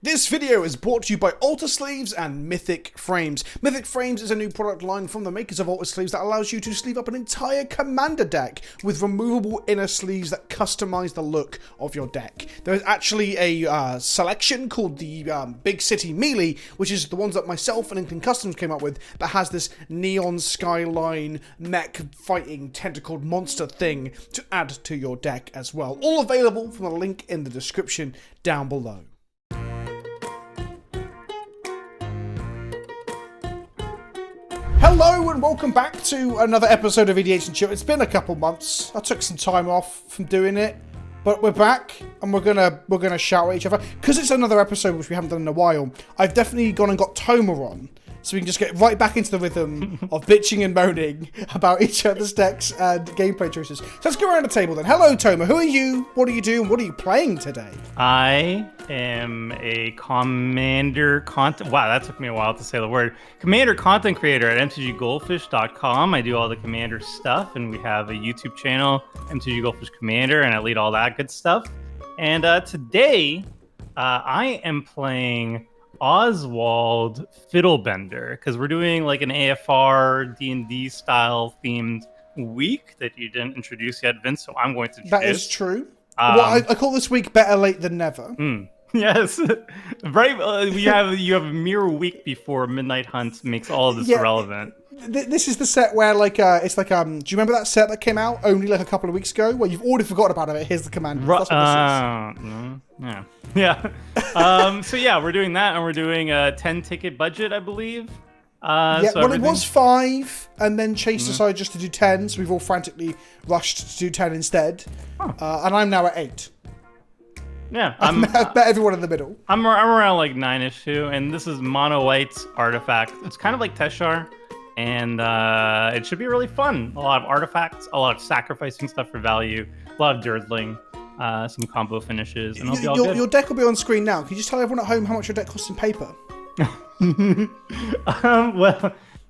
This video is brought to you by Alter Sleeves and Mythic Frames. Mythic Frames is a new product line from the makers of Alter Sleeves that allows you to sleeve up an entire commander deck with removable inner sleeves that customize the look of your deck. There is actually a selection called the Big City Melee, which is the ones that myself and Inkling Customs came up with, that has this neon skyline mech fighting tentacled monster thing to add to your deck as well. All available from the link in the description down below. Hello and welcome back to another episode of EDH and Chill. It's been a couple months. I took some time off from doing it, but we're back and we're gonna shout at each other because it's another episode which we haven't done in a while. I've definitely gone and got Toma on, so we can just get right back into the rhythm of bitching and moaning about each other's decks and gameplay choices. So let's go around the table then. Hello, Toma. Who are you? What do you do? And what are you playing today? I am a commander content. Wow, that took me a while to say the word. Commander content creator at mtggoldfish.com. I do all the commander stuff, and we have a YouTube channel, MTG Goldfish Commander, and I lead all that good stuff. And today, I am playing Oswald Fiddlebender, because we're doing like an AFR D&D style themed week that you didn't introduce yet, Vince, so I'm going to introduce. That is true. Well, I call this week better late than never. Yes, right. You have a mere week before Midnight Hunt makes all of this irrelevant. This is the set where it's like do you remember that set that came out only like a couple of weeks ago? Well, you've already forgotten about it. Here's the commander. That's what this is. Yeah. So yeah, we're doing that, and we're doing a 10-ticket budget, I believe. It was 5, and then Chase decided just to do 10, so we've all frantically rushed to do 10 instead. And I'm now at 8. Yeah, I bet everyone in the middle. I'm around like 9ish too, and this is mono white artifact. It's kind of like Teshar, and it should be really fun. A lot of artifacts, a lot of sacrificing stuff for value, a lot of dirtling, some combo finishes, and it'll be all good. Your deck will be on screen now. Can you just tell everyone at home how much your deck costs in paper? Well,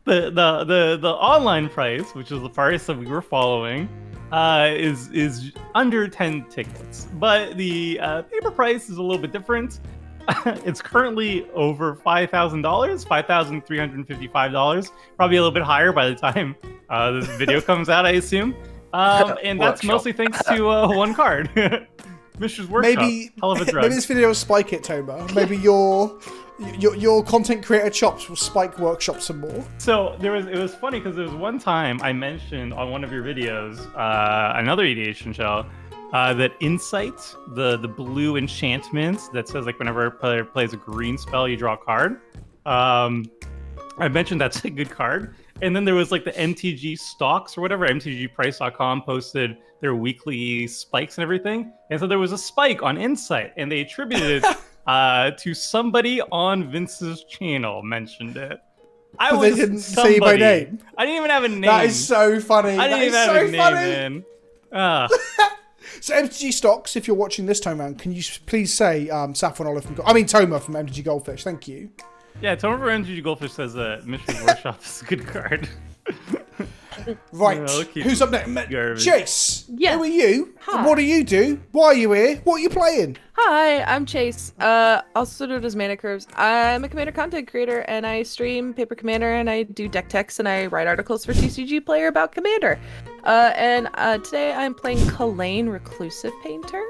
the online price, which is the price that we were following, is under 10 tickets, but the paper price is a little bit different. It's currently over $5,000, $5,355, probably a little bit higher by the time this video comes out, I assume. And that's mostly thanks to one card. Mishra's Workshop. Hell of a drug. Maybe this video will spike it, Toma. Maybe your content creator chops will spike Workshop some more. So it was funny because there was one time I mentioned on one of your videos, another EDH show, that Insight, the blue enchantment that says like whenever a player plays a green spell, you draw a card. I mentioned that's a good card. And then there was like the MTG stocks or whatever, MTGprice.com posted their weekly spikes and everything. And so there was a spike on Insight, and they attributed it to somebody on Vince's channel mentioned it. They didn't say by name. I didn't even have a name. That is so funny. I didn't even have a name, man. So MTG stocks, if you're watching this time around, can you please say Saffron Olive from Toma from MTG Goldfish? Thank you. Yeah, Toma from MTG Goldfish says Mishra's Workshop is a good card. Right, who's up next? Chase, yeah. Who are you? Hi. What do you do? Why are you here? What are you playing? Hi, I'm Chase, also known as ManaCurves. I'm a Commander content creator, and I stream Paper Commander, and I do deck techs, and I write articles for TCG Player about Commander. Today I'm playing Kalain, Reclusive Painter,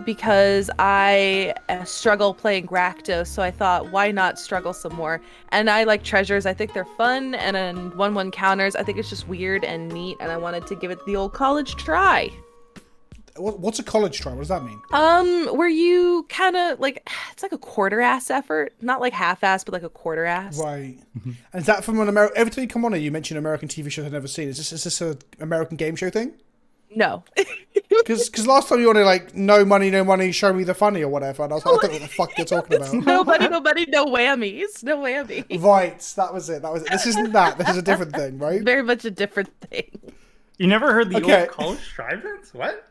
because I struggle playing Rakdos, so I thought, why not struggle some more? And I like treasures. I think they're fun, and then 1/1 counters, I think it's just weird and neat, and I wanted to give it the old college try. What's a college try? What does that mean? Where you kind of like, it's like a quarter-ass effort, not like half-ass, but like a quarter-ass. Right. And is that from an American? Every time you come on here, you mention American TV shows I've never seen. Is this an American game show thing? No. Because last time you wanted like no money, show me the funny or whatever, and I was like, I don't know what the fuck you're talking about. Nobody, no whammies, no whammies. Right, that was it. This isn't that. This is a different thing, right? Very much a different thing. You never heard the old college try-ins? What?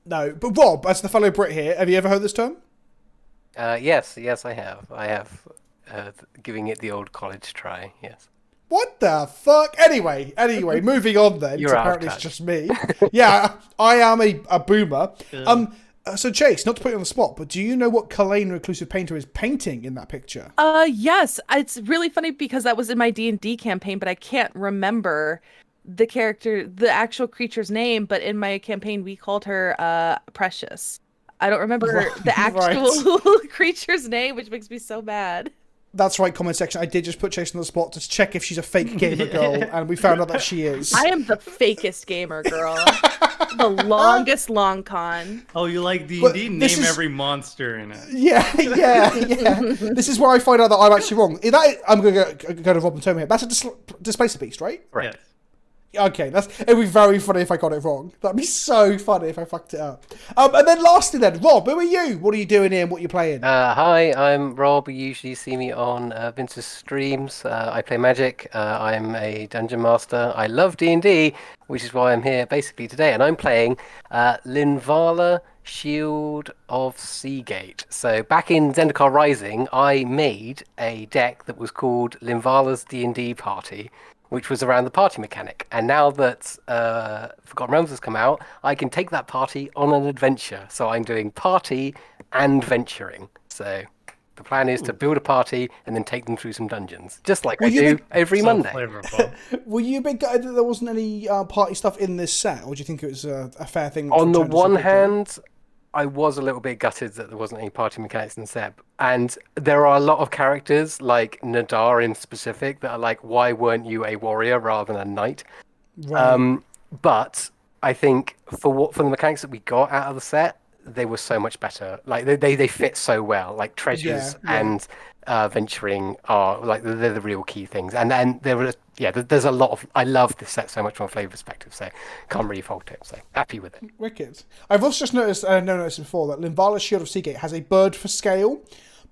No, but Rob, as the fellow Brit here, have you ever heard this term? Yes, I have. I have giving it the old college try, yes. What the fuck? Anyway, moving on then. You're apparently it's just me. Yeah, I am a boomer. So Chase, not to put you on the spot, but do you know what Kalain Reclusive Painter is painting in that picture? Yes. It's really funny because that was in my D&D campaign, but I can't remember the actual creature's name, but in my campaign we called her Precious. I don't remember the actual creature's name, which makes me so mad. That's right, comment section. I did just put Chase on the spot to check if she's a fake gamer girl, and we found out that she is. I am the fakest gamer girl. The longest long con. Oh, you like D&D? But Name this is- every monster in it. Yeah. This is where I find out that I'm actually wrong. I'm going to go to Rob and Tommy here. That's a Displacer Beast, right? Yes. Okay, it'd be very funny if I got it wrong. That'd be so funny if I fucked it up. And then lastly then, Rob, who are you? What are you doing here and what are you playing? Hi, I'm Rob. You usually see me on Vince's streams. I play Magic. I'm a Dungeon Master. I love D&D, which is why I'm here basically today. And I'm playing Linvala, Shield of Seagate. So back in Zendikar Rising, I made a deck that was called Linvala's D&D Party, which was around the party mechanic. And now that Forgotten Realms has come out, I can take that party on an adventure. So I'm doing party and venturing. So the plan is to build a party and then take them through some dungeons, just like I do every Monday. Flavorful. Were you a big guy that there wasn't any party stuff in this set, or do you think it was a fair thing? On the to one support it? hand, I was a little bit gutted that there wasn't any party mechanics in the set. And there are a lot of characters, like Nadar in specific, that are like, why weren't you a warrior rather than a knight? Right. But I think for the mechanics that we got out of the set, they were so much better. Like they fit so well. Like treasures and venturing are like they're the real key things. And then there's a lot of. I love this set so much from a flavor perspective. So can't really fault it. So happy with it. Wicked. I've also just noticed, and I never noticed before, that Linvala Shield of Seagate has a bird for scale,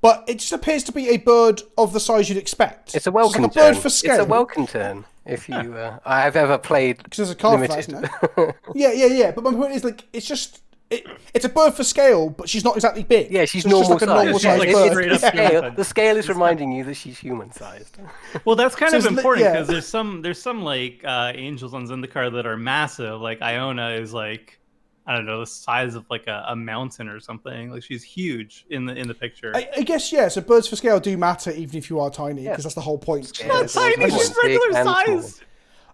but it just appears to be a bird of the size you'd expect. It's a welcome like a turn. bird for scale. It's a welcome turn. If you, I've ever played. Because there's a card for that, isn't there? Yeah. But my point is, like, it's just. It's a bird for scale, but she's not exactly big. Yeah, she's So it's normal just like a normal size. sized She's like bird. straight up human. The scale is reminding you that she's human-sized. Well, that's kind So of it's important yeah. because there's some like angels on Zendikar that are massive. Like Iona is like, I don't know, the size of like a mountain or something. Like she's huge in the picture. I guess, yeah, so birds for scale do matter even if you are tiny, because that's the whole point. Yeah, Not tiny, everyone's she's big regular and small. size.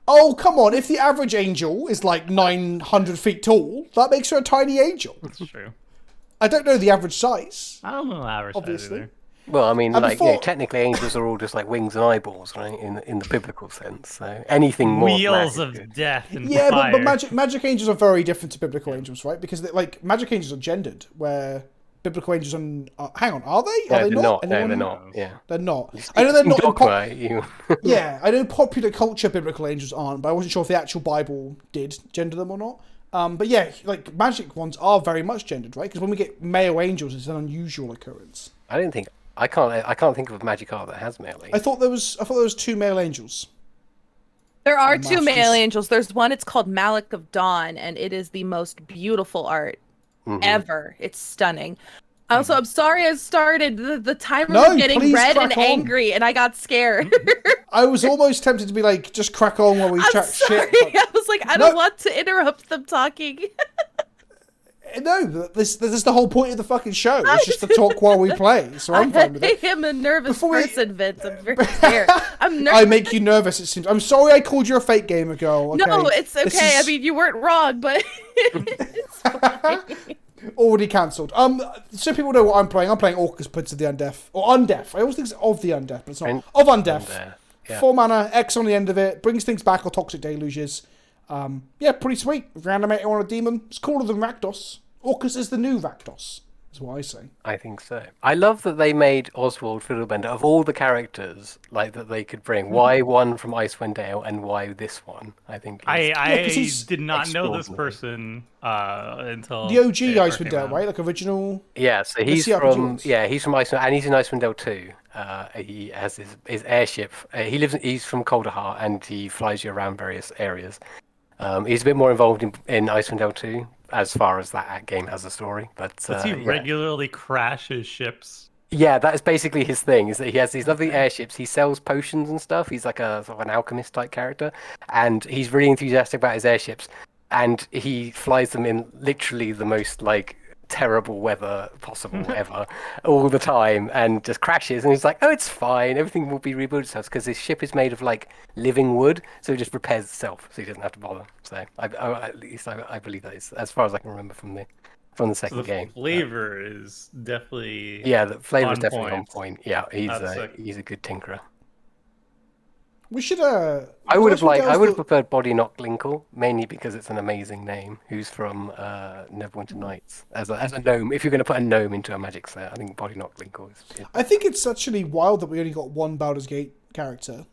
Oh, come on. If the average angel is like 900 feet tall, that makes her a tiny angel. That's true. I don't know the average size. I don't know average size Obviously. either. Well, I mean, And like, before- technically angels are all just like wings and eyeballs, right? In the biblical sense. So anything more than Wheels that is of good. death and Yeah, fire. but magic angels are very different to biblical angels, right? Because like magic angels are gendered, where biblical angels are. Hang on, are they? No, Are they they're not. No, Anyone- they're not. Yeah. They're not. I know they're not. In Dogma, you. yeah, I know popular culture biblical angels aren't, but I wasn't sure if the actual Bible did gender them or not. But yeah, like magic ones are very much gendered, right? Because when we get male angels, it's an unusual occurrence. I can't think of a magic art that has male. I thought there was 2 male angels. There are 2 Masters. male angels. There's one, it's called Malik of Dawn, and it is the most beautiful art ever. It's stunning. Also, I'm sorry I started. The timer No, was getting please red and crack on. angry, and I got scared. I was almost tempted to be like, just crack on while we I'm chat sorry. shit. I was like, I No. don't want to interrupt them talking. No, this is the whole point of the fucking show. It's just to talk while we play. So I'm fine with it. I am a nervous Before we- person, Vince. I'm very scared. I'm nervous. I make you nervous, it seems. I'm sorry I called you a fake gamer girl. Okay? No, it's This okay. is I mean, you weren't wrong, but it's fine. already cancelled. So people know what I'm playing. I'm playing Orkus, Prince of the Undeaf. Or Undeaf. I always think it's of the Undeaf, but it's not. Of Undeaf. Yeah. 4 mana, X on the end of it. Brings things back or Toxic Deluges. Yeah, pretty sweet. Reanimate it on a demon. It's cooler than Rakdos. Orkus is the new Rakdos, is what I say. I think so. I love that they made Oswald Fiddlebender of all the characters like that they could bring. Why one from Icewind Dale and why this one? I think. I 'cause he's did not know this extraordinary. person until The OG it first Icewind came Dale, out. right? Like original. Yeah, so he's CRPG from ones. he's from Icewind and he's in Icewind Dale too. He has his airship. He's from Calderheart and he flies you around various areas. He's a bit more involved in Icewind Dale 2 as far as that game has a story. But Does he regularly crash his ships? yeah, that is basically his thing. Is that he has these lovely airships. He sells potions and stuff. He's like a sort of an alchemist type character, and he's really enthusiastic about his airships. And he flies them in literally the most like terrible weather possible ever all the time and just crashes. And he's like, oh, it's fine. Everything will be rebooted itself because his ship is made of like living wood. So it just repairs itself. So he doesn't have to bother. So at least I believe that is as far as I can remember from the second The game. flavor is definitely The flavor is on definitely point. on point. Yeah, That's sick. he's a good tinkerer. We should. I would have preferred Body Knock Linkle, mainly because it's an amazing name. Who's from Neverwinter Nights as a gnome? If you're going to put a gnome into a Magic set, I think Body Knock Linkle is. I think it's actually wild that we only got one Baldur's Gate character.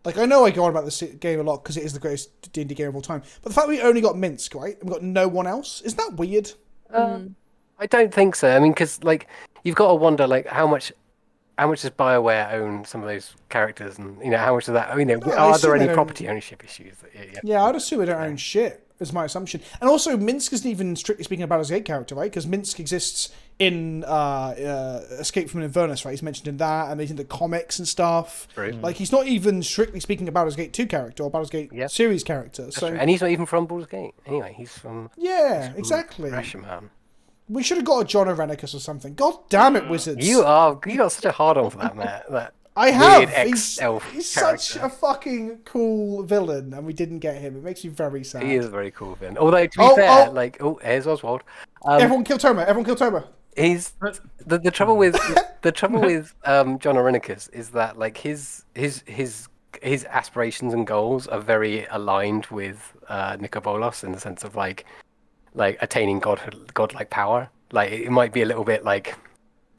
Like, I know I go on about this game a lot because it is the greatest D&D game of all time, but the fact that we only got Minsk, right, and we got no one else, isn't that weird? I don't think so. I mean, because like you've got to wonder like how much does BioWare own some of those characters, and how much of that? Are there any property ownership issues? Yeah, I'd assume they don't own shit. Is my assumption. And also, Minsk isn't even strictly speaking a Baldur's Gate character, right? Because Minsk exists in Escape from Inverness, right? He's mentioned in that, and he's in the comics and stuff. True. Like, he's not even strictly speaking a Baldur's Gate 2 character or Baldur's Gate series character. So, and he's not even from Baldur's Gate. Anyway, he's from exactly. Rashomon. We should have got a John Arenicus or something. God damn it, Wizards! You got such a hard on for that, Matt. That I have. weird ex-elf He's character. such a fucking cool villain, and we didn't get him. It makes me very sad. He is a very cool villain. Although to be fair, here's Oswald. Everyone kill Toma. Everyone kill Toma. He's the trouble with John Arenicus is that like his aspirations and goals are very aligned with Nicobolos in the sense of like attaining godlike power. Like it might be a little bit like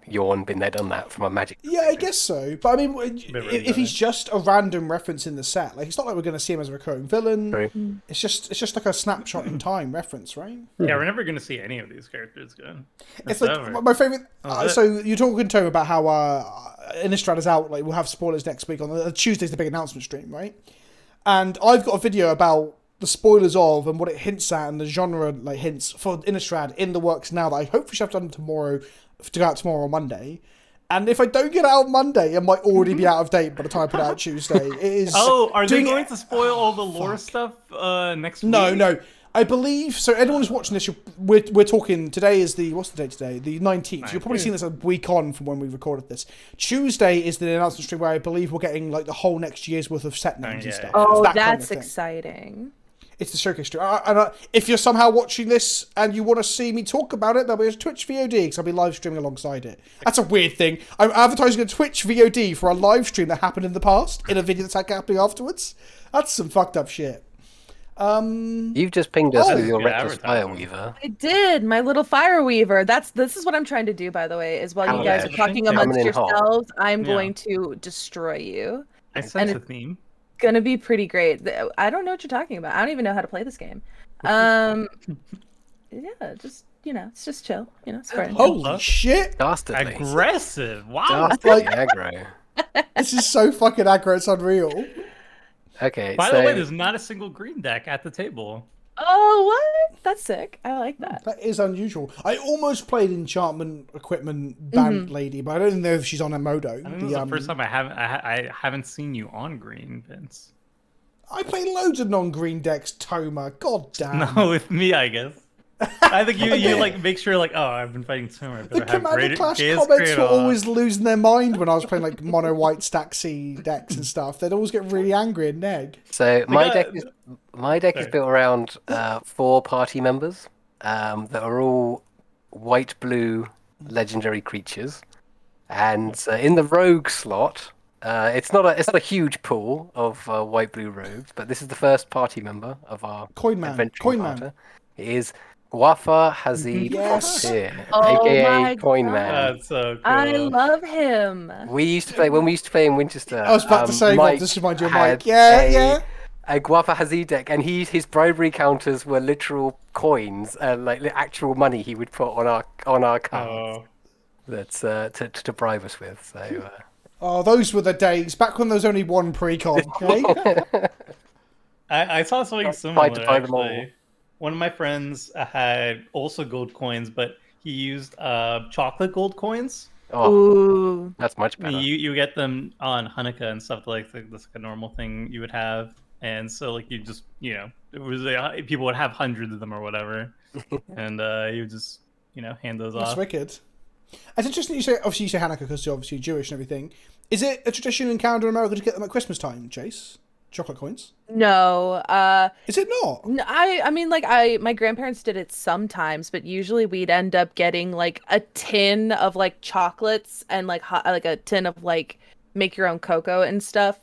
yawn, been there, done that from a Magic. Yeah, I guess so. But I mean, if he's just a random reference in the set, like it's not like we're going to see him as a recurring villain. True. It's just like a snapshot in time reference, right? Yeah, we're never going to see any of these characters again. It's like my favorite. So you're talking to him about how Innistrad is out. Like we'll have spoilers next week on Tuesday's the big announcement stream, right? And I've got a video about the spoilers of and what it hints at and the genre like hints for Innistrad in the works now that I hopefully should have done tomorrow to go out tomorrow or Monday. And if I don't get it out Monday, it might already be out of date by the time I put it out Tuesday. It is. Are they going to spoil all the lore stuff next week? No. I believe so. Anyone who's watching this, we're talking. Today is what's the date today? The 19th. So you're probably seeing this a week on from when we recorded this. Tuesday is the announcement stream where I believe we're getting like the whole next year's worth of set names and stuff. Oh, It's that that's kind of thing. exciting. It's the showcase stream. And if you're somehow watching this and you want to see me talk about it, there'll be a Twitch VOD because I'll be live streaming alongside it. That's a weird thing. I'm advertising a Twitch VOD for a live stream that happened in the past in a video that's happening afterwards. That's some fucked up shit. You've just pinged us with your Reckless Fireweaver. I did, my little Fireweaver. This is what I'm trying to do, by the way, is while you guys are talking amongst yourselves, I'm going to destroy you. I sense a theme. Gonna be pretty great. I don't know what you're talking about. I don't even know how to play this game. Yeah, just it's just chill. It's fun. Holy shit! Dastardly. Aggressive. Wow. Dastardly aggro. This is so fucking aggro. It's unreal. Okay. By the way, there's not a single green deck at the table. Oh, what? That's sick. I like that. That is unusual. I almost played Enchantment Equipment Band Lady, but I don't know if she's on a Modo. I think this is the first time I haven't seen you on green, Vince. I play loads of non-green decks, Toma. God damn. No, with me, I guess. I think you like make sure like, oh, I've been fighting Toma. The Commander Clash comments were always losing their mind when I was playing like mono white stack C decks and stuff. They'd always get really angry and neg. So my deck is built around 4 party members that are all white blue legendary creatures, and in the rogue slot, it's not a huge pool of white blue rogues, but this is the first party member of our adventuring party. It is Wafa Hazid Fakir, aka Coin Man. That's so cool. I love him. We used to play in Winchester. I was about to say, Mike just remind you of had Mike. Yeah. A Guafa Hazid deck, and his bribery counters were literal coins, like actual money he would put on our cards. That's to bribe us with. So. Oh, those were the days back when there was only one pre-con. Okay? I saw something similar. Actually. One of my friends had also gold coins, but he used chocolate gold coins. Oh, ooh, that's much better. You get them on Hanukkah and stuff that's like a normal thing you would have, and so like you just it was people would have hundreds of them or whatever, and you just hand those That's off. wicked. It's interesting you say, obviously you say Hanukkah because you're obviously Jewish and everything. Is it a tradition in Canada and America to get them at Christmas time, Chase? Chocolate coins? No, Is it not? I mean, like, my grandparents did it sometimes, but usually we'd end up getting like a tin of like chocolates and like like a tin of like make your own cocoa and stuff.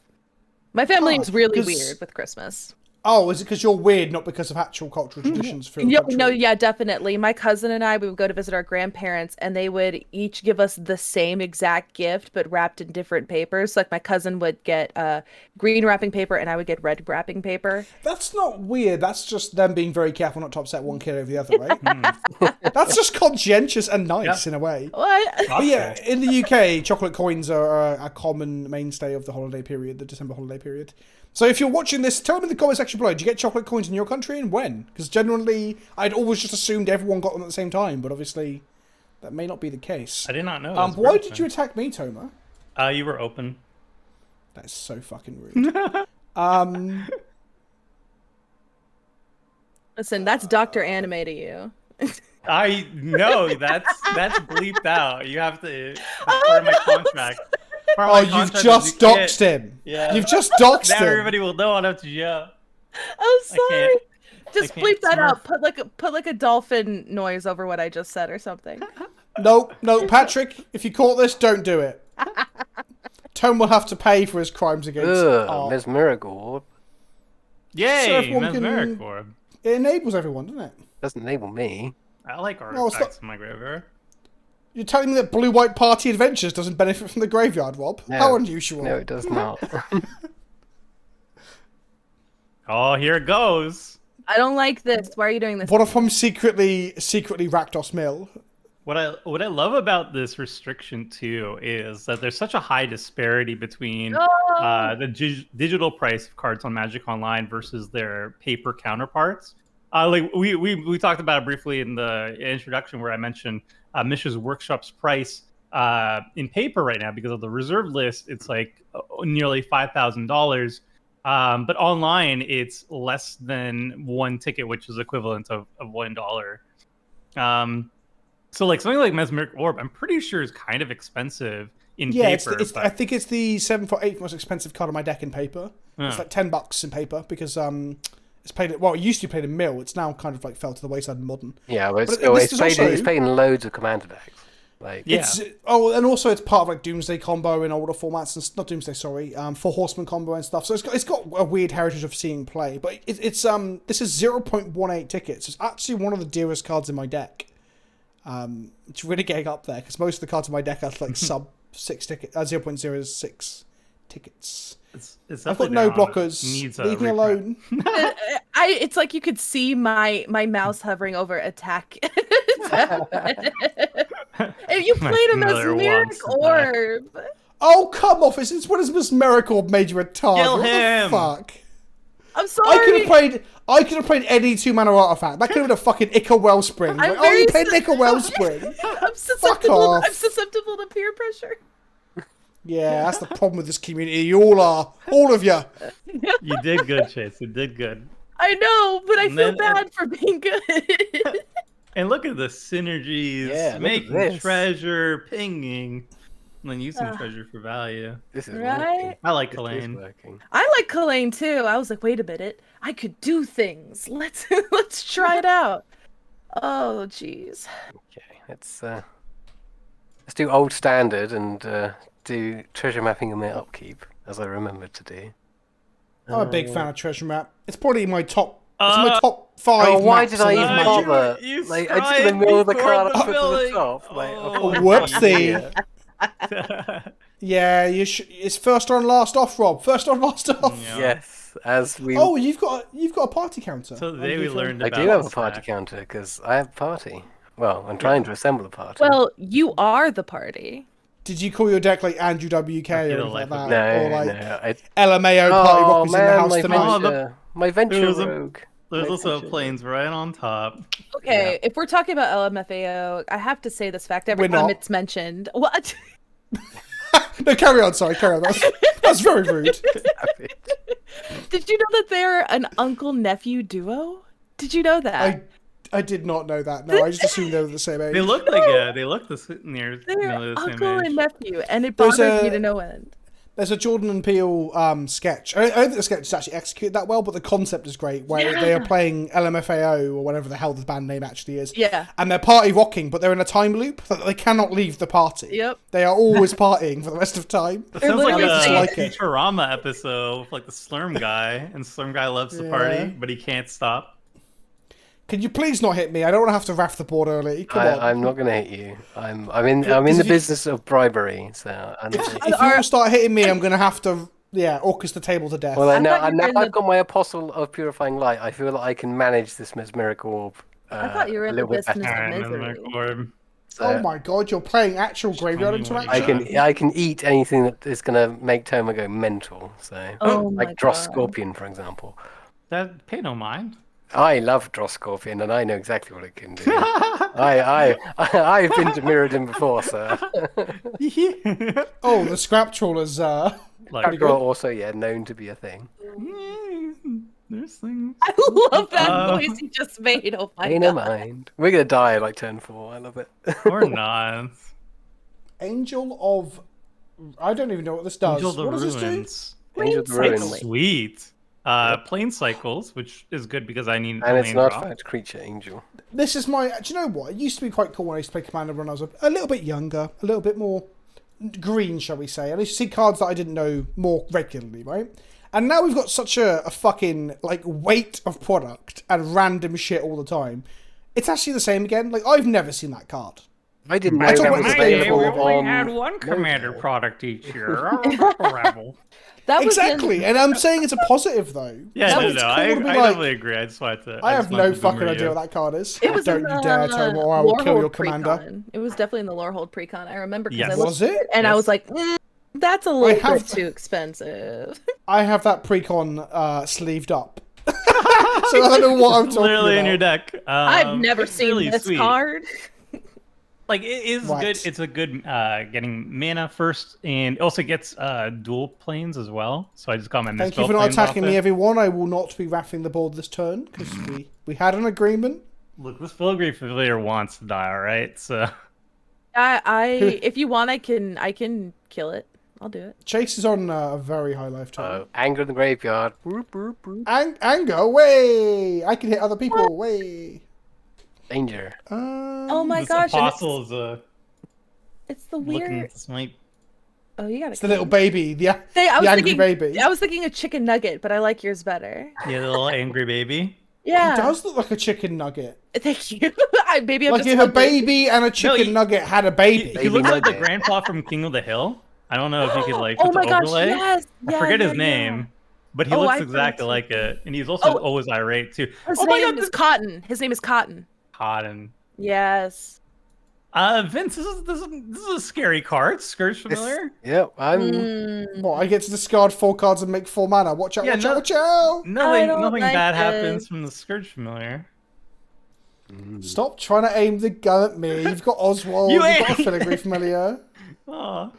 My family is really weird with Christmas. Oh, is it because you're weird, not because of actual cultural traditions for your country? No, yeah, definitely. My cousin and I, we would go to visit our grandparents, and they would each give us the same exact gift, but wrapped in different papers. Like my cousin would get green wrapping paper, and I would get red wrapping paper. That's not weird. That's just them being very careful not to upset one kid over the other, right? That's just conscientious and nice in a way. What? But yeah, in the UK, chocolate coins are a common mainstay of the holiday period, the December holiday period. So if you're watching this, tell me in the comment section below, do you get chocolate coins in your country and when? Because generally, I'd always just assumed everyone got them at the same time, but obviously that may not be the case. I did not know. Why did you attack me, Toma? You were open. That is so fucking rude. Listen, that's Dr. Anime to you. I know that's bleeped out. You have to. That's part of my contract. Oh, you've just doxed him. Yeah. You've just doxed Now him. everybody will know on FGO. I'm sorry. Just can't bleep that smurf. out. Put like a dolphin noise over what I just said or something. No, Patrick, if you caught this, don't do it. Tom will have to pay for his crimes against art. Mesmeric Orb. Yay, So everyone Mesmeric can- Orb. It enables everyone, doesn't it? Doesn't enable me. I like No, it's artifacts in my graveyard. You're telling me that Blue-White Party Adventures doesn't benefit from the graveyard, Rob? No. How unusual. No, it does not. Oh, here it goes. I don't like this. Why are you doing this? What if I'm secretly Rakdos Mill? What I love about this restriction too is that there's such a high disparity between the digital price of cards on Magic Online versus their paper counterparts. Like we talked about it briefly in the introduction where I mentioned Mishra's Workshop's price in paper right now because of the reserve list. It's like nearly $5,000. But online, it's less than one ticket, which is equivalent of $1. So like something like Mesmeric Orb, I'm pretty sure is kind of expensive in paper. I think it's the 7th or 8th most expensive card on my deck in paper. It's like $10 in paper because it's played. Well, it used to be played in Mill. It's now kind of like fell to the wayside in Modern. Yeah, but this is also- it's played in loads of Commander decks. Like, Yeah. And also it's part of like Doomsday combo in older formats, and not Doomsday, sorry, Four Horsemen combo and stuff. So it's got a weird heritage of seeing play. But it's this is 0.18 tickets. It's actually one of the dearest cards in my deck. It's really getting up there because most of the cards in my deck are like sub 6 tickets, 0.06 tickets. It's I've got definitely no down. blockers. Needs a Leave me reprint. alone. It's like you could see my mouse hovering over attack. If you My played a familiar Mesmeric wants to die. Orb. Oh, come off. Since when has Mesmeric Orb made you a target? Kill What him. the fuck? I'm sorry. I could have played any 2-mana artifact. That could have been a fucking Ica Wellspring. I'm Like, very you played an Ica Wellspring. I'm susceptible. off. I'm susceptible to peer pressure. Yeah, that's the problem with this community. You all are. All of you. You did good, Chase. You did good. I know, but I And feel then- bad for being good. And look at the synergies, Yeah, look at making this. treasure, pinging, and then using treasure for value. this is Right? working. I like This is Kalain. working. I like Kalain too. I was like, wait a minute, I could do things. Let's try it out. Oh, jeez. Okay, let's do old standard and do treasure mapping and my upkeep as I remembered to do. I'm a big fan of Treasure Map. It's probably my top. It's my top 5. Oh, why maps did I in even Magic. bother? You Like, I just in the middle of the before card, the I put to the building. top. Like, Oh, Whoopsie. yeah. Yeah, it's first on, last off, Rob. First on, last off. Yeah. Yes, as we. Oh, you've got a party counter. So today we learned I about do have a this party fact. counter because I have a party. Well, I'm trying to assemble a party. Well, you are the party. Did you call your deck like Andrew WK I or feel anything like like that? no, Or like no. LMAO Party Oh Rockers in the man, house my tonight? venture, my venture There was a- rogue. There's My also venture planes right on top. Okay, if we're talking about LMFAO, I have to say this fact every We're time not. it's mentioned. What? No, carry on. Sorry, carry on. That's very rude. Did you know that they're an uncle-nephew duo? Did you know that? I did not know that. No, I just assumed they were the same age. They look nearly They're the same uncle age. and nephew, and it There's bothers me a- to no end. There's a Jordan and Peele sketch. I don't think the sketch is actually executed that well, but the concept is great. Where they are playing LMFAO or whatever the hell the band name actually is. Yeah. And they're party rocking, but they're in a time loop that they cannot leave the party. Yep. They are always partying for the rest of time. That sounds like literally a saying- like it. Futurama episode with like the Slurm guy, and Slurm guy loves to party, but he can't stop. Could you please not hit me? I don't want to have to raff the board early. Come on. I'm not going to hit you. I'm in the business of bribery. So If you all start hitting me, I'm going to have to, Orkus the table to death. well, I now thought you were in I've the- got my apostle of purifying light. I feel that I can manage this mesmeric orb. I thought you were a in the little bit business better. of Alright, misery. Orb. So Oh my god, you're playing actual graveyard tell me what interaction? you I can eat anything that is going to make Toma go mental. So Oh my like Dross God. Scorpion, for example. That pay no mind. I love Dross Scorpion, and I know exactly what it can do. I've been to Mirrodin before, sir. Oh, the scrap trawlers. Like, Pretty Well, good. also, known to be a thing. there's things. I love that Uh, noise you just made. Oh my Pay no god. mind. We're gonna die like turn 4. I love it. Or not. Angel of... I don't even know what this does. Angel of the What does this do? Ruins. Angel of the Plain Ruins. cycling. Sweet. Plane cycles, which is good because I need And it's plane an drop. artifact creature, Angel. This is my... Do you know what? It used to be quite cool when I used to play Commander when I was a little bit younger, a little bit more green, shall we say. And I used to see cards that I didn't know more regularly, right? And now we've got such a fucking, like, weight of product and random shit all the time. It's actually the same again. Like, I've never seen that card. I didn't know I that thought was my day available we only on. had one commander Mojo. product each year. Rebel. That was Exactly. And I'm saying it's a positive, though. Yeah, Like, no, it's no, cool I to be like, definitely agree. I just wanted to. I have just no wanted to fucking boomer idea you. what that card is. It was Don't in you the dare, Toma, or I will kill Lorehold your commander. Precon. It was definitely in the Lorehold Precon. I remember because Yes. I looked Was at it? and I Yes. was like, that's a little have- bit too expensive. I have that precon sleeved up. So I don't know what I'm It's talking literally about. in your deck. I've never it's seen really this sweet. card. Like it is Right. good. It's a good getting mana first, and it also gets dual planes as well. So I just got my Thank you misspell for not planes off attacking me, it. everyone. I will not be raffing the board this turn because we had an agreement. Look, this filigree familiar wants to die. All right, so If you want, I can kill it. I'll do it. Chase is on a very high lifetime. Anger in the graveyard. Whoop, whoop, whoop. Anger, way! I can hit other people, way! Danger. Oh my this gosh! and apostle is it's the looking. weird. This might. Oh, you got It's the little baby, the Hey, I was angry thinking, baby. I was thinking a chicken nugget, but I like yours better. Yeah, the little angry baby. Yeah. He does look like a chicken nugget. Thank you. Maybe I'm Like just if a hungry. baby and a chicken he- nugget had a baby. He Baby looks like the nugget. grandpa from King of the Hill. I don't know if you could like Oh put my the gosh! overlay. Yes. I Yeah, forget yeah, his name, but he Oh, looks I exactly forget like it, and he's also Oh. always irate too. Yeah. His Oh my name god, is Cotton. His name is Cotton. Cotton. Yes. Vince, this is a scary card. Scourge familiar? Yep, I'm. Mm, What, I get to discard 4 cards and make 4 mana. Watch out, Yeah, watch no- out, watch out! Nothing, don't nothing like bad this. happens from the Scourge familiar. Stop trying to aim the gun at me. You've got Oswald, You you've got a ain't- filigree familiar. Oh,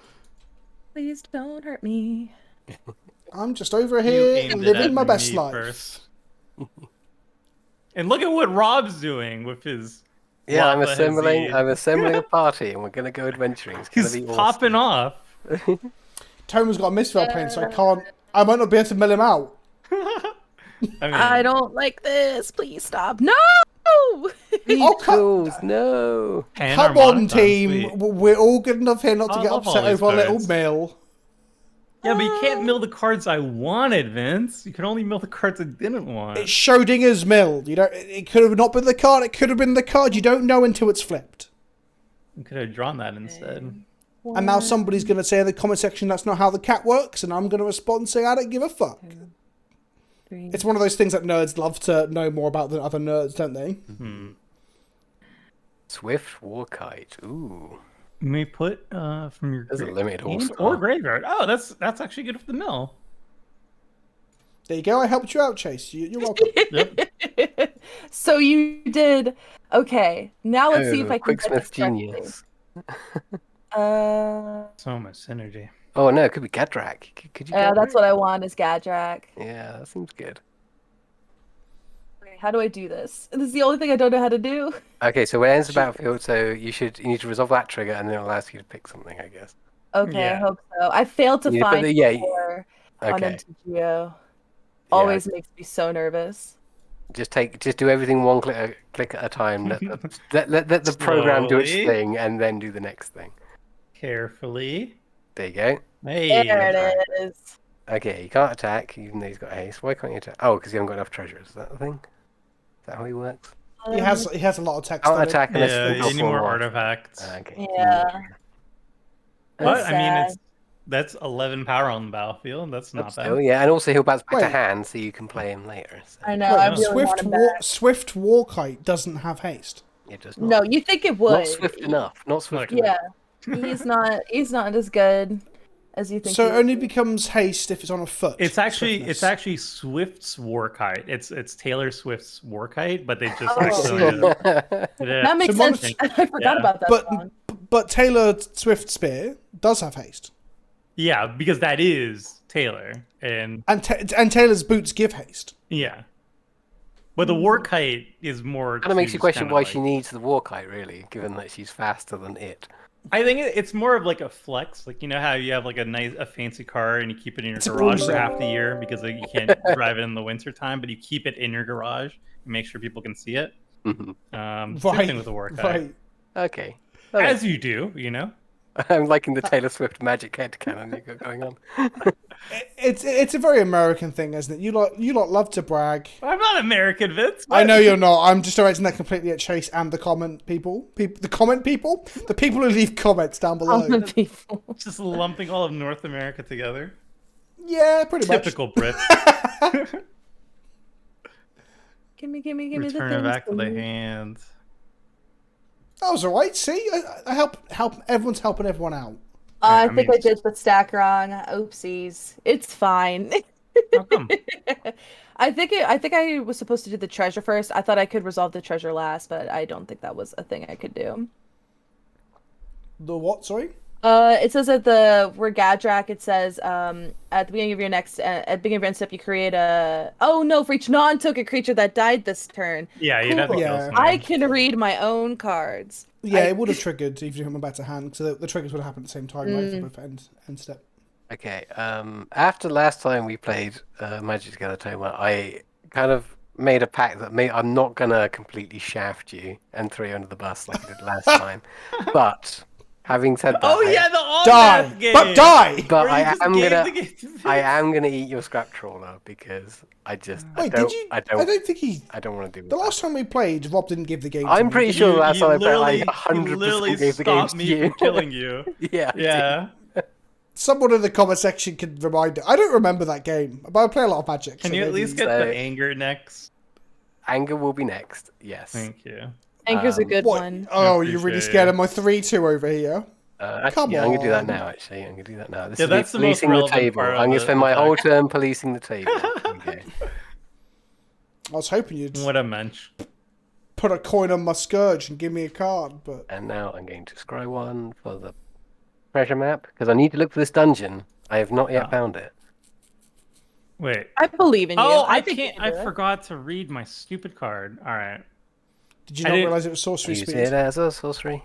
please don't hurt me. I'm just over you here aimed it living at my best me life. first. And look at what Rob's doing with his. Yeah, I'm lava assembling. Hazeed. I'm assembling a party, and we're gonna go adventuring. It's gonna He's be awesome. popping off. Toma's got a misfell plane, so I might not be able to mill him out. I mean, I don't like this. Please stop. No. Oh, Beetles, no. Pan Come Armada, on, team. sweet. We're all good enough here not to I get love all upset these over a little cards. mill. Yeah, but you can't mill the cards I wanted, Vince. You can only mill the cards I didn't want. It's Schrodinger's mill. You know, it could have not been the card. It could have been the card. You don't know until it's flipped. You could have drawn that instead. And now somebody's going to say in the comment section that's not how the cat works, and I'm going to respond saying I don't give a fuck. Three. It's one of those things that nerds love to know more about than other nerds, don't they? Swift Warkite. Ooh. You may put from your There's a limited hand horse. or graveyard. Oh, that's actually good for the mill. There you go. I helped you out, Chase. You're welcome. Yep. So you did. Okay. Now let's see if I can. get Quicksmith this correctly. genius. So much synergy. Oh no, it could be Gadrak. Could you? Yeah, Gadrak? that's what I want is Gadrak. Yeah, that seems good. How do I do this? This is the only thing I don't know how to do. Okay, so when it ends the battlefield, so you need to resolve that trigger, and then it allows you to pick something, I guess. Okay, I Yeah. hope so. I failed to Yeah, but find yeah, before on Okay. MTGO. Always makes me so nervous. Just do everything one click at a time. Let the program do its Slowly. thing, and then do the next thing. Carefully. There you go. Hey. There right. it is. Okay, he can't attack, even though he's got haste. Why can't he attack? Oh, because he hasn't got enough treasures. Is that the thing? Is that how he works? He has a lot of text. Can't on it. attack unless Yeah, you you drop need more one. artifacts. Okay. Yeah. But I mean, That's that's 11 power on the battlefield. That's not Still, bad. yeah, and also he'll bounce back to Wait. hand, so you can play him later. So I know. I Wait, really want him back. Swift Warkite doesn't have haste. it does No, not. you think it would? Not swift enough. Not swift enough. Yeah, he's not. He's not as good as you think. So he it would only be. becomes haste if it's on a foot. It's swiftness. actually Swift's Warkite. It's Taylor Swift's Warkite, but they just Oh. accelerated it. Yeah. That makes So sense. Mona's- I forgot Yeah. about that song. But Taylor Swift Spear does have haste, Yeah, because that is Taylor, and and Taylor's boots give haste. yeah. But the Warkite is more. Kind of makes you to question kinda why like- she needs the Warkite, really, given that she's faster than it. I think it's more of like a flex. Like, you know how you have like a fancy car and you keep it in your It's a garage for bullshit. half the year because like, you can't drive it in the winter time, but you keep it in your garage and make sure people can see it. Same Right. thing with the Warkite. Right. Okay. As you do, you know. I'm liking the Taylor Swift magic headcanon you got going on. It's a very American thing, isn't it? You lot love to brag. I'm not American, Vince. I know you're not. I'm just directing that completely at Chase and the comment people. The comment people? The people who leave comments down below. Common people. Just lumping all of North America together. Yeah, pretty Typical Brit. Give me the Return it things. back to the please. hand. much. That was alright. See, I help. Everyone's helping everyone out. I I think mean- I did the stack wrong. Oopsies. It's fine. How come? I think I was supposed to do the treasure first. I thought I could resolve the treasure last, but I don't think that was a thing I could do. The what? Sorry. It says at the Regadrak, it says at the beginning of your at the beginning of your end step, you create a. Oh no! For each non-token creature that died this turn, Yeah, you'd have to Cool. kill Yeah. someone. I can read my own cards. Yeah, it would have triggered if you went back to hand, so the triggers would happen at the same time, right? For both end step. Okay. After last time we played Magic together, Toma, I kind of made a pact that I'm not gonna completely shaft you and throw you under the bus like I did last time. But having said that, Oh yeah, the all Die, game. but die. but Where you just gave I am gonna eat your scrap trawler because I just Wait, I don't, did you? I don't think he. I don't want to do The that. last time we played, Rob didn't give the game. to I'm me. pretty sure the last time I played, I you 100% literally gave the games stopped to me you. from killing you. Yeah. I did. Yeah. Someone in the comment section can remind it. I don't remember that game, but I play a lot of Magic. Can so you at maybe- least get So- the anger next? Anger will be next. Yes. Thank you. Anchor's a good What? one. Oh, you're really Appreciate scared it. of my 3-2 over here. Actually, Come I'm gonna do that on. now. Actually, I'm gonna do that now. This Yeah, is me that's the most policing the relevant table. part of I'm gonna the- spend the my whole fact. turn policing the table. Okay. I was hoping you'd What a mensch. put a coin on my scourge and give me a card, but And now I'm going to scry one for the treasure map because I need to look for this dungeon. I have not yet Ah. found it. Wait. I believe in you. Oh, I think you can't. can I do it. forgot to read my stupid card. All right. did you I not didn't- realize it was sorcery Use speed? it as a sorcery.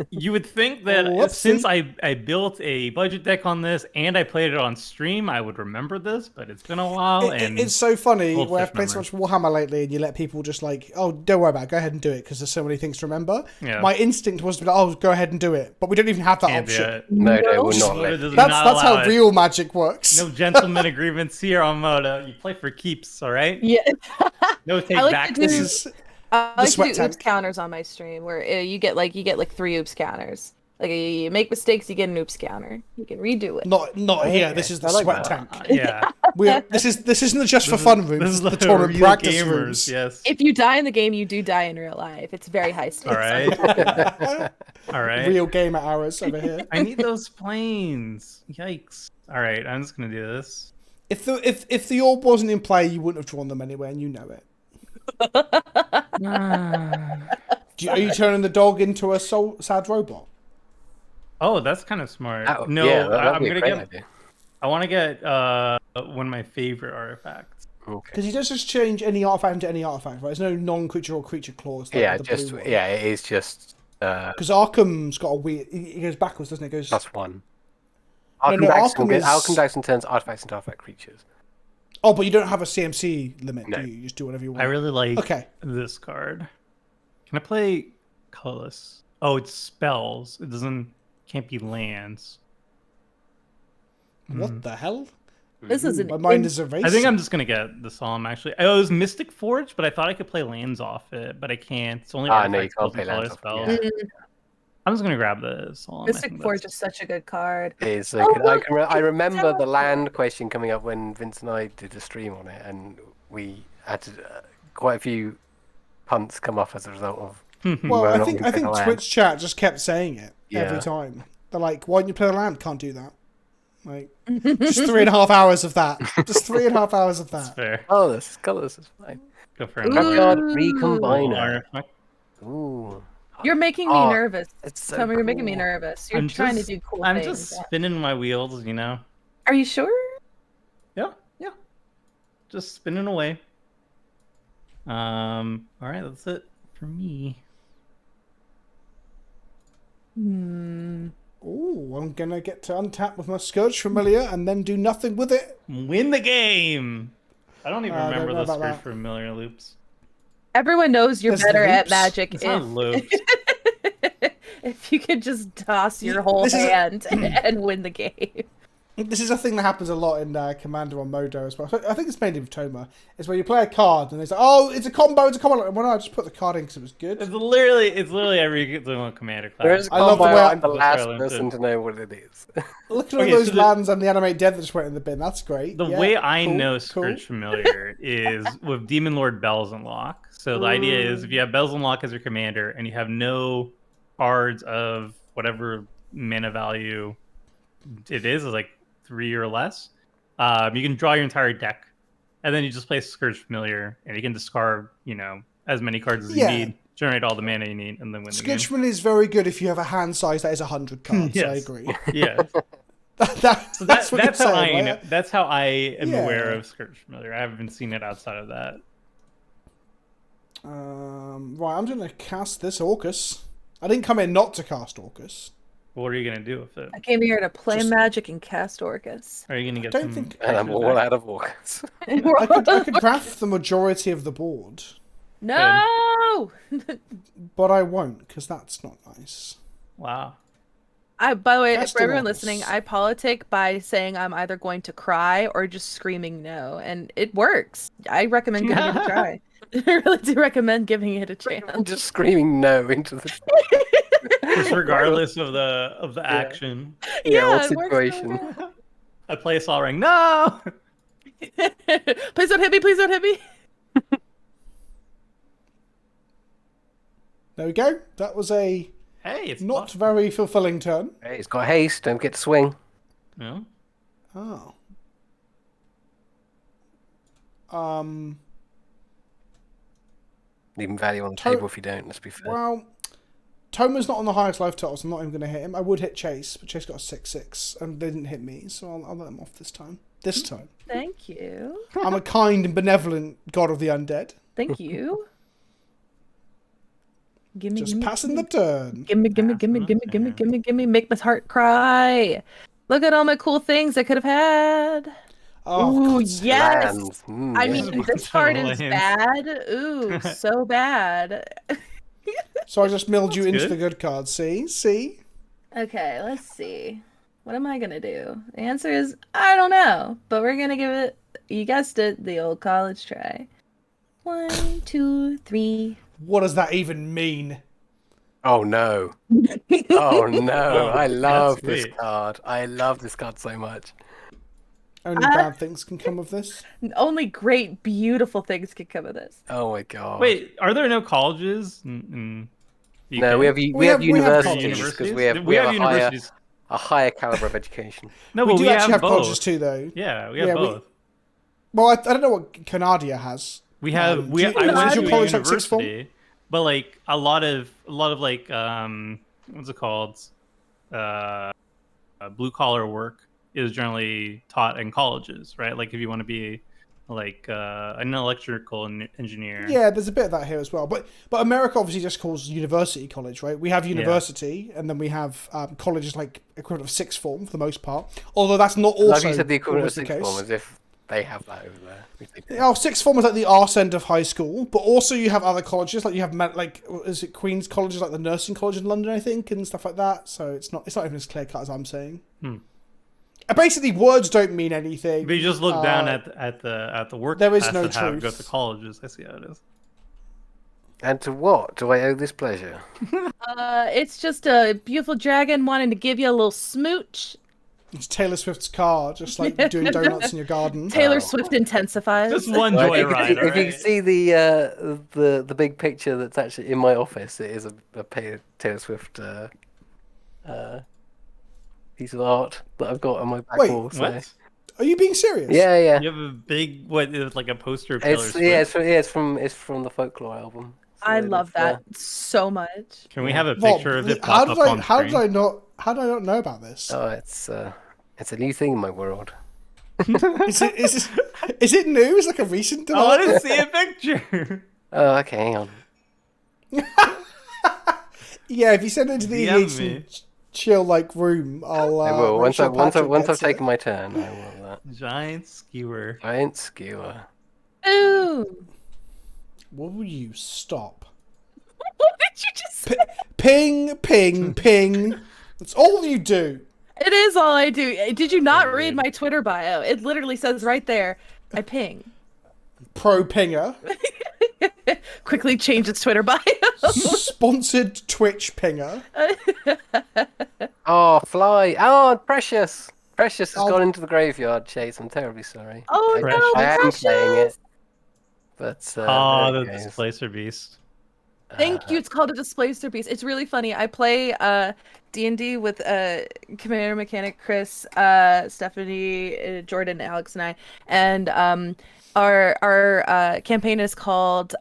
You would think that Whoopsie. since I built a budget deck on this and I played it on stream, I would remember this, but it's been a while. And It's so funny Bullshit where I've played so much Warhammer lately, and you let people just like, oh, don't worry about it, go ahead and do it because there's so many things to remember. Yeah. My instinct was to be like, oh, go ahead and do it, but we don't even have that can't do option. it. No, they will No. not let. Does That's not how allow it. real Magic works. No gentleman agreements here on Moto. You play for keeps, all right? Yeah. No take I like back. to do- This is I like to sweat do oops tank. counters on my stream where you get like 3 oops counters. Like you make mistakes, you get an oops counter. You can redo it. not here. This is the I like sweat that. tank. Yeah. This isn't the just for fun room. This is the the tournament real practice gamers. rooms. Yes. If you die in the game, you do die in real life. It's very high stakes. All right. All right. Real gamer hours over here. I need those planes. Yikes. All right. I'm just gonna do this. If the orb wasn't in play, you wouldn't have drawn them anyway, and you know it. Are you turning the dog into a sad robot? Oh, that's kind of smart. Oh, No, yeah, that'd I'm be a gonna great get. idea. I want to get one of my favorite artifacts. Okay. Because he does just change any artifact into any artifact, right? There's no non-creature or creature clause. Like Yeah, the just blue one. yeah, it is just Because Arkham's got a weird. He goes backwards, doesn't it? It goes. +1. No, no, Arkham is. Arkham Dyson turns artifacts into artifact creatures. Oh, but you don't have a CMC limit, No. do you? You just do whatever you want. I really like Okay. this card. Can I play colorless? Oh, it's spells. It can't be lands. What the hell? This is an My mind is erased. I think I'm just gonna get the Solemn actually. Oh, it was Mystic Forge, but I thought I could play lands off it, but I can't. It's only No, you artifact can't spells play and color lands off spells. it. Mm, I'm just gonna grab the Solemn. I Mystic think Forge that's- is such a good card. It is so Oh, good. look, I remember the terrible. land question coming up when Vince and I did a stream on it, and we had to, quite a few punts come off as a result of. Well, Well, I not think gonna play the land. Twitch chat just kept saying it every Yeah. time. They're like, "Why don't you play the land? Can't do that." Like, just 3.5 hours of that. Just 3.5 hours of That's that. fair. Colorless is fine. Go for Ooh. Graveyard another Recombiner. artifact. Ooh. You're making me Oh, nervous. It's so Tell me you're making me cool. nervous. You're trying to do cool I'm things. just spinning my wheels, you know. Are you sure? Yeah. Just spinning away. All right, that's it for me. Hmm. Oh, I'm gonna get to untap with my Scourge Familiar and then do nothing with it. Win the game. I don't even I don't remember know the about Scourge that. Familiar loops. Everyone knows you're There's the better at loops. magic It's not if loops. if you could just toss your whole This is a- hand and win the game. This is a thing that happens a lot in Commander on Modo as well. I think it's mainly with Toma. It's where you play a card and it's like, "Oh, it's a combo, it's a combo." Well, no, I just put the card in because it was good. It's literally every single commander class. There is a I love the combo, way I'm the That's last where I learned person it. to know what it is. Look at all Okay, those so lands and the animate dead that just went in the bin. That's great. The Yeah, way I cool, know cool. Scourge Familiar is with Demon Lord Bells Unlock. So the idea is if you have Bells Unlock as your commander and you have no cards of whatever mana value it is like 3 or less, you can draw your entire deck, and then you just play Scourge Familiar, and you can discard, as many cards as Yeah. you need, generate all the mana you need, and then win the game. Scourge Familiar is very good if you have a hand size that is 100 cards. I Yes. agree. Yeah, that's what that's you're how I saying, know. right? That's how I am Yeah. aware of Scourge Familiar. I haven't seen it outside of that. Right, I'm going to cast this Orkus. I didn't come in not to cast Orkus. What are you gonna do with it? I came here to play Just- magic and cast Orcus. Are you gonna get don't some? think- And I'm creatures all back? out of Orkus. I could craft the majority of the board, No! but I won't because that's not nice. Wow. By the way, Cast for everyone Orcus. listening, I politic by saying I'm either going to cry or just screaming no, and it works. I recommend giving it a try. I really do recommend giving it a chance. I'm just screaming no into the Just regardless of the action. what it works really situation. well. I play a Sol Ring. No. Please don't hit me! Please don't hit me! There we go. That was a Hey, it's not very fulfilling turn. Hey, it's got haste, don't get to swing. Yeah. Oh. Leaving value on the table if you don't, let's be fair. Well, Toma's not on the highest life total, so I'm not even going to hit him. I would hit Chase, but Chase got a 6/6 and they didn't hit me, so I'll let them off this time. This time. Thank you. I'm a kind and benevolent god of the undead. Thank you. Gimme, Just gimme, passing the turn. gimme, gimme, gimme, gimme, gimme, gimme, gimme, make my heart cry. Look at all my cool things I could have had. Oh, Ooh, God. yes. Lands. I Yeah. mean, Bunch this of part is lands. bad. Ooh, so bad. So I just milled you That's into good. the good card. See? Okay, let's see. What am I gonna do? The answer is I don't know, but we're gonna give it, you guessed it, the old college try. 1, 2, 3. What does that even mean? Oh no. Oh no. I love that's this sweet. card. I love this card so much. Only bad things can come of this. Only great, beautiful things can come of this. Oh my god. Wait, are there no colleges? In UK? No, we have We have universities colleges. because we have, universities. a higher caliber of education. No, We but do we actually have both. colleges too, though. Yeah, we have Yeah, both. Well, I don't know what Canadia has. We have do we. you- I is went your to a college like sixth form? university, but like a lot of like what's it called? Blue collar work is generally taught in colleges, right? Like if you want to be like an electrical engineer. Yeah, there's a bit of that here as well. But America obviously just calls university college, right? We have university, and then we have colleges like equivalent of sixth form for the most part. Although that's not also Like you said, the equivalent of always the sixth form, case. as if they have that over there. which they do. Oh, sixth form is like the arse end of high school, but also you have other colleges, like you have is it Queen's colleges, like the nursing college in London, I think, and stuff like that. So it's not even as clear cut as I'm saying. Basically, words don't mean anything. But you just look down at the work. There is class no that have- truth. Go to colleges. I see how it is. And to what do I owe this pleasure? It's just a beautiful dragon wanting to give you a little smooch. It's Taylor Swift's car, just like doing donuts in your garden. Taylor Swift intensifies. Just one Right, joyride. if you Right? see the big picture that's actually in my office, it is a Taylor Swift piece of art that I've got on my back Wait, wall. So. What? Are you being serious? Yeah, yeah. You have a big like a poster of Taylor It's Swift. it's from the Folklore album. So I love it's, that so much. Can we have a Rob, picture of it how pop did up I on how screen? did I not know about this? Oh, it's a new thing in my world. Is it new? Is it like a recent I want development? to see a picture. Oh, okay, hang on. Yeah, if you send it to the DM EDH me. and chill like room, I'll. I will make sure Patrick once I've gets it. taken my turn. I will. Giant skewer. Giant skewer. Ooh. Will you stop? What did you just say? Ping, ping, ping. That's all you do. It is all I do. Did you not read my Twitter bio? It literally says right there, I ping. Pro pinger. Quickly change its Twitter bio. Sponsored Twitch pinger. Oh, fly! Oh, Precious! Precious has Oh. gone into the graveyard, Chase. I'm terribly sorry. Oh Precious. no, I am Precious. playing it, but Oh, there the it goes. Displacer Beast. Thank you. It's called a Displacer Beast. It's really funny. I play D&D with Commander Mechanic Chris, Stephanie, Jordan, Alex, and I. And our campaign is called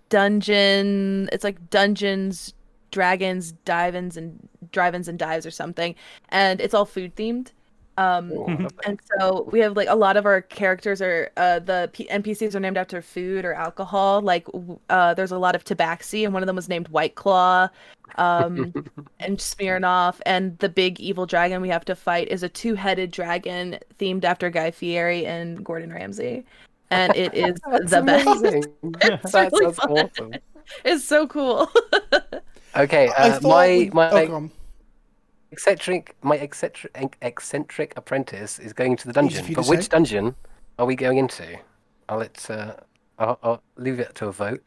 Dungeon. It's like Dungeons, Dragons, Dive-ins, and Drive-ins and Dives or something. And it's all food themed. And so we have like a lot of our characters are NPCs are named after food or alcohol. Like there's a lot of Tabaxi, and one of them was named White Claw, and Smirnoff. And the big evil dragon we have to fight is a two-headed dragon themed after Guy Fieri and Gordon Ramsay, and it is That's the best. amazing. It's That really sounds fun. awesome. It's so cool. Okay, I thought my oh, go on. eccentric apprentice is going to the dungeon. for you But to which say. dungeon are we going into? I'll leave it to a vote.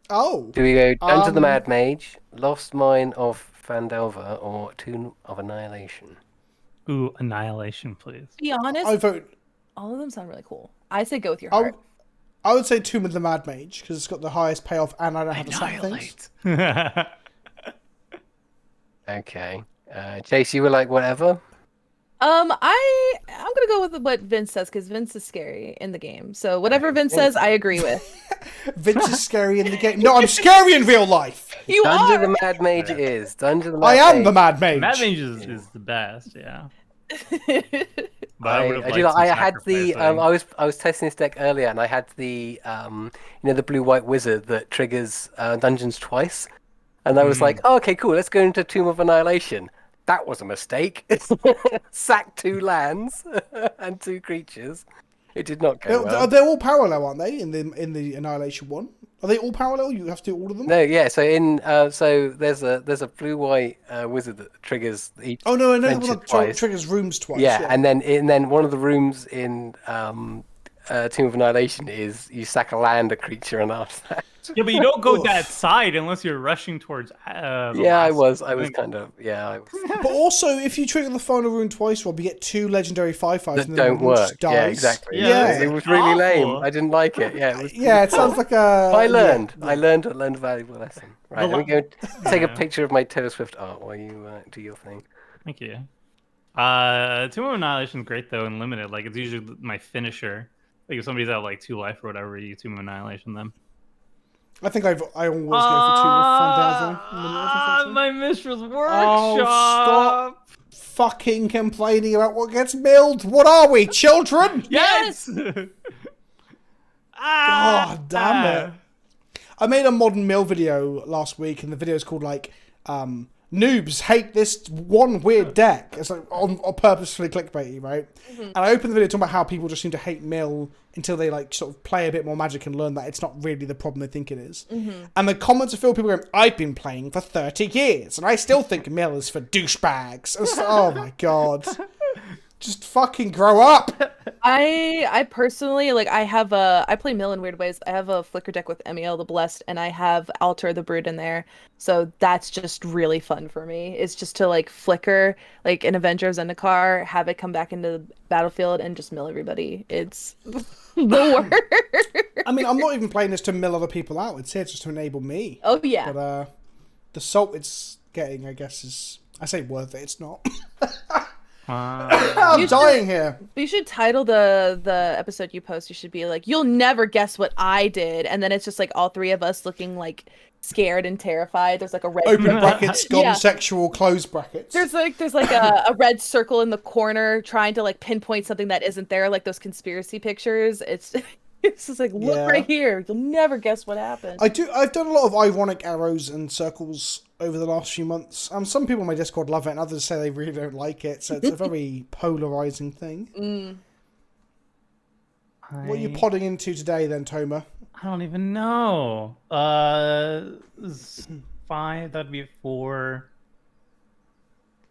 Oh. Do we go Dungeon of the Um, Mad Mage, Lost Mine of Fandelver, or Tomb of Annihilation? Ooh, Annihilation, please. To be honest, I vote. all of them sound really cool. I say go with your heart. I would say Tomb of the Mad Mage because it's got the highest payoff, and I don't have to slap things. Okay. Chase, you were like, whatever? I'm gonna go with what Vince says because Vince is scary in the game. So whatever Vince says, I agree with. Vince is scary in the game. No, I'm scary in real life. You Dungeon are. of the Mad Mage it is. Dungeon of the I Mad am Mage. the Mad Mage. Mad Mage is the best, yeah. But I would've liked some I had the sacrificing. I was testing this deck earlier and I had the the blue white wizard that triggers dungeons twice, and I was like, oh, okay, cool, let's go into Tomb of Annihilation. That was a mistake. Sack 2 lands and 2 creatures. It did not go well. They're all parallel, aren't they? In the Annihilation one, are they all parallel? You have to do all of them. No, yeah. So there's a blue white wizard that triggers each. Oh no, I know the adventure one that twice. triggers rooms twice. Yeah, and then one of the rooms in Tomb of Annihilation is you sack a land, a creature, and after that. Yeah, but you don't go Oof. that side unless you're rushing towards. The Yeah, I last was thing. kind of I was. But also, if you trigger the final rune twice, Rob, you get 2 legendary 5/5s. That and then don't the one just work. Yeah, dies. exactly. Yeah, It was really lame. awful. I didn't like it. Yeah, it was. Yeah, it sounds like a. I learned. yeah. I learned a valuable lesson. Right, let me go take a Yeah. picture of my Taylor Swift art while you do your thing. Thank you. Tomb of Annihilation is great though and limited. Like it's usually my finisher. Like if somebody's at like 2 life or whatever, you Tomb of Annihilation them. I think I always go for 2 with Fandelver. My Mistress Oh, Workshop. stop fucking complaining about what gets milled. What are we, children? Yes. God damn it. I made a modern mill video last week, and the video is called like noobs hate this one weird deck. It's like on purposefully clickbaity, right? And I opened the video talking about how people just seem to hate mill until they like sort of play a bit more Magic and learn that it's not really the problem they think it is. And the comments are filled with people going, I've been playing for 30 years and I still think mill is for douchebags. And it's like, oh my god. Just fucking grow up. I personally like I play mill in weird ways. I have a flicker deck with Emiel the Blessed, and I have Altar the Brood in there. So that's just really fun for me. It's just to like flicker like an Avenger of Zendikar, have it come back into the battlefield and just mill everybody. It's the worst. I mean, I'm not even playing this to mill other people out. It's here just to enable me. Oh yeah. But the salt it's getting, I guess, is, I say worth it. It's not. I'm dying here. You should title the episode you post. You should be like, "You'll never guess what I did," and then it's just like all three of us looking like scared and terrified. There's like a red open brackets, gone sexual, close brackets. There's like a red circle in the corner trying to like pinpoint something that isn't there, like those conspiracy pictures. It's just like, look right here. You'll never guess what happened. I've done a lot of ironic arrows and circles over the last few months. Some people on my Discord love it, and others say they really don't like it. So it's a very polarizing thing. What are you podding into today, then, Toma? I don't even know. 5. That'd be a 4.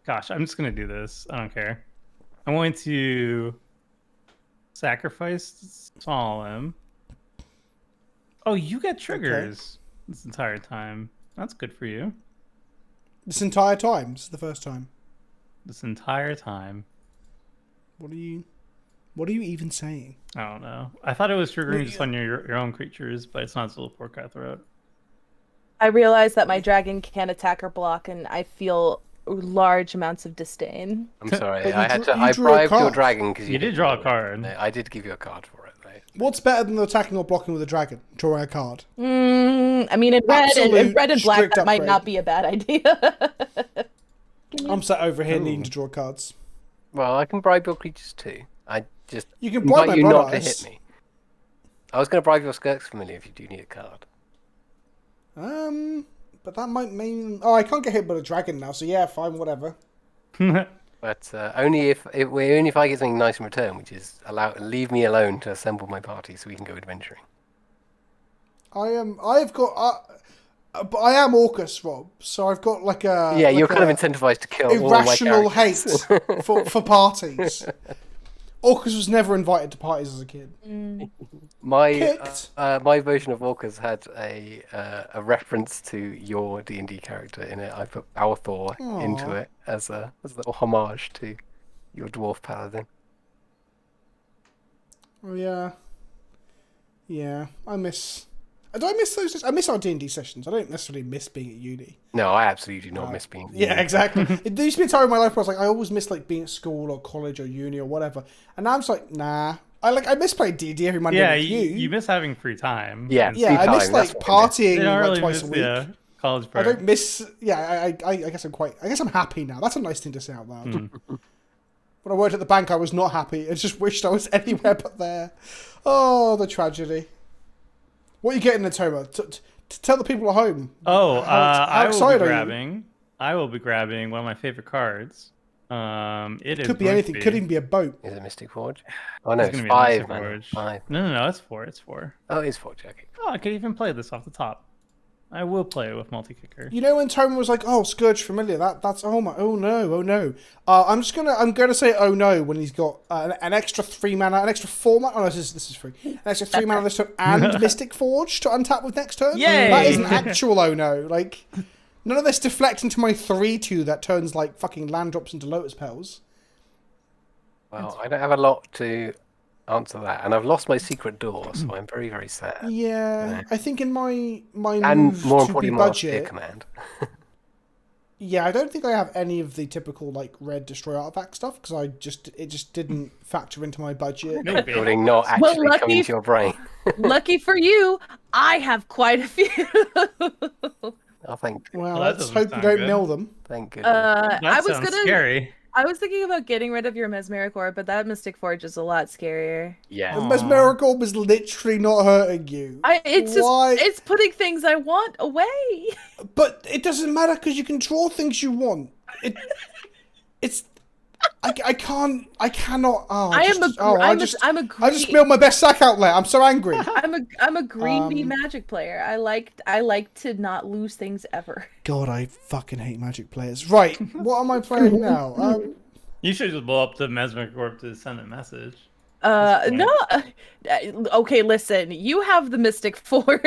Gosh, I'm just gonna do this. I don't care. I'm going to sacrifice Solemn. Oh, you get triggers this entire time. That's good for you. This entire time? This is the first time. This entire time. What are you even saying? I don't know. I thought it was triggering just on your own creatures, but it's not still a poor cutthroat. I realize that my dragon can't attack or block, and I feel large amounts of disdain. I'm sorry. I bribed your dragon because you did draw a card. No, I did give you a card for it, though. What's better than attacking or blocking with a dragon? Drawing a card. I mean, in red and black, that might not be a bad idea. I'm sat over here needing to draw cards. Well, I can bribe your creatures too. You can bribe my you not to brothers. hit me. I was going to bribe your Skirks Familiar if you do need a card. But that might mean... Oh, I can't get hit by a dragon now, so yeah, fine, whatever. But only if I get something nice in return, which is leave me alone to assemble my party so we can go adventuring. I am Orkus, Rob, so I've got like a... Yeah, you're kind of incentivized to kill all my irrational hate characters. for parties. Orkus was never invited to parties as a kid. My version of Orkus had a reference to your D&D character in it. I put Balthor into it as a little homage to your dwarf paladin. Oh yeah. I miss those. I miss our D&D sessions. I don't necessarily miss being at uni. No, I absolutely do not miss being at uni. Yeah, exactly. There used to be a time in my life where I was like, I always miss like being at school or college or uni or whatever. And now I'm just like, nah. I miss playing D&D every Monday. Yeah, with you miss having free time. Yeah, I miss like partying like twice a week. Yeah, college I don't miss. Yeah, I guess I'm happy now. That's a nice thing to say out loud. When I worked at the bank, I was not happy. I just wished I was anywhere but there. Oh, the tragedy. What are you getting, Natoma? To tell the people at home. Oh, how excited I will be grabbing one of my favorite cards. It could be anything. Could even be a boat. Is it Mystic Forge? Oh no, it's 5, man. 5. No, it's 4. It's 4. Oh, it is Forge. Okay. Oh, I could even play this off the top. I will play it with multi-kicker. You know when Toma was like, "Oh, Scourge familiar." That's oh no. I'm gonna say oh no when he's got an extra 3 mana, an extra 4 mana. Oh no, this is free. An extra 3 mana this turn and Mystic Forge to untap with next turn. Yay! That is an actual oh no. Like none of this deflecting to my 3/2 that turns like fucking land drops into Lotus Petals. Well, I don't have a lot to answer that, and I've lost my secret door, so I'm very, very sad. Yeah, I think in my and move more to importantly, be my budget. command. Yeah, I don't think I have any of the typical like red destroy artifact stuff because it just didn't factor into my budget. Building not actually coming to your brain. Lucky for you, I have quite a few. Oh, thank. Well, that let's doesn't hope you sound don't good. mill them. Thank goodness. That sounds scary. I was thinking about getting rid of your Mesmeric Orb, but that Mystic Forge is a lot scarier. Yeah. The Mesmeric Orb is literally not hurting you. It's putting things I want away. But it doesn't matter because you can draw things you want. I cannot. Oh, I'm a I green. just spilled my best sack outlet. I'm so angry. I'm a green bee magic player. I like to not lose things ever. God, I fucking hate Magic players. Right, what am I playing now? You should just blow up the Mesmeric Orb to send a message. No. Okay, listen. You have the Mystic Forge.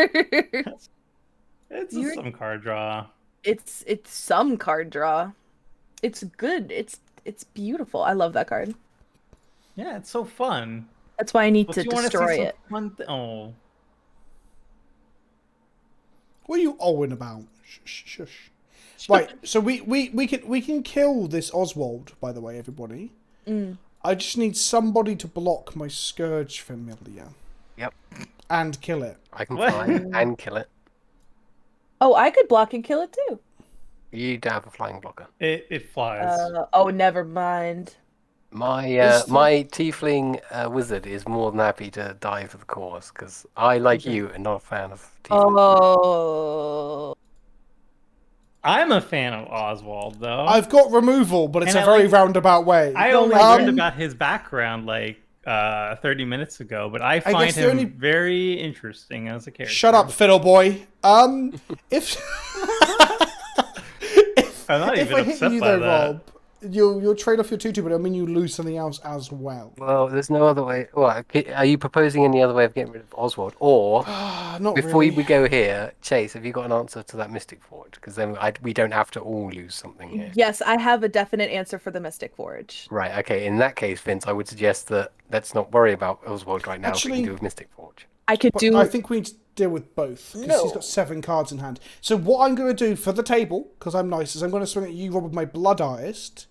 It's some card draw. It's some card draw. It's good. It's beautiful. I love that card. Yeah, it's so fun. That's why I need to You wanna see destroy some it. fun oh. What are you owing about? Shush. Right, so we can kill this Oswald, by the way, everybody. I just need somebody to block my Scourge Familiar. Yep. And kill it. I can fly and kill it. Oh, I could block and kill it too. You don't have a flying blocker. It flies. Oh, never mind. My my tiefling wizard is more than happy to die for the cause because I, like you, am not a fan of tieflings. Oh. I'm a fan of Oswald, though. I've got removal, but it's And a I very like- roundabout way. I only learned about his background like 30 minutes ago, but I find guess the him only- very interesting as a character. Shut up, fiddle boy. If I'm not if even I hit upset you by though, that. Rob, you'll trade off your 2/2, but I mean you lose something else as well. Well, there's no other way. Well, are you proposing any other way of getting rid of Oswald? Or Not before really. we go here, Chase, have you got an answer to that Mystic Forge? Because then we don't have to all lose something here. Yes, I have a definite answer for the Mystic Forge. Right. Okay. In that case, Vince, I would suggest that let's not worry about Oswald right now. Actually- we can do with Mystic Forge. I could But do. I think we need to deal with both because No. he's got 7 cards in hand. So what I'm going to do for the table, because I'm nice, is I'm going to swing at you, Rob, with my Blood Artist.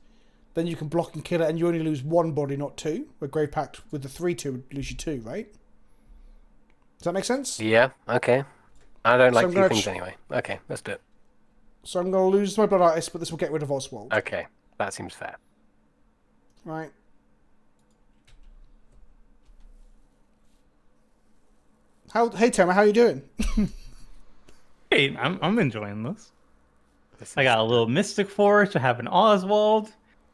Then you can block and kill it, and you only lose 1 body, not 2. Where Grave Pact with the 3/2 would lose you 2, right? Does that make sense? Yeah. Okay. I don't like I'm two gonna things anyway. Okay. Let's do it. So I'm going to lose my Blood Artist, but this will get rid of Oswald. Okay. That seems fair. Right. Hey, Tama, how you doing? Hey, I'm enjoying this. I got a little Mystic Forge. I have an Oswald.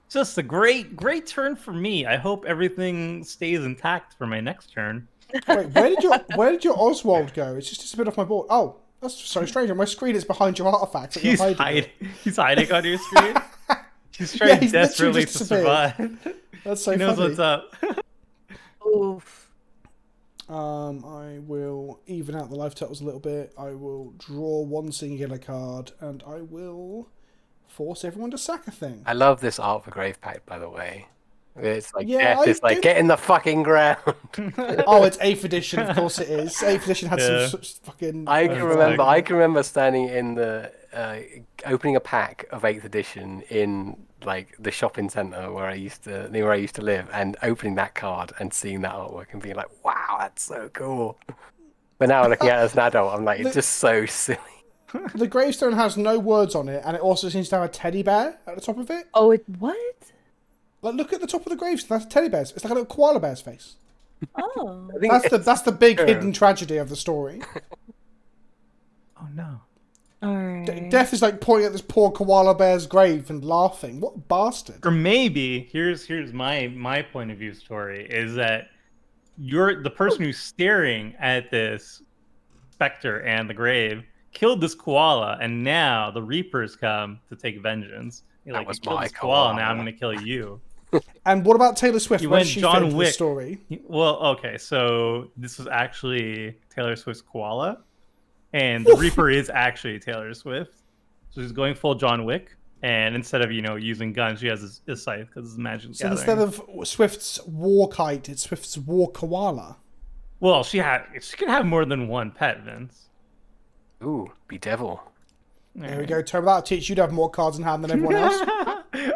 Just a great turn for me. I hope everything stays intact for my next turn. Wait, where did your Oswald go? It's just disappeared off my board. Oh, that's so strange. On my screen, it's behind your artifact. Like you're He's hiding on your screen. He's trying Yeah, he's literally desperately just to disappeared. survive. That's so He knows funny. what's up. Oof. I will even out the life totals a little bit. I will draw 1 singular card, and I will force everyone to sack a thing. I love this art for Grave Pact, by the way. It's like Yeah, death is I like do- get in the fucking ground. Oh, it's 8th edition. Of course it is. 8th edition had Yeah. some fucking. I That's can remember standing in the opening a pack of 8th edition in like the shopping centre where I used to live, and opening that card and seeing that artwork and being like, "Wow, that's so cool." But now looking at it as an adult, I'm like, it's just so silly. The gravestone has no words on it, and it also seems to have a teddy bear at the top of it. Oh, what? Like, look at the top of the gravestone. That's a teddy bear's. It's like a little koala bear's face. Oh. I think That's the big hidden tragedy of the story. Oh no. Alright. Death is like pointing at this poor koala bear's grave and laughing. What a bastard! Or maybe here's my point of view story is that you're the person who's staring at this specter and the grave killed this koala, and now the Reapers come to take vengeance. You're like, was you killed my this koala, now I'm koala. gonna kill you. And what about Taylor Swift? You Where went does she John fit into the Wick. story? Well, okay, so this was actually Taylor Swift's koala, and the Reaper is actually Taylor Swift. So she's going full John Wick, and instead of using guns, she has a scythe because it's magic. So gathering. instead of Swift's war kite, it's Swift's war koala. well, she can have more than one pet, Vince. Ooh, be devil. There we go, Tom. That'll teach you to have more cards in hand than everyone else.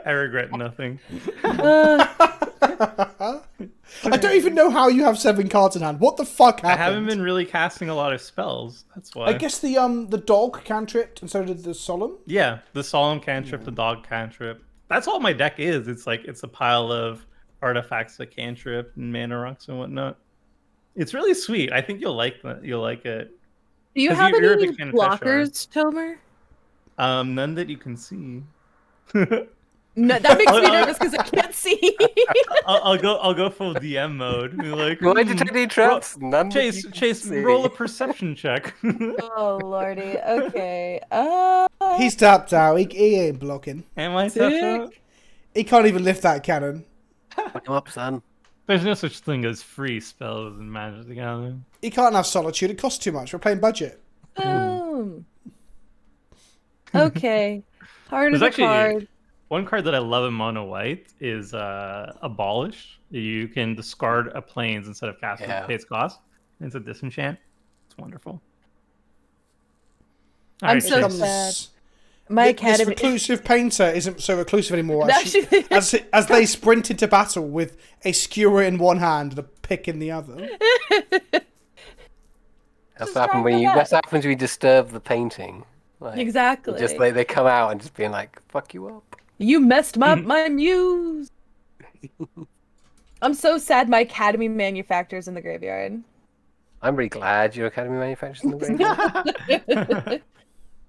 I regret nothing. I don't even know how you have 7 cards in hand. What the fuck happened? I haven't been really casting a lot of spells. That's why. I guess the dog cantripped, and so did the solemn. Yeah, the solemn cantrip, the dog cantrip. that's all my deck is. It's like it's a pile of artifacts like cantrip and mana rocks and whatnot. It's really sweet. I think you'll like that. You'll like it. Do you 'Cause have you're a any big fan of blockers, Tomer? None that you can see. No, that makes me nervous because I can't see. I'll go full DM mode. Be like, Do I detect any traps? None that you can Chase, see. roll a perception check. Oh lordy. Okay. He's tapped out. He ain't blocking. Am I tapped Sick. out? He can't even lift that cannon. Come up, son. There's no such thing as free spells in Magic the Gathering. He can't have solitude. It costs too much. We're playing budget. Boom. Okay. Heart of There's the card. one card that I love in mono white is Abolish. You can discard a plains instead of casting Yeah. it pays cost. It's a disenchant. It's wonderful. I'm Alright, so Chase. sad. My This academy. reclusive painter isn't so reclusive anymore. Actually- As they sprint into battle with a skewer in one hand and a pick in the other. That's Just what happens try when for you. that. That's what happens when you disturb the painting. Like, Exactly. Just they come out and just being like, "Fuck you up." You messed up my muse. I'm so sad my academy manufacturer's in the graveyard. I'm really glad your Academy manufactures in the graveyard.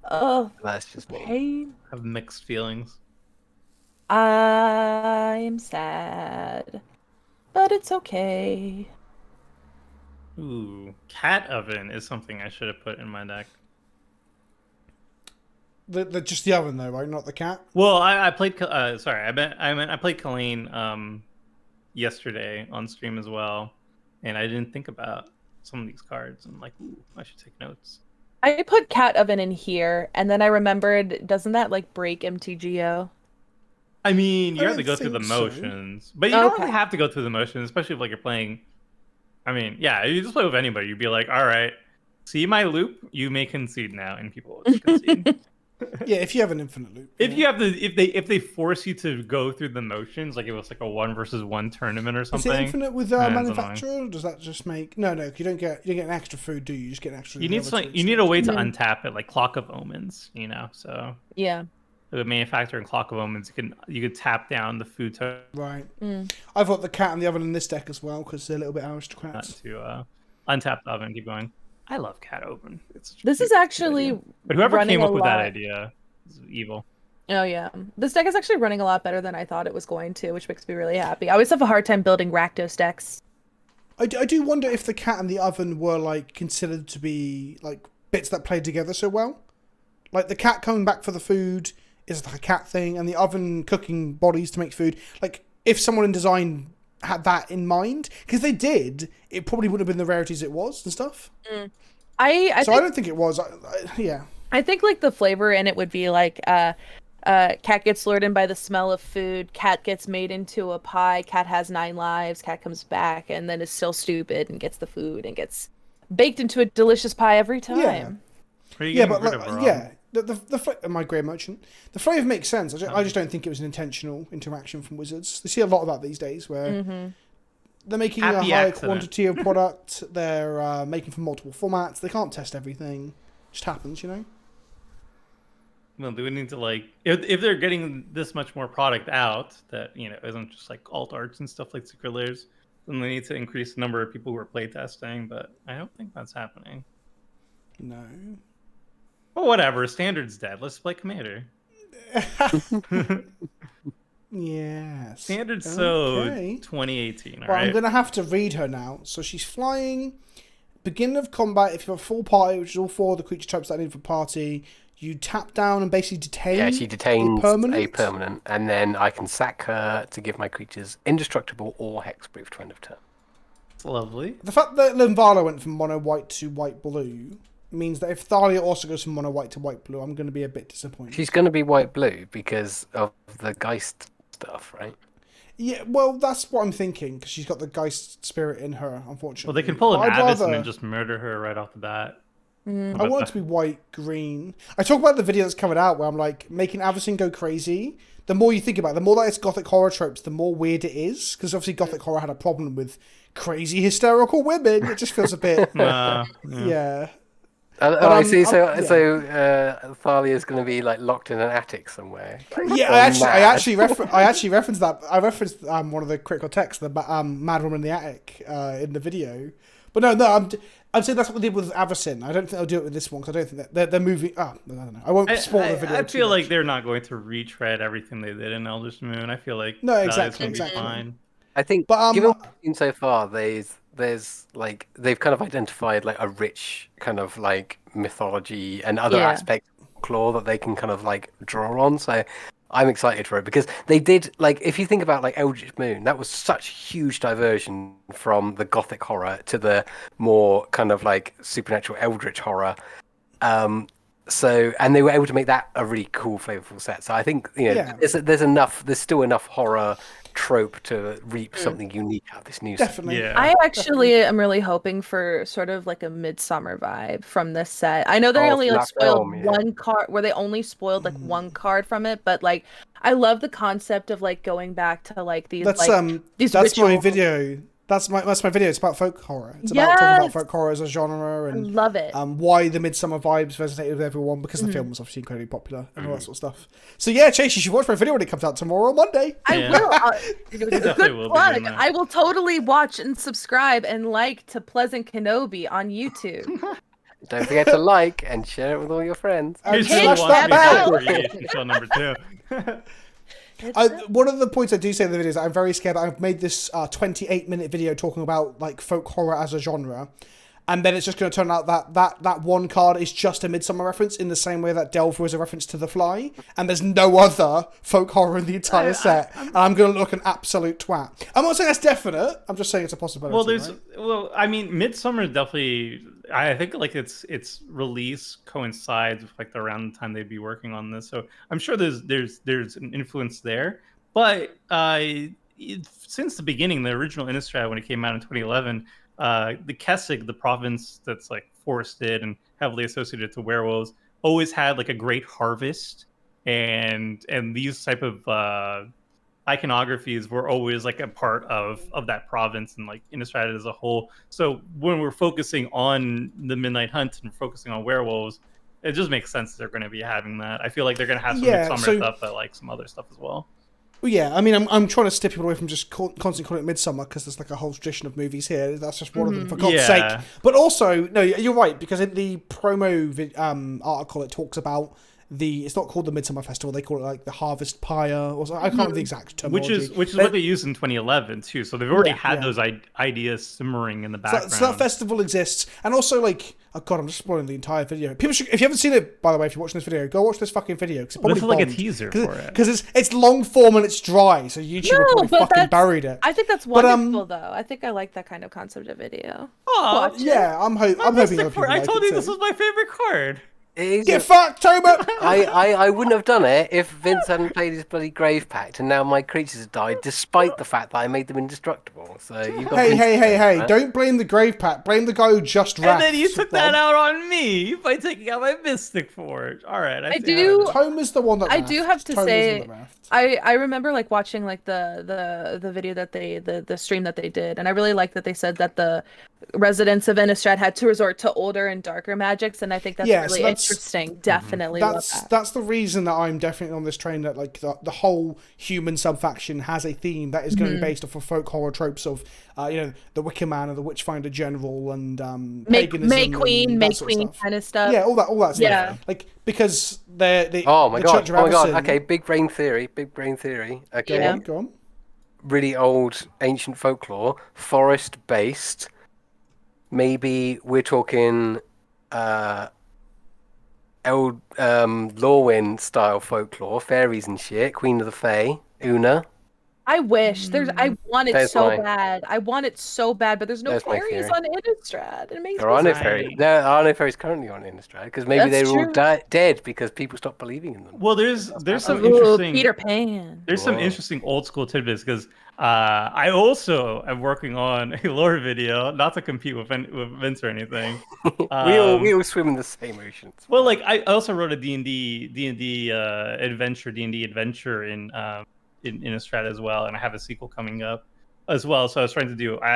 Oh, That's just me. pain. I have mixed feelings. I'm sad. But it's okay. Ooh, cat oven is something I should have put in my deck. Just the oven though, right? Not the cat. Well, I played. Sorry, I meant I played Kalain yesterday on stream as well, and I didn't think about some of these cards. I'm like, ooh, I should take notes. I put cat oven in here, and then I remembered, doesn't that like break MTGO? I mean, you I have to don't go through the think so. motions, but you don't Okay. really have to go through the motions, especially if like you're playing. I mean, yeah, you just play with anybody. You'd be like, all right, see my loop, you may concede now, and people will just concede. Yeah, if you have an infinite loop. If yeah. you have if they force you to go through the motions, like it was like a 1v1 tournament or Is something. it infinite with Yeah, it's manufacturer? Or does that just make no? You don't get an extra food, do you? You just get an extra. You need level something. to You need a way to Mhm. untap it, like Clock of Omens. You know, so Yeah. with Manufacturer and Clock of Omens, you can tap down the food to Right. Mm. I've got the cat and the oven in this deck as well because they're a little bit aristocrats. untap the oven. Keep going. I love Cat Oven. It's such a This cute is actually idea. But whoever running came a up with that lot. idea is evil. Oh yeah, this deck is actually running a lot better than I thought it was going to, which makes me really happy. I always have a hard time building Rakdos decks. I do wonder if the cat and the oven were like considered to be like bits that played together so well. Like the cat coming back for the food is like a cat thing, and the oven cooking bodies to make food. Like if someone in design had that in mind, because they did, it probably would have been the rarities it was and stuff. I So I think, don't think it was. Yeah. I think like the flavor in it would be like cat gets lured in by the smell of food, cat gets made into a pie, cat has 9 lives, cat comes back and then is still stupid and gets the food and gets baked into a delicious pie every time. Yeah. What are you Yeah, getting but rid like, of, Rob? yeah, my grey merchant. The flavour makes sense. I just don't think it was an intentional interaction from Wizards. They see a lot of that these days, where they're making a Happy higher accident. quantity of product. They're making from multiple formats. They can't test everything. It just happens, you know. Well, they would need to like if they're getting this much more product out that isn't just like alt arts and stuff like Secret Layers, then they need to increase the number of people who are playtesting. But I don't think that's happening. No. Well, whatever. Standard's dead. Let's play Commander. Yes. Standard Okay. 2018. All Well, right. I'm gonna have to read her now. So she's flying. Beginning of combat. If you have a full party, which is all 4 of the creature types that I need for party, you tap down and basically detain. Yeah, she detains a a permanent, and then I can sack her to give my creatures indestructible or hexproof to end of turn. It's lovely. The fact that Linvala went from mono white to white blue means that if Thalia also goes from mono white to white blue, I'm going to be a bit disappointed. She's going to be white blue because of the Geist stuff, right? Yeah, well, that's what I'm thinking because she's got the Geist spirit in her. Unfortunately, Well, they can pull an But I'd Abyss and rather- then just murder her right off the bat. I want it to be white green. I talk about the video that's coming out where I'm like making Avacyn go crazy. The more you think about it, the more that it's gothic horror tropes, the more weird it is. Because obviously gothic horror had a problem with crazy hysterical women. It just feels a bit Yeah. yeah. Thalia's going to be like locked in an attic somewhere. Yeah, I actually referenced that. I referenced one of the critical texts, the mad woman in the attic, in the video. But no, I'm saying that's what they did with Avacyn. I don't think they'll do it with this one because I don't think that they're moving. Oh, no. I won't spoil the video. I feel like they're not going to retread everything they did in Eldritch Moon. I feel like exactly. Be fine. I think, given what I've seen so far, there's like they've kind of identified like a rich kind of like mythology and other aspects of folklore that they can kind of like draw on. So I'm excited for it because they did like if you think about like Eldritch Moon, that was such huge diversion from the gothic horror to the more kind of like supernatural eldritch horror. So and they were able to make that a really cool, flavorful set. So I think there's still enough horror trope to reap something unique out of this new set. Yeah. I actually am really hoping for sort of like a midsummer vibe from this set. I know they only like spoiled one card where they only spoiled like one card from it, but like I love the concept of like going back to like these these that's my video. That's my video. It's about folk horror. It's about talking about folk horror as a genre and I love it. Why the midsummer vibes resonated with everyone because the film was obviously incredibly popular and all that sort of stuff. So yeah, Chase, you should watch my video when it comes out tomorrow or Monday. I will. Good plug. I will totally watch and subscribe and like to PleasantKenobi on YouTube. Don't forget to like and share it with all your friends. And smash that bell. Show number 2. One of the points I do say in the video is that I'm very scared that I've made this 28-minute video talking about like folk horror as a genre, and then it's just going to turn out that one card is just a Midsummer reference in the same way that Delver is a reference to The Fly, and there's no other folk horror in the entire set, and I'm going to look an absolute twat. I'm not saying that's definite, I'm just saying it's a possibility. Well, I mean, Midsummer definitely, I think like its release coincides with like around the time they'd be working on this, so I'm sure there's an influence there. But since the beginning, the original Innistrad when it came out in 2011, the Kessig, the province that's like forested and heavily associated to werewolves, always had like a great harvest, and these type of iconographies were always like a part of that province and like Innistrad as a whole. So when we're focusing on the Midnight Hunt and focusing on werewolves, it just makes sense that they're going to be having that. I feel like they're going to have some midsummer stuff, but like some other stuff as well. Well, yeah, I mean, I'm trying to steer people away from just constantly calling it Midsummer because there's like a whole tradition of movies here. That's just one of them, for God's sake. But also, no, you're right, because in the promo article, it talks about it's not called the Midsummer Festival, they call it like the Harvest Pyre, or something. I can't remember the exact terminology. Which is what they used in 2011 too, so they've already had those ideas simmering in the background. So that festival exists, and also like, oh god, I'm just spoiling the entire video. People should, if you haven't seen it, by the way, if you're watching this video, go watch this fucking video, because this is like a teaser for it. Because it's long form and it's dry, so YouTube probably fucking buried it. I think that's wonderful, though. I think I like that kind of concept of video. Oh, yeah, I'm hoping other people I told you this was my favorite card. Get fucked, Tomer! I wouldn't have done it if Vince hadn't played his bloody Grave Pact, and now my creatures have died, despite the fact that I made them indestructible. So you've got hey! Don't blame the Grave Pact. Blame the guy who just wrapped. And then you took that out on me by taking out my Mystic Forge. All right, Tomer's the one that. I do have to say, I remember like watching like the video that the stream that they did, and I really liked that they said that the residents of Innistrad had to resort to older and darker magics, and I think that's really interesting. Definitely that's the reason that I'm definitely on this train, that like the whole human sub-faction has a theme that is going to be based off of folk horror tropes of the Wicker Man and the Witchfinder General and paganism, May Queen kind of stuff. Yeah, all that stuff. Yeah. Like, because the oh my god, Avacyn, okay, big brain theory. Okay, yeah, go on. Really old ancient folklore, forest based. Maybe we're talking Lorwyn style folklore, fairies and shit, Queen of the Fae, Una. I wish I want it bad. I want it so bad, but there's no fairies on Innistrad. It makes there are no fairies. There are no fairies currently on Innistrad because maybe they were all dead because people stopped believing in them. Well, there's some interesting Peter Pan. There's some interesting old school tidbits because I also am working on a lore video, not to compete with Vince or anything. We all swim in the same oceans. Well, like I also wrote a D&D adventure in Innistrad as well, and I have a sequel coming up as well. So I had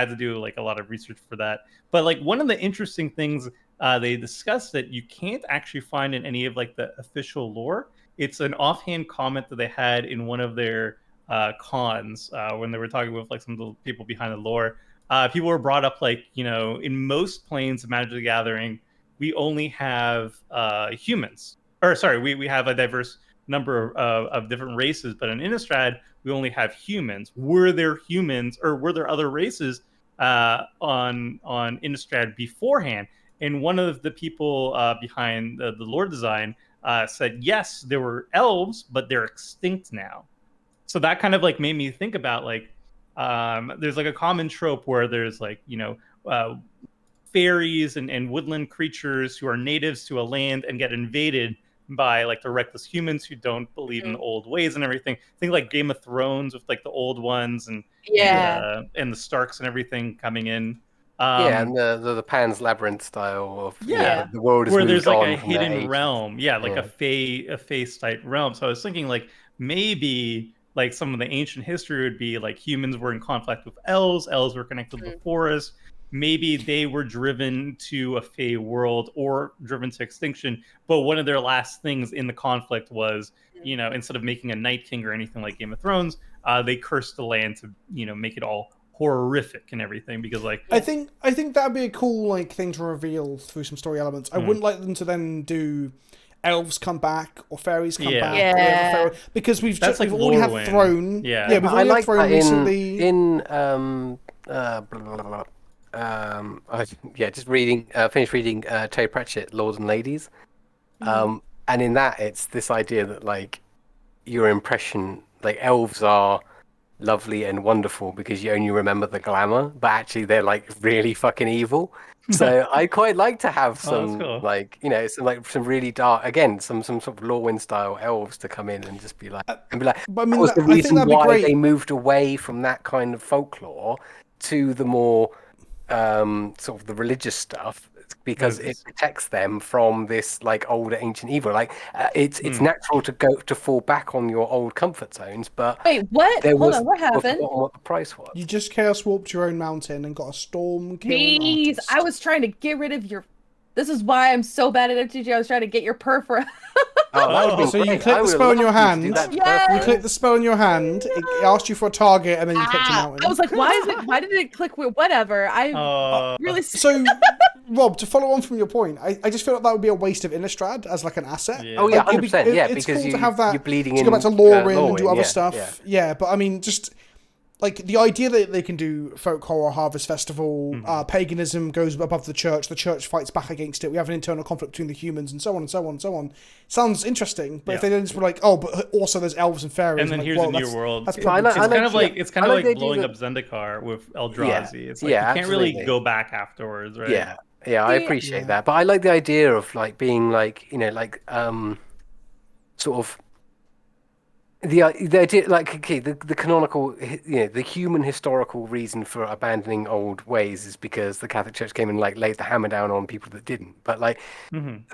to do like a lot of research for that. But like one of the interesting things they discussed that you can't actually find in any of like the official lore. It's an offhand comment that they had in one of their cons when they were talking with like some of the people behind the lore. People were brought up like, in most planes of Magic the Gathering, we only have humans. Or sorry, we have a diverse number of different races, but in Innistrad, we only have humans. Were there humans or were there other races on Innistrad beforehand? And one of the people behind the lore design said, yes, there were elves, but they're extinct now. So that kind of like made me think about like, there's like a common trope where there's like, fairies and woodland creatures who are natives to a land and get invaded by like the reckless humans who don't believe in the old ways and everything. Think like Game of Thrones with like the old ones and the Starks and everything coming in. And the Pan's Labyrinth style of the world is where there's like on a hidden realm, like Yeah. a face type realm. So I was thinking like maybe like some of the ancient history would be like humans were in conflict with elves were connected to the forest. Maybe they were driven to a Fey world or driven to extinction, but one of their last things in the conflict was, instead of making a Night King or anything like Game of Thrones, they cursed the land to, make it all horrific and everything. Because like I think that'd be a cool like thing to reveal through some story elements. I wouldn't like them to then do elves come back or fairies come back. Yeah. Because we've That's like already had Lorwyn. Throne. Yeah. We've I already had like Throne that recently. Just reading, finished reading Terry Pratchett, Lords and Ladies, and in that it's this idea that like your impression, like elves are lovely and wonderful because you only remember the glamour, but actually they're like really fucking evil. So I quite like to have some cool. like some really dark, again, some sort of Lorwyn style elves to come in and just be like but I that mean, was the I think reason that'd be why great. they moved away from that kind of folklore to the more sort of the religious stuff, because it protects them from this like older ancient evil. Like it's natural to fall back on your old comfort zones, but Wait, what? Hold on, what I've happened? forgotten what the price was. You just chaos warped your own mountain and got a storm kill Jeez, artist. I was trying to get rid of your. This is why I'm so bad at MTG. I was trying to get your perf. Oh, that would've been So you great. click I the would've spell in your loved you to do hand. that Yes! first. You click the spell in your hand. It asked you for a target, and then you clicked a mountain. I was like, why did it click with whatever? I really. So, Rob, to follow on from your point, I just feel like that would be a waste of Innistrad as like an asset. Yeah. Oh yeah, Like, it'd be- 100%. Yeah, it's because cool to have that. you're bleeding to in. go back to Lorwyn and do Lorwyn, other yeah, stuff. yeah. Yeah, but I mean, just like the idea that they can do folk horror, harvest festival, paganism goes above the church fights back against it. We have an internal conflict between the humans, and so on and so on and so on. Sounds interesting, but if they then just were like, oh, but also there's elves and fairies, and then like, here's well, a new that's- world. That's It's probably kind of like I like the idea blowing that- up Zendikar with Eldrazi. It's like yeah, you can't really absolutely. go back afterwards, right? Yeah, I appreciate that, but I like the idea of like being like sort of the idea, like, okay, the canonical, the human historical reason for abandoning old ways is because the Catholic Church came and like laid the hammer down on people that didn't. But like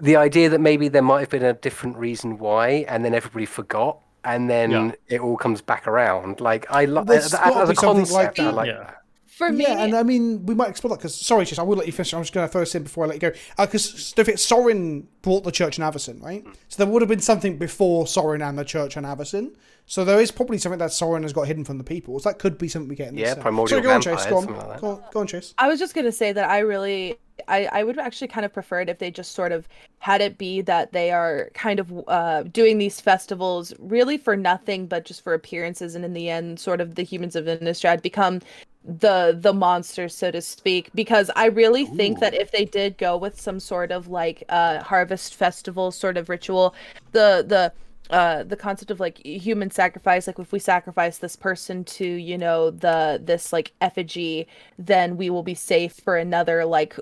the idea that maybe there might have been a different reason why, and then everybody forgot, and then it all comes back around. Like I love There's as gotta a be something like concept. I that. like Yeah. that. For me, Yeah, and I mean, we might explore that because, sorry, Chase, I will let you finish. I'm just going to throw this in before I let you go. Because don't forget, Sorin brought the church in Avacyn, right? So there would have been something before Sorin and the church and Avacyn. So there is probably something that Sorin has got hidden from the people. So that could be something we get in this. Primordial Sorry, go on, vampires, Chase. Go on. something like that. Go on, Chase. I was just gonna say that I would actually kind of prefer it if they just sort of had it be that they are kind of doing these festivals really for nothing but just for appearances, and in the end, sort of the humans of Innistrad become the monsters, so to speak. Because I really think that if they did go with some sort of like harvest festival sort of ritual, the concept of like human sacrifice, like if we sacrifice this person to this like effigy, then we will be safe for another like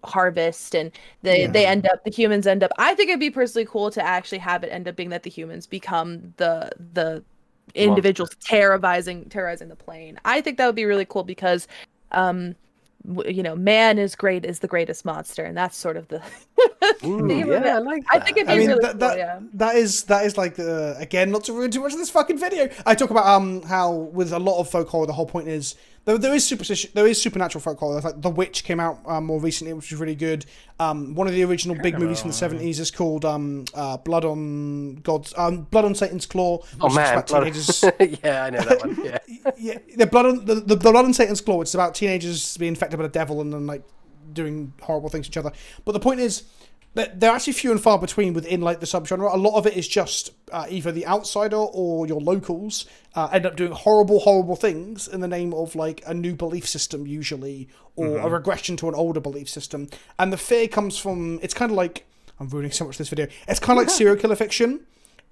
harvest, and the humans end up, I think it'd be personally cool to actually have it end up being that the humans become the individuals terrorizing the plane. I think that would be really cool because man is the greatest monster, and that's sort of the theme of yeah, it. I like I that. think it'd be I mean, really that, cool. that, Yeah. that is like again, not to ruin too much of this fucking video. I talk about how with a lot of folk horror, the whole point is there is superstition, there is supernatural folk horror. Like The Witch came out more recently, which was really good. One of the original big movies from the '70s is called Blood on Satan's Claw. Oh which is man, about teenagers. yeah, I know that one. Yeah. Yeah, the Blood on Satan's Claw. It's about teenagers being infected by the devil and then like doing horrible things to each other. But the point is, they're actually few and far between within like the subgenre. A lot of it is just either the outsider or your locals end up doing horrible things in the name of like a new belief system usually, or a regression to an older belief system. And the fear comes from, it's kind of like, I'm ruining so much of this video, it's kind of like serial killer fiction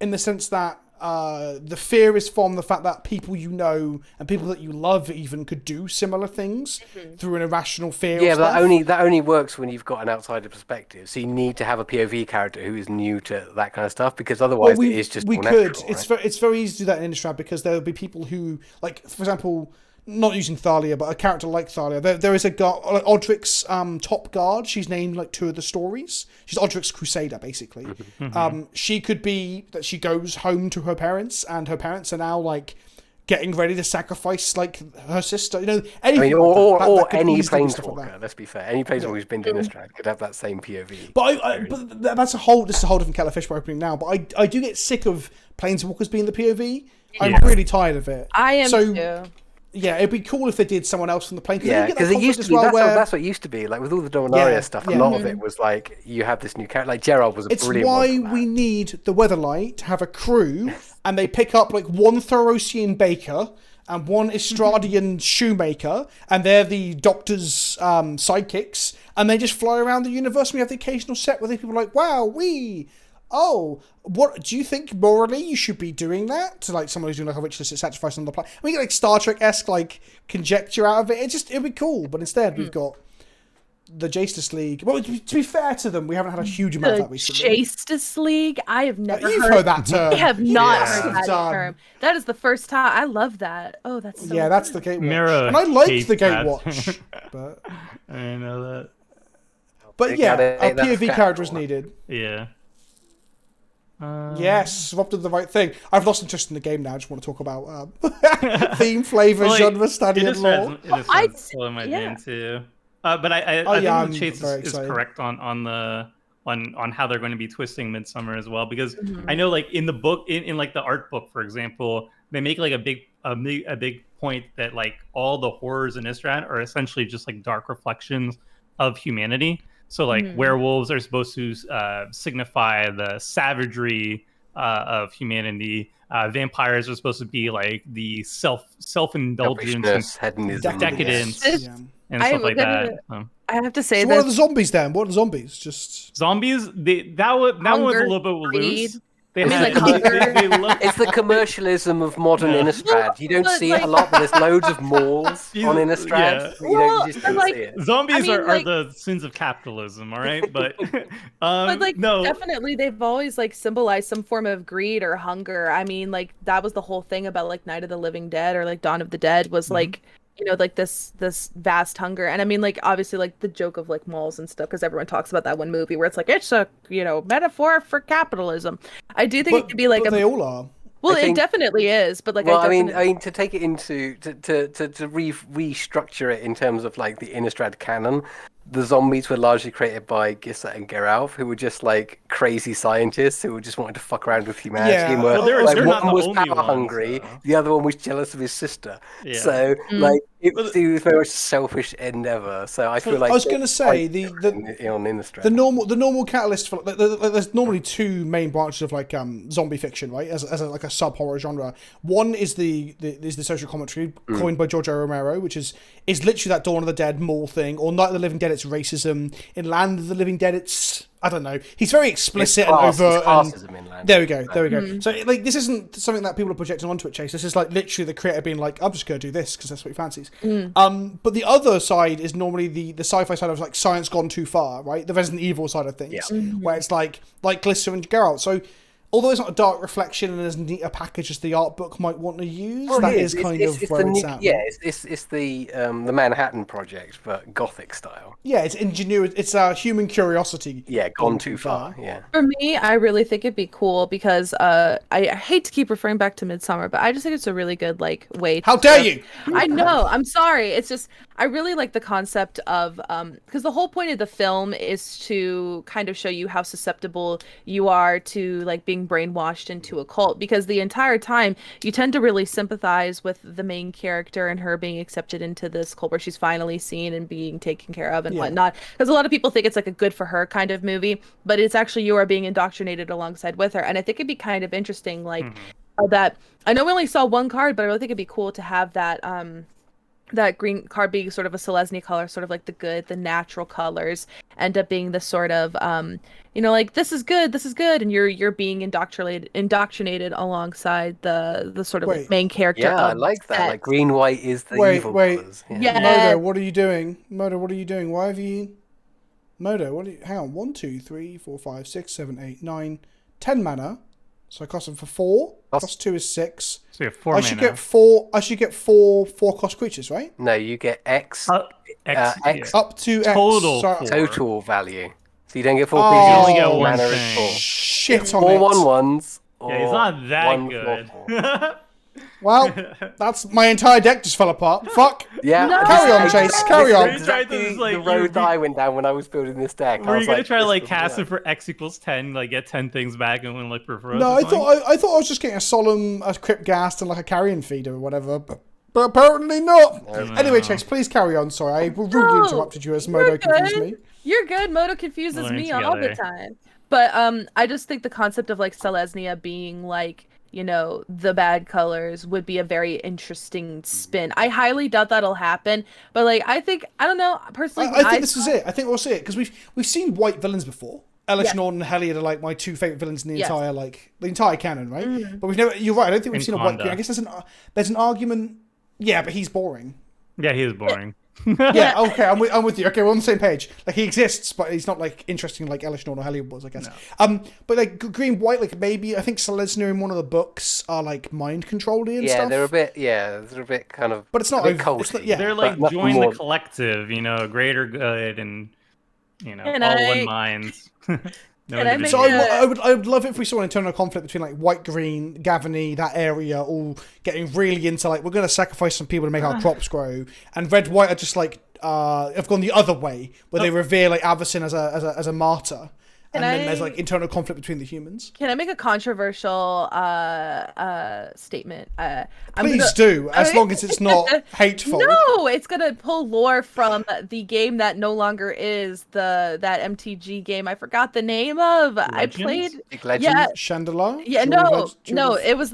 in the sense that the fear is from the fact that people you know and people that you love even could do similar things through an irrational fear. Yeah, of but stuff. that only works when you've got an outsider perspective. So you need to have a POV character who is new to that kind of stuff, because otherwise it is just we all could. natural, It's right? very easy to do that in Innistrad because there will be people who, like, for example, not using Thalia, but a character like Thalia. There is a guard, like Odric's top guard. She's named like 2 of the stories. She's Odric's Crusader, basically. She could be that she goes home to her parents, and her parents are now like getting ready to sacrifice like her sister. You know, I anything mean, like that. That could any easily be stuff like planeswalker. that. Let's be fair. Any planeswalker who's been to Innistrad could have that same POV. But that's a whole. This is a whole different kettle of fish we're opening now. But I do get sick of planeswalkers being the POV. I'm really tired of it. I am so, too. Yeah, it'd be cool if they did someone else from the plane. Yeah, because it used to be. That's what it used to be. Like with all the Dominaria stuff, a lot of it was like you have this new character. Like Gerald was a It's brilliant. why one for we need the Weatherlight to have a crew, and they pick up like one Thorosian baker and one Istradian shoemaker, and they're the Doctor's sidekicks, and they just fly around the universe. And we have the occasional set where people are like, "Wow, what do you think morally you should be doing that to like someone who's doing like a ritualistic sacrifice on the planet?" We get like Star Trek-esque like conjecture out of it. It'd be cool, but instead we've got the Justice League. Well, to be fair to them, we haven't had a huge amount of that recently. Justice League? I have never You've heard that term. I have not Yes, heard that done. term. That is the first time. I love that. Oh, that's so Yeah, that's the Gatewatch. Mira And I like hates the that. Gatewatch. but I know that. but yeah, a That's POV character is cool. needed. Yeah. Yes, Rob did the right thing. I've lost interest in the game now. I just want to talk about theme, flavour, Well, genre, study, and law. Innistrad pulling my yeah. jam too. But I think I'm that Chase very is excited. correct on how they're going to be twisting Midsummer as well, because I know like in the book, in like the art book, for example, they make like a big point that like all the horrors in Innistrad are essentially just like dark reflections of humanity. So like werewolves are supposed to signify the savagery of humanity. Vampires are supposed to be like the self-indulgence and hedonism, decadence Yeah. and stuff like that. I have to say So what are that the zombies then? What are the zombies? Just Zombies, that one's a Hunger, little bit loose. greed. They I mean, had- like, they love- It's the commercialism of modern Yeah. Innistrad. You don't But, see it a like- lot, but there's loads of malls You- on Innistrad. yeah. You just don't like- see it. Zombies I mean, are like- the sins of capitalism, all right? But, but like no. definitely they've always like symbolized some form of greed or hunger. I mean, like that was the whole thing about like Night of the Living Dead or like Dawn of the Dead was like, you know, like this vast hunger. And I mean, like obviously like the joke of like malls and stuff, because everyone talks about that one movie where it's like it's a, you know, metaphor for capitalism. I do think it could be like but a they all are. well, I think- it definitely is, but like Well, I I mean, definitely... to take it into to restructure it in terms of like the Innistrad canon, the zombies were largely created by Gissa and Geralf, who were just like crazy scientists who just wanted to fuck around with humanity. Yeah, And were, well, they're like, not one the was only power ones, hungry, though. the other one was jealous of his sister. Yeah. So like it was very much a selfish endeavor. So I feel like I was going to say on Innistrad. the normal catalyst for like, there's normally 2 main branches of like zombie fiction, right? As like a sub horror genre. One is the social commentary coined by George R. Romero, which is literally that Dawn of the Dead mall thing, or Night of the Living Dead. It's racism. In Land of the Living Dead, it's I don't know. He's very explicit and overt. classism in Land. There we go. So like this isn't something that people are projecting onto it, Chase. This is like literally the creator being like, I'm just going to do this because that's what he fancies. But the other side is normally the sci-fi side of like science gone too far, right? The Resident Evil side of things, where it's like Glister and Geralt. So although it's not a dark reflection and as neat a package as the art book might want to use, Well, that it is kind of it's where the it's new- at. Yeah, right? it's the Manhattan Project, but Gothic style. Yeah, it's ingenuity. It's human curiosity. Yeah, gone too far. Yeah. For me, I really think it'd be cool because I hate to keep referring back to Midsummer, but I just think it's a really good like way. How dare you! I know. I'm sorry. It's just I really like the concept of because the whole point of the film is to kind of show you how susceptible you are to like being brainwashed into a cult, because the entire time you tend to really sympathize with the main character and her being accepted into this cult where she's finally seen and being taken care of and whatnot. Because a lot of people think it's like a good for her kind of movie, but it's actually you are being indoctrinated alongside with her. And I think it'd be kind of interesting, like that. I know we only saw one card, but I really think it'd be cool to have that that green card being sort of a Selesnya color, sort of like the natural colors, end up being the sort of like this is good, and you're being indoctrinated alongside the sort of like main character. Yeah, I like that. Like green white is the evil colors. Yeah. Modo, what are you doing? Modo, what are you doing? Why have you? Modo, what are you? Hang on, 1, 2, 3, 4, 5, 6, 7, 8, 9, 10 mana. So I cost them for 4. Plus 2 is 6. So you have 4 I mana. should get 4. I should get 4 cost creatures, right? No, you get X X Up to Total X. Sorry. 4. total value. So you don't get 4 Oh, creatures. You only get one mana is thing. 4. Shit on 4 it. 1/1s. Yeah, he's not that good. Well, that's my entire deck just fell apart. Fuck. Yeah. No! Carry on, Chase. Carry on. Exactly It's like the road you- that I went down when I was building this deck. Were you gonna try to this like will cast work. it for X equals 10, like get 10 things back and win like Perforos? No, I thought I was just getting a solemn, a crypt ghast and like a carrion feeder or whatever, but apparently not. Anyway, Chase, please carry on. Sorry, I rudely No, interrupted you as Modo confused me. You're good. Moto confuses Learn me all the together. time. But I just think the concept of like Selesnya being like, the bad colors would be a very interesting spin. I highly doubt that'll happen, but like I don't know, personally I think this is it. I think we'll see it because we've seen white villains before. Elish Norton and Heliod are like my 2 favorite villains in the entire canon, right? But we've never. You're right. I don't think we've seen a white green. I guess there's an argument. Yeah, but he's boring. Yeah, he is boring. Yeah, okay, I'm with you. Okay, we're on the same page. Like he exists, but he's not like interesting like Elish Norton or Heliod was, I guess. No. But like green white, like maybe I think Selesnya in one of the books are like mind controlling and stuff. they're a bit kind of. But it's not a bit over- it's culty. not- yeah. They're like But nothing join more. the collective, greater good and And all I- one minds. No Can I make So individual. I would love it if we saw an internal conflict between like white, green, Gavany, that area, all getting really into like we're going to sacrifice some people to make our crops grow, and red, white are just like have gone the other way where they revere like Avacyn as a martyr, and then there's like internal conflict between the humans. Can I make a controversial statement? Please do, as long as it's not hateful. No, it's gonna pull lore from the game that no longer is that MTG game. I forgot the name of. I played. Big Legends? Yeah, Chandelier? yeah, Jewel no. of- It was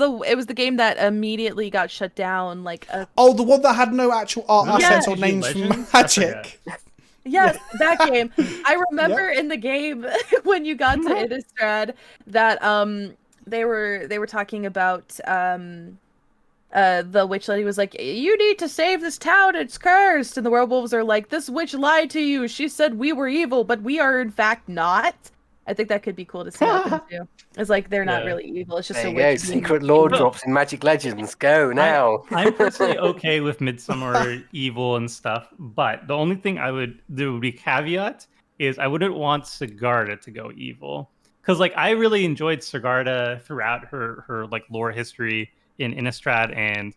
the game that immediately got shut down. Like Oh, the one that had no actual art assets or MTG names from Legends? I Magic. yes, that game. I remember in the game when you got to Innistrad that they were talking about the witch lady was like, you need to save this town, it's cursed, and the werewolves are like, this witch lied to you, she said we were evil but we are in fact not. I think that could be cool to see happen too. It's like they're not really evil, it's just There a you go. witch being Secret lore evil. drops in Magic Legends. Go now. I'm personally okay with Midsummer evil and stuff, but the only thing there would be caveat is I wouldn't want Sigarda to go evil. Because like I really enjoyed Sigarda throughout her like lore history in Innistrad and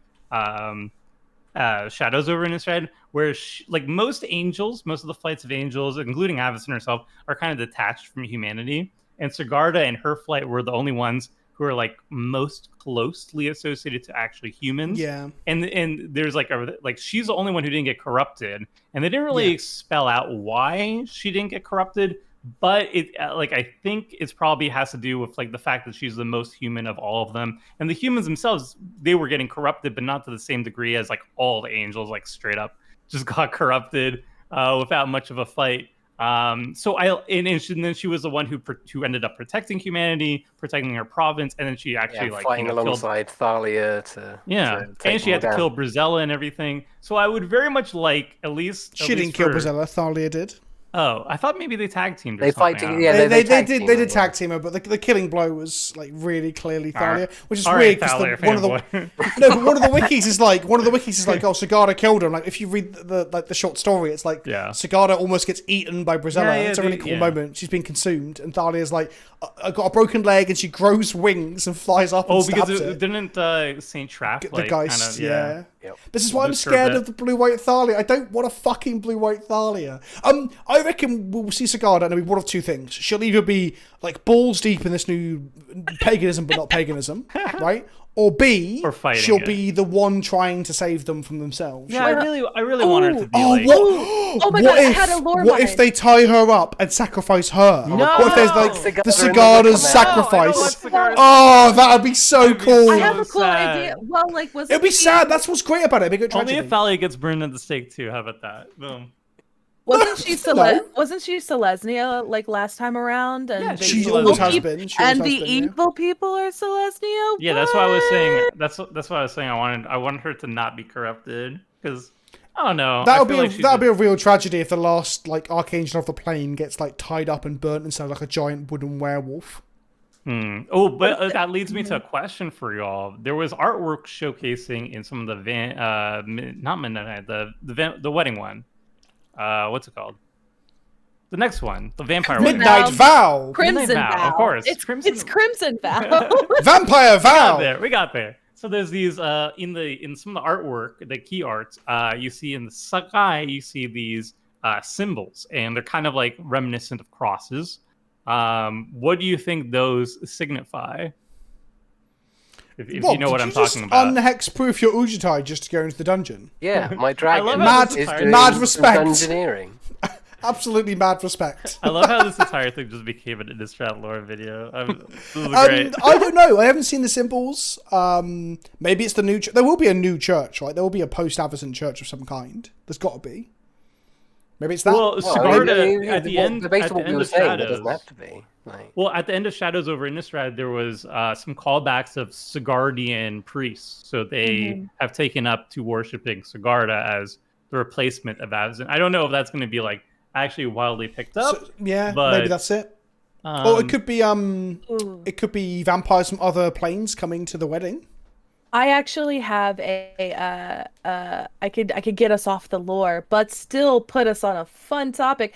Shadows over Innistrad, where like most of the flights of angels, including Avacyn herself, are kind of detached from humanity. And Sigarda and her flight were the only ones who are like most closely associated to actually humans. Yeah. And there's like she's the only one who didn't get corrupted, and they didn't really spell out why she didn't get corrupted. But it I think it's probably has to do with like the fact that she's the most human of all of them, and the humans themselves, they were getting corrupted, but not to the same degree as like all the angels like straight up just got corrupted without much of a fight. And then she was the one who ended up protecting humanity, protecting her province, and then she actually fighting alongside Thalia to take and she had to them kill down. Brazella and everything. So I would very much like at least She didn't kill Brazella, Thalia did. Oh, I thought maybe they tag teamed. Or They fight something. I don't together, know. yeah. They did yeah. tag team her, but the killing blow was like really clearly Thalia, which is All weird right, because Thalia, one of the fanboy. no, but one of the wikis is like oh, Sigarda killed him. Like if you read the short story, it's like Sigarda almost gets eaten by Brazella. Yeah, It's a really cool moment. She's been consumed, and Thalia's like, I got a broken leg, and she grows wings and flies up. And because stabs it. didn't Saint Trapp The like Geist, kind of yeah. Yep. This is why I'm Disturb scared it. of the blue-white Thalia. I don't want a fucking blue-white Thalia. I reckon we'll see Sigarda and it'll be one of two things. She'll either be like balls deep in this new paganism, but not paganism, right? Or B, Or fighting she'll it. be the one trying to save them from themselves. Yeah, I really want her to be Oh, like. what? Oh my what God, I if, had a lore What if mine. they tie her up and sacrifice her? No! What if there's like Sigarda the in the Sigarda's Wicker Man. sacrifice? No, I don't want Sigarda. Oh, that'd be so That'd be cool. I have a So cool sad. idea. Well, like, was It'd be sad. That's what's great about it. It'd be a good Only tragedy. if Thalia gets burned at the stake too. How about that? Boom. Wasn't she No. Wasn't she Selesnya like last time around? And Yeah, the she evil always has peop- been. She always and has the been, yeah. evil people are Selesnya. Yeah, that's why I was saying. That's why I was saying I wanted her to not be corrupted because I don't know. That'll I feel like be a real tragedy if the last like Archangel of the Plane gets like tied up and burnt instead of like a giant wooden werewolf. Oh, but that leads me to a question for y'all. There was artwork showcasing in some of the not Midnight, the wedding one. What's it called? The next one, the vampire wedding. Midnight Vow, Crimson Midnight Vow, Vow. of course. It's Crimson- Crimson Vow. Vampire Vow. We got there. So there's these in some of the artwork, the key art, you see in the sky, you see these symbols, and they're kind of like reminiscent of crosses. What do you think those signify? If you know what I'm talking about. Unhex-proof your Ujitai just to go into the dungeon. Yeah, my dragon love how is this doing entire- Mad some respect. dungeoneering. Absolutely mad respect. I love how this entire thing just became an Innistrad lore video. This is great. I don't know. I haven't seen the symbols. Maybe it's the new. There will be a new church, right? There will be a post-Avacyn church of some kind. There's got to be. Maybe it's that. Well, Sigarda, at the end based at on the what we end were of saying, it Shadows. doesn't have to be. Like, Well, at the end of Shadows over Innistrad, there was some callbacks of Sigardian priests. So they have taken up to worshipping Sigarda as the replacement of Avacyn. I don't know if that's going to be like actually wildly picked up. So, yeah, but, maybe that's it. Or it could be vampires from other planes coming to the wedding. I actually have I could get us off the lore, but still put us on a fun topic.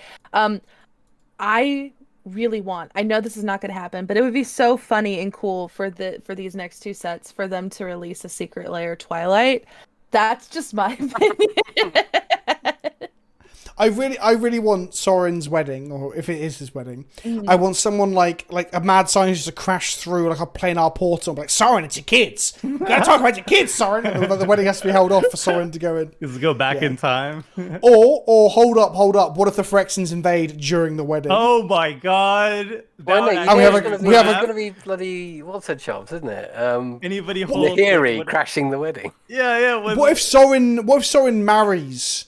I really want. I know this is not going to happen, but it would be so funny and cool for these next two sets for them to release a Secret Lair Twilight. That's just my opinion. I really want Soren's wedding, or if it is his wedding, I want someone like a mad scientist to crash through like a planar portal and be like, Soren, it's your kids. We gotta talk about your kids, Soren. And the wedding has to be held off for Soren to go in. Just go back in time. Or hold up. What if the Phyrexians invade during the wedding? Oh my god. well, no, That you would know actually it's we have a- going to be bloody what's her chops, isn't it? Anybody hold Nahiri crashing the wedding. Yeah. What if Soren marries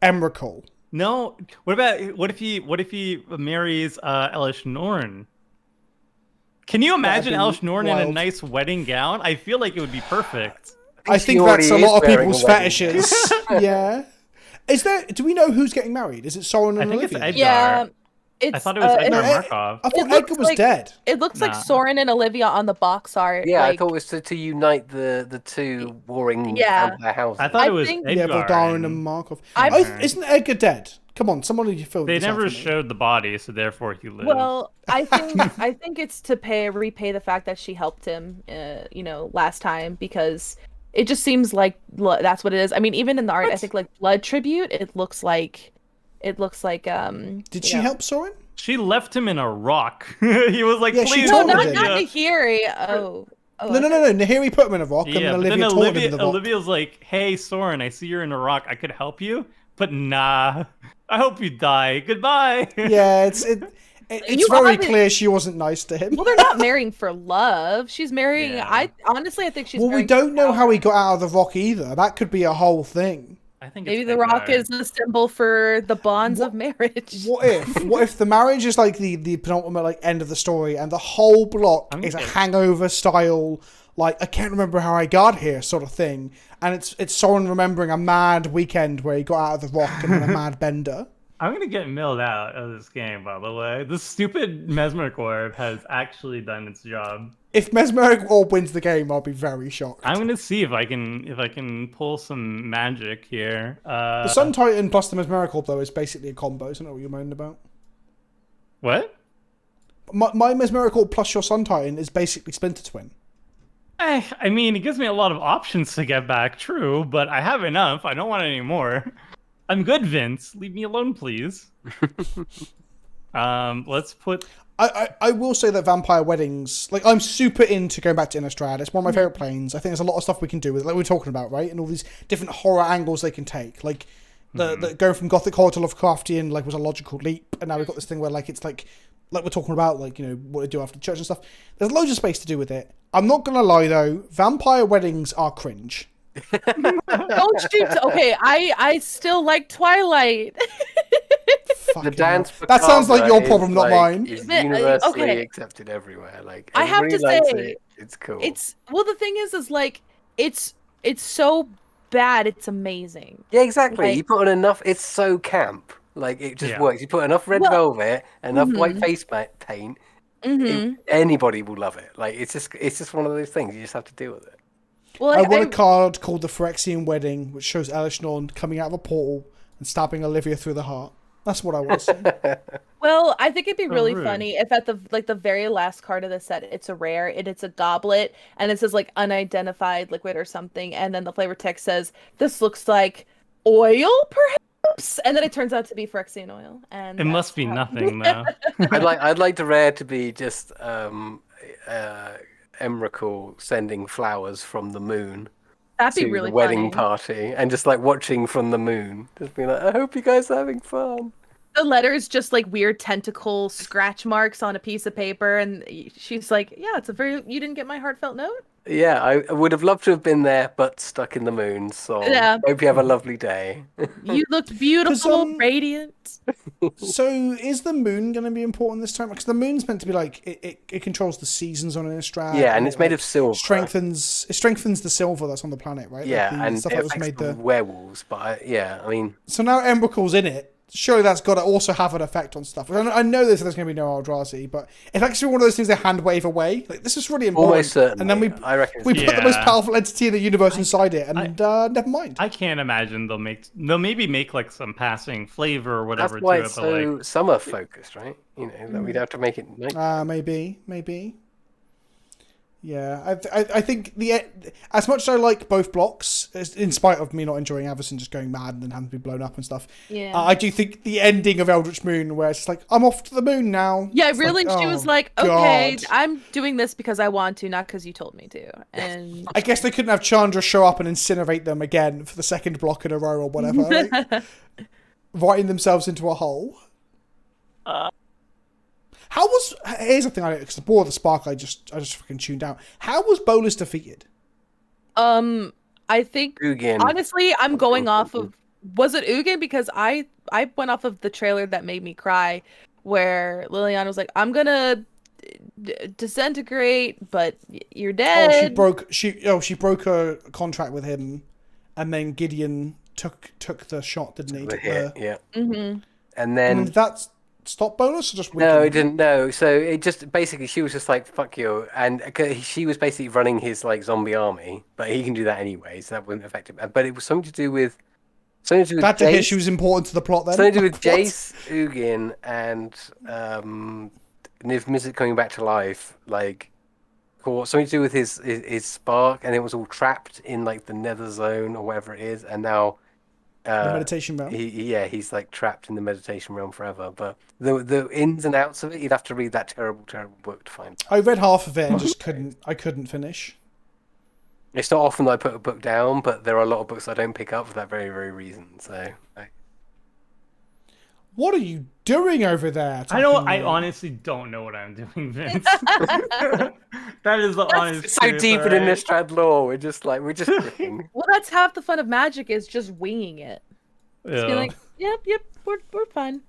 Emrakul? No. What if he marries Elish Norn? Can you imagine be Elish Norn in a wild. nice wedding gown? I feel like it would be perfect. I She think already that's a is lot of wearing people's a wedding. fetishes. Yeah. Do we know who's getting married? Is it Soren and I think it's Olivia? Edgar. Yeah, it's. I thought it was Edgar no, Markov. I It thought looks Edgar was like- dead. It looks like Nah. Soren and Olivia on the box art. Yeah, I like, thought it was to unite the two warring Yeah. vampire houses. I thought I it was think- Edgar. Yeah, Voldaren and Markov. I'm- Isn't Edgar dead? Come on, someone who filled They this out never for me. showed the body, so therefore he lives. Well, I think it's to repay the fact that she helped him, last time, because it just seems like that's what it is. I mean, even in the art, I think like Blood Tribute, it looks like. Did she help Soren? she left him in a rock. He was like, Yeah, she please. told No, him. not yeah. Nahiri. Oh. No. Nahiri put him in a rock, and Yeah, then but then Olivia told him in the rock. Olivia's like, hey, Soren, I see you're in a rock. I could help you, but nah. I hope you die. Goodbye. Yeah, it's You very obvi- clear she wasn't nice to him. Well, they're not marrying for love. She's marrying. Yeah. I think she's. Well, we marrying don't for know power. how he got out of the rock either. That could be a whole thing. I think Maybe it's the rock Edgar. is the symbol for the bonds of marriage. What if the marriage is like the penultimate like end of the story, and the whole block I'm is a okay. hangover style, like I can't remember how I got here sort of thing, and it's Soren remembering a mad weekend where he got out of the rock and then a mad bender. I'm gonna get milled out of this game, by the way. This stupid Mesmeric Orb has actually done its job. If Mesmeric Orb wins the game, I'll be very shocked. I'm gonna see if I can pull some magic here. The Sun Titan plus the Mesmeric Orb, though, is basically a combo. Isn't that what you're moaning about? What? My Mesmeric Orb plus your Sun Titan is basically Splinter Twin. I mean, it gives me a lot of options to get back, true, but I have enough. I don't want any more. I'm good, Vince. Leave me alone, please. Let's put... I will say that Vampire Weddings, like, I'm super into going back to Innistrad. It's one of my favourite planes. I think there's a lot of stuff we can do with it, like we were talking about, right? And all these different horror angles they can take. Like, the going from Gothic horror to Lovecraftian, like, was a logical leap. And now we've got this thing where, like, it's like we're talking about, like, you know, what they do after the church and stuff. There's loads of space to do with it. I'm not going to lie, though. Vampire Weddings are cringe. Don't shoot. Okay, I still like Twilight. The dance. That sounds like your problem, is, not mine. It's The- universally okay. accepted everywhere. Like I have everybody to likes say, it. It's cool. Well, the thing is like it's so bad, it's amazing. Yeah, exactly. Like- You put on enough. It's so camp. Like it just Yeah. works. You put enough red velvet, enough white face paint. Mm-hmm. Anybody will love it. Like it's just one of those things. You just have to deal with it. Well, I like, want a card called the Phyrexian Wedding, which shows Elishnorn coming out of a portal and stabbing Olivia through the heart. That's what I want to see. Well, I think it'd be really rude. funny if at the very last card of the set, it's a rare, it's a goblet, and it says like unidentified liquid or something, and then the flavor text says this looks like oil, perhaps, and then it turns out to be Phyrexian oil. And It must be nothing, though. I'd like the rare to be just Emrakul sending flowers from the moon That'd to be really the wedding funny. party, and just like watching from the moon, just being like, I hope you guys are having fun. The letter is just like weird tentacle scratch marks on a piece of paper, and she's like, "Yeah, you didn't get my heartfelt note." Yeah, I would have loved to have been there, but stuck in the moon. So Yeah. hope you have a lovely day. You looked beautiful, 'Cause, radiant. So is the moon going to be important this time? Because the moon's meant to be like it controls the seasons on Innistrad. Yeah, and it, it's made like, of silver. strengthens the silver that's on the planet, right? Yeah, like the and stuff it that was affects made the the. werewolves. But I mean, So now Emrakul's in it. Surely that's got to also have an effect on stuff. I know there's going to be no Eldrazi, but it's actually one of those things they hand wave away. Like, this is really important. almost certainly. And then I reckon. we put the most Yeah. powerful entity in the universe inside it, and never mind. I can't imagine they'll maybe make like some passing flavor or whatever That's why to it's it, but so like summer focused, right? You know, that we'd have to make it. Maybe. Yeah, I think as much as I like both blocks, in spite of me not enjoying Avacyn just going mad and then having to be blown up and stuff, Yeah. I do think the ending of Eldritch Moon, where it's just like, I'm off to the moon now. Yeah, It's really. like, She oh, was like, "Okay, God. I'm doing this because I want to, not because you told me to." And I guess they couldn't have Chandra show up and incinerate them again for the second block in a row or whatever, like, writing themselves into a hole. Here's the thing I know, because the Ball of the Spark I just fucking tuned out. How was Bolus defeated? I think Ugin. honestly, I'm going off of was it Ugin, because I went off of the trailer that made me cry, where Liliana was like, "I'm gonna disintegrate, but you're dead." She broke a contract with him, and then Gideon took the shot, didn't he? The hit, yeah. Mm-hmm. And then Did that stop Bolus or just no, weaken it didn't. No, so it just basically she was just like fuck you, and she was basically running his like zombie army, but he can do that anyway, so that wouldn't affect him. But it was something to do with that to hear Jace. she was important to the plot then? Something to do with What? Jace, Ugin, and Niv Mizzet coming back to life, like, or something to do with his spark, and it was all trapped in like the Nether Zone or whatever it is, and now The meditation realm. he's like trapped in the meditation realm forever. But the ins and outs of it, you'd have to read that terrible book to find. I read half of it and just couldn't finish. It's not often that I put a book down, but there are a lot of books I don't pick up for that very, very reason. So. What are you doing over there? I honestly don't know what I'm doing, Vince. That is the honest It's so truth, deep in alright? Innistrad lore. We're just clicking. Well, that's half the fun of Magic, is just winging it. Just being Yeah. like, yep, we're fine.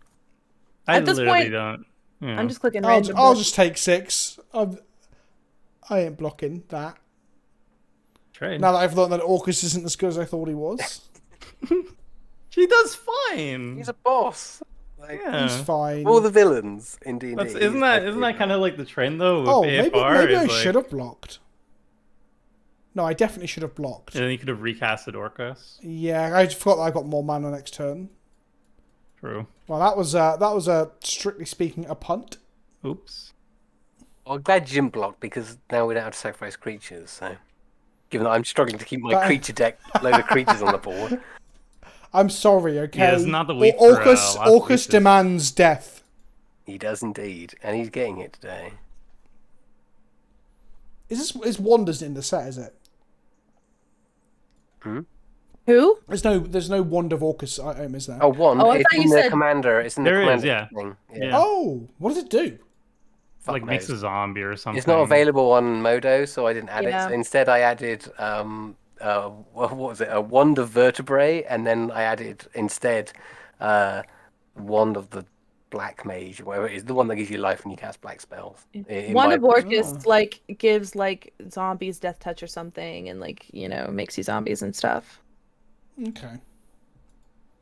I at this literally point, don't. Yeah. I'm just clicking I'll random. I'll books. just take 6. I ain't blocking that. Trade. Now that I've learned that Orkus isn't as good as I thought he was. She does fine. He's a boss. Like, Yeah. He's fine. all the villains in D&D. Isn't that kind of like the trend though with Oh, AFR? maybe I is, should like, have blocked. No, I definitely should have blocked. And then you could have recasted Orkus. Yeah, I just forgot that I got more mana next turn. True. Well, that was strictly speaking a punt. Oops. I'm glad you didn't block because now we don't have to sacrifice creatures. So, given that I'm struggling to keep my creature deck load of creatures on the board, I'm sorry, okay? Yeah, it's not the week for, Orkus, lots of Orkus creatures. demands death. he does indeed, and he's getting it today. Is Wanders in the set, is it? Who? There's no Wand of Orkus item, is there? Oh, one. Oh, I It's thought in you the said- commander. It's in the There is, commander yeah. thing. Yeah. Oh, what does it do? Fuck Like makes knows. a zombie or something. It's not available on Modo, so I didn't add Yeah. it. So instead, I added what was it? A wand of vertebrae, and then I added instead wand of the black mage, or whatever it is, the one that gives you life when you cast black spells. One my- of Orkus like gives like zombies death touch or something, and like makes you zombies and stuff. Okay.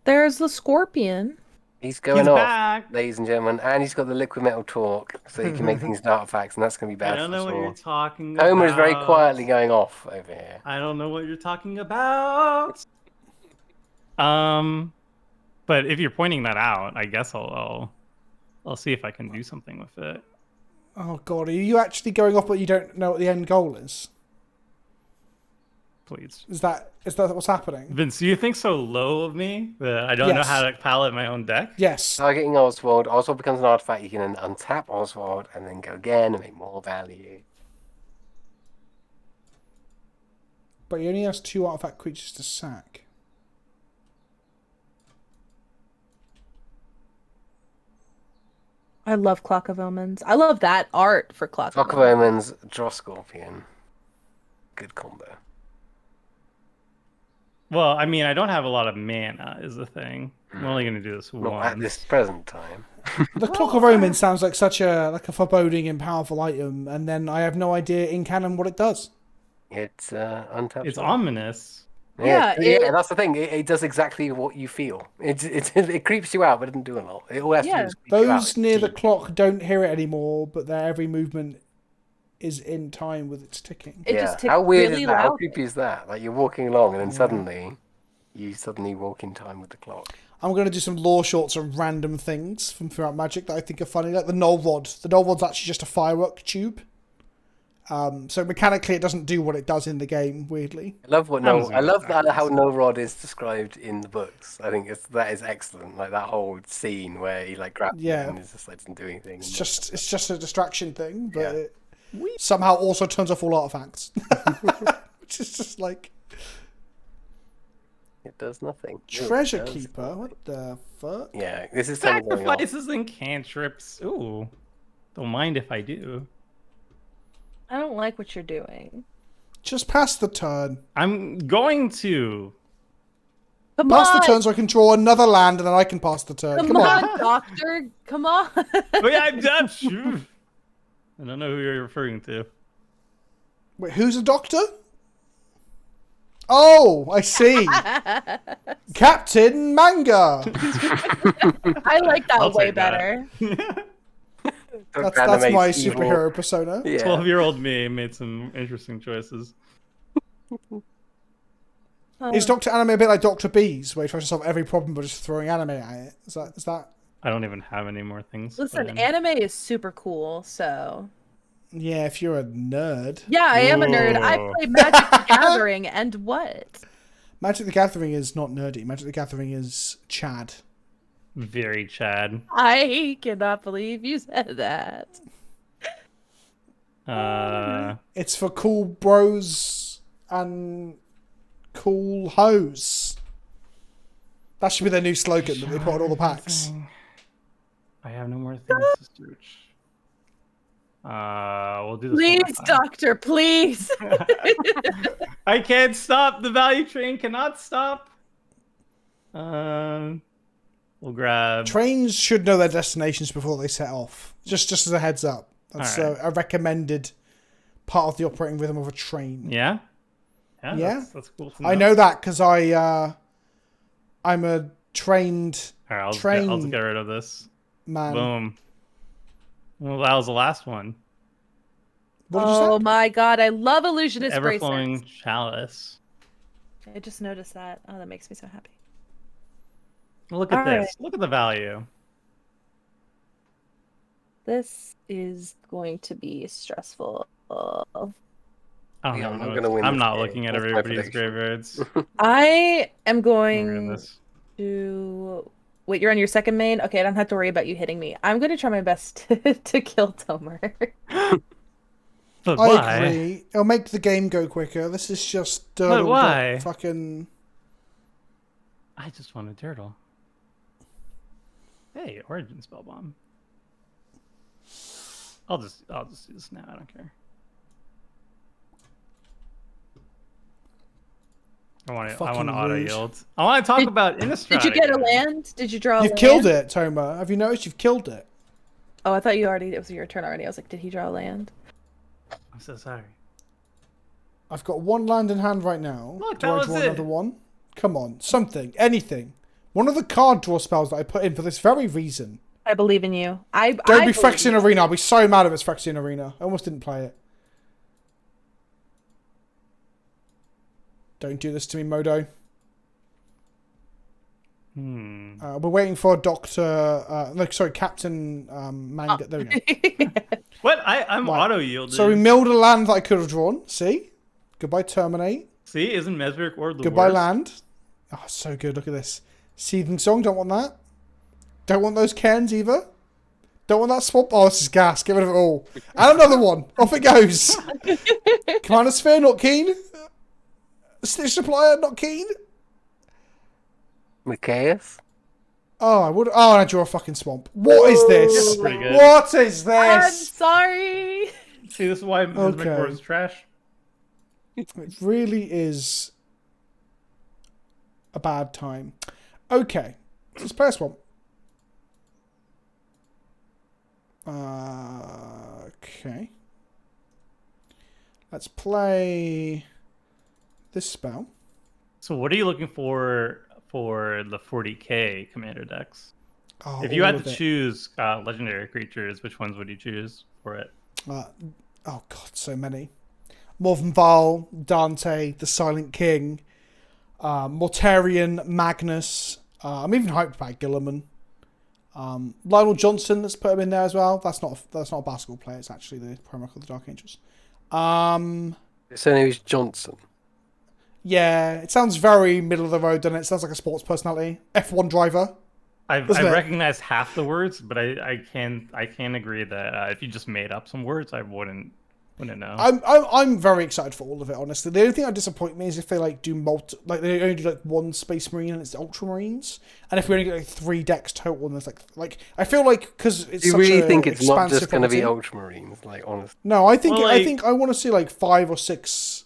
There's the scorpion. He's going He's off, back. ladies and gentlemen, and he's got the liquid metal torque, so he can make things into artifacts, and that's going to be I bad don't for know us what you're all. talking about. Homer is very quietly going off over here. I don't know what you're talking about. But if you're pointing that out, I guess I'll see if I can do something with it. Oh god, are you actually going off but you don't know what the end goal is? Please. Is that what's happening? Vince, do you think so low of me that I don't know Yes. how to palette my own deck? Yes. Targeting Oswald. Oswald becomes an artifact. You can then untap Oswald and then go again and make more value. But he only has 2 artifact creatures to sack. I love Clock of Omens. I love that art for Clock Flock of of Omens. Omens, Draw Scorpion. Good combo. Well, I mean, I don't have a lot of mana, is the thing. I'm only going to do this Not at once. this present time. The Clock of Omen sounds like such a foreboding and powerful item, and then I have no idea in canon what it does. It's untapped. It's spell. ominous. Yeah, yeah, that's the thing. It does exactly what you feel. It creeps you out, but it doesn't do a lot. It all has to do Yeah. is creep you out. Those near the clock don't hear it anymore, but their every movement is in time with its ticking. It just ticks How weird really is that? How loud. creepy is that? Like you're walking along and then suddenly you walk in time with the clock. I'm going to do some lore shorts on random things from throughout Magic that I think are funny, like the Null Rod. The Null Rod's actually just a firework tube. So mechanically, it doesn't do what it does in the game. Weirdly, I love what Amazon I love does that that. how No Rod is described in the books. I think that is excellent. Like that whole scene where he like grabs Yeah. it and is just like doesn't do anything. it's just a distraction thing, but Yeah. it somehow also turns off all artifacts, which is just like It does nothing. Treasure It does- Keeper. What the fuck? Yeah, this is something going on. Sacrifices and cantrips. Ooh. Don't mind if I do. I don't like what you're doing. Just pass the turn. I'm going to. Come Pass on, the turn so I can draw another land and then I can pass the turn. come on, Doctor, come on. Oh, yeah, I'm done. Phew. I don't know who you're referring to. Wait, who's a doctor? Oh, I see. Captain Manga. I like that I'll way take that. better. That's Animates my evil. superhero persona. Yeah. 12-year-old me made some interesting choices. Is Doctor Anime a bit like Doctor Bees, where he tries to solve every problem by just throwing anime at it? Is that? I don't even have any more things. to Listen, put in. anime is super cool, so Yeah, if you're a nerd. yeah, I am a nerd. I Ooh. play Magic the Gathering, and what? Magic the Gathering is not nerdy. Magic the Gathering is Chad. Very Chad. I cannot believe you said that. It's for cool bros and cool hoes. That should be their new slogan that they put on all the packs. I have no more things to search. We'll do this Please, one more time. Doctor, please. I can't stop. The value train cannot stop. We'll grab. Trains should know their destinations before they set off. Just as a heads up. That's Alright. a recommended part of the operating rhythm of a train. Yeah. Yeah? That's cool. To I know that because I'm a trained All right, I'll just get rid of this. man. Boom. Well, that was the last one. What did you say? Oh my god, I love illusionist Ever-flowing bracelets. chalice. I just noticed that. Oh, that makes me so happy. Look at All this. right. Look at the value. This is going to be stressful. I don't Yeah, know. I'm not gonna win I'm this not game. looking at That's my everybody's prediction. graveyards. I am Look at going this. to... Wait, you're on your second main? Okay, I don't have to worry about you hitting me. I'm going to try my best to kill Tomer. But I why? agree. It'll make the game go quicker. This is just But why? fucking. I just want a turtle. Hey, Origin Spell Bomb. I'll just do this now. I don't care. I want to Fucking auto rude. yield. I want to talk about Innistrad. Did you get a again. land? Did you draw a You've land? killed it, Toma. Have you noticed you've killed it? Oh, I thought you already... It was your turn already. I was like, did he draw a land? I'm so sorry. I've got one land in hand right now. Look, Do that I was draw it. another one? Come on, something, anything. One of the card draw spells that I put in for this very reason. I believe in you. Don't I be believe Phyrexian in you. Arena. I'll be so mad if it's Phyrexian Arena. I almost didn't play it. Don't do this to me, Modo. We're waiting for Captain Manga. There we go. What? I'm Right. auto yielded. So we milled a land that I could have drawn. See? Goodbye, Terminate. See, isn't Mesmeric Orb the Goodbye, worst? land. Oh, so good. Look at this. Seething Song. Don't want that. Don't want those Cairns either. Don't want that swamp. Oh, this is gas. Get rid of it all. And another one. Off it goes. Commander Sphere, not keen. Stitch Supplier, not keen. Micaeus? Oh, I would. Oh, and I draw a fucking swamp. What is this? Pretty good. What is I'm this? sorry. See, this is why Mesmeric Orb is trash. It really is a bad time. Okay, let's play a swamp. Okay. Let's play this spell. So what are you looking for the 40k commander decks? Oh, If you all had of to it. choose legendary creatures, which ones would you choose for it? Oh god, so many. Morvenval, Dante, the Silent King, Mortarion, Magnus. I'm even hyped about Gilliman. Lionel Johnson, let's put him in there as well. That's not a basketball player. It's actually the Primarch of the Dark Angels. His surname is Johnson. Yeah, it sounds very middle of the road, doesn't it? It sounds like a sports personality. F1 driver. I Doesn't it? recognize half the words, but I can agree that if you just made up some words, I wouldn't know. I'm very excited for all of it, honestly. The only thing that disappoint me is if they they only do one Space Marine and it's the Ultramarines, and if we only get 3 decks total, and there's like I feel like because it's Do you such really a think it's not just expansive going to be property- Ultramarines? Like, honestly. No, I think Well, I want to see 5 or 6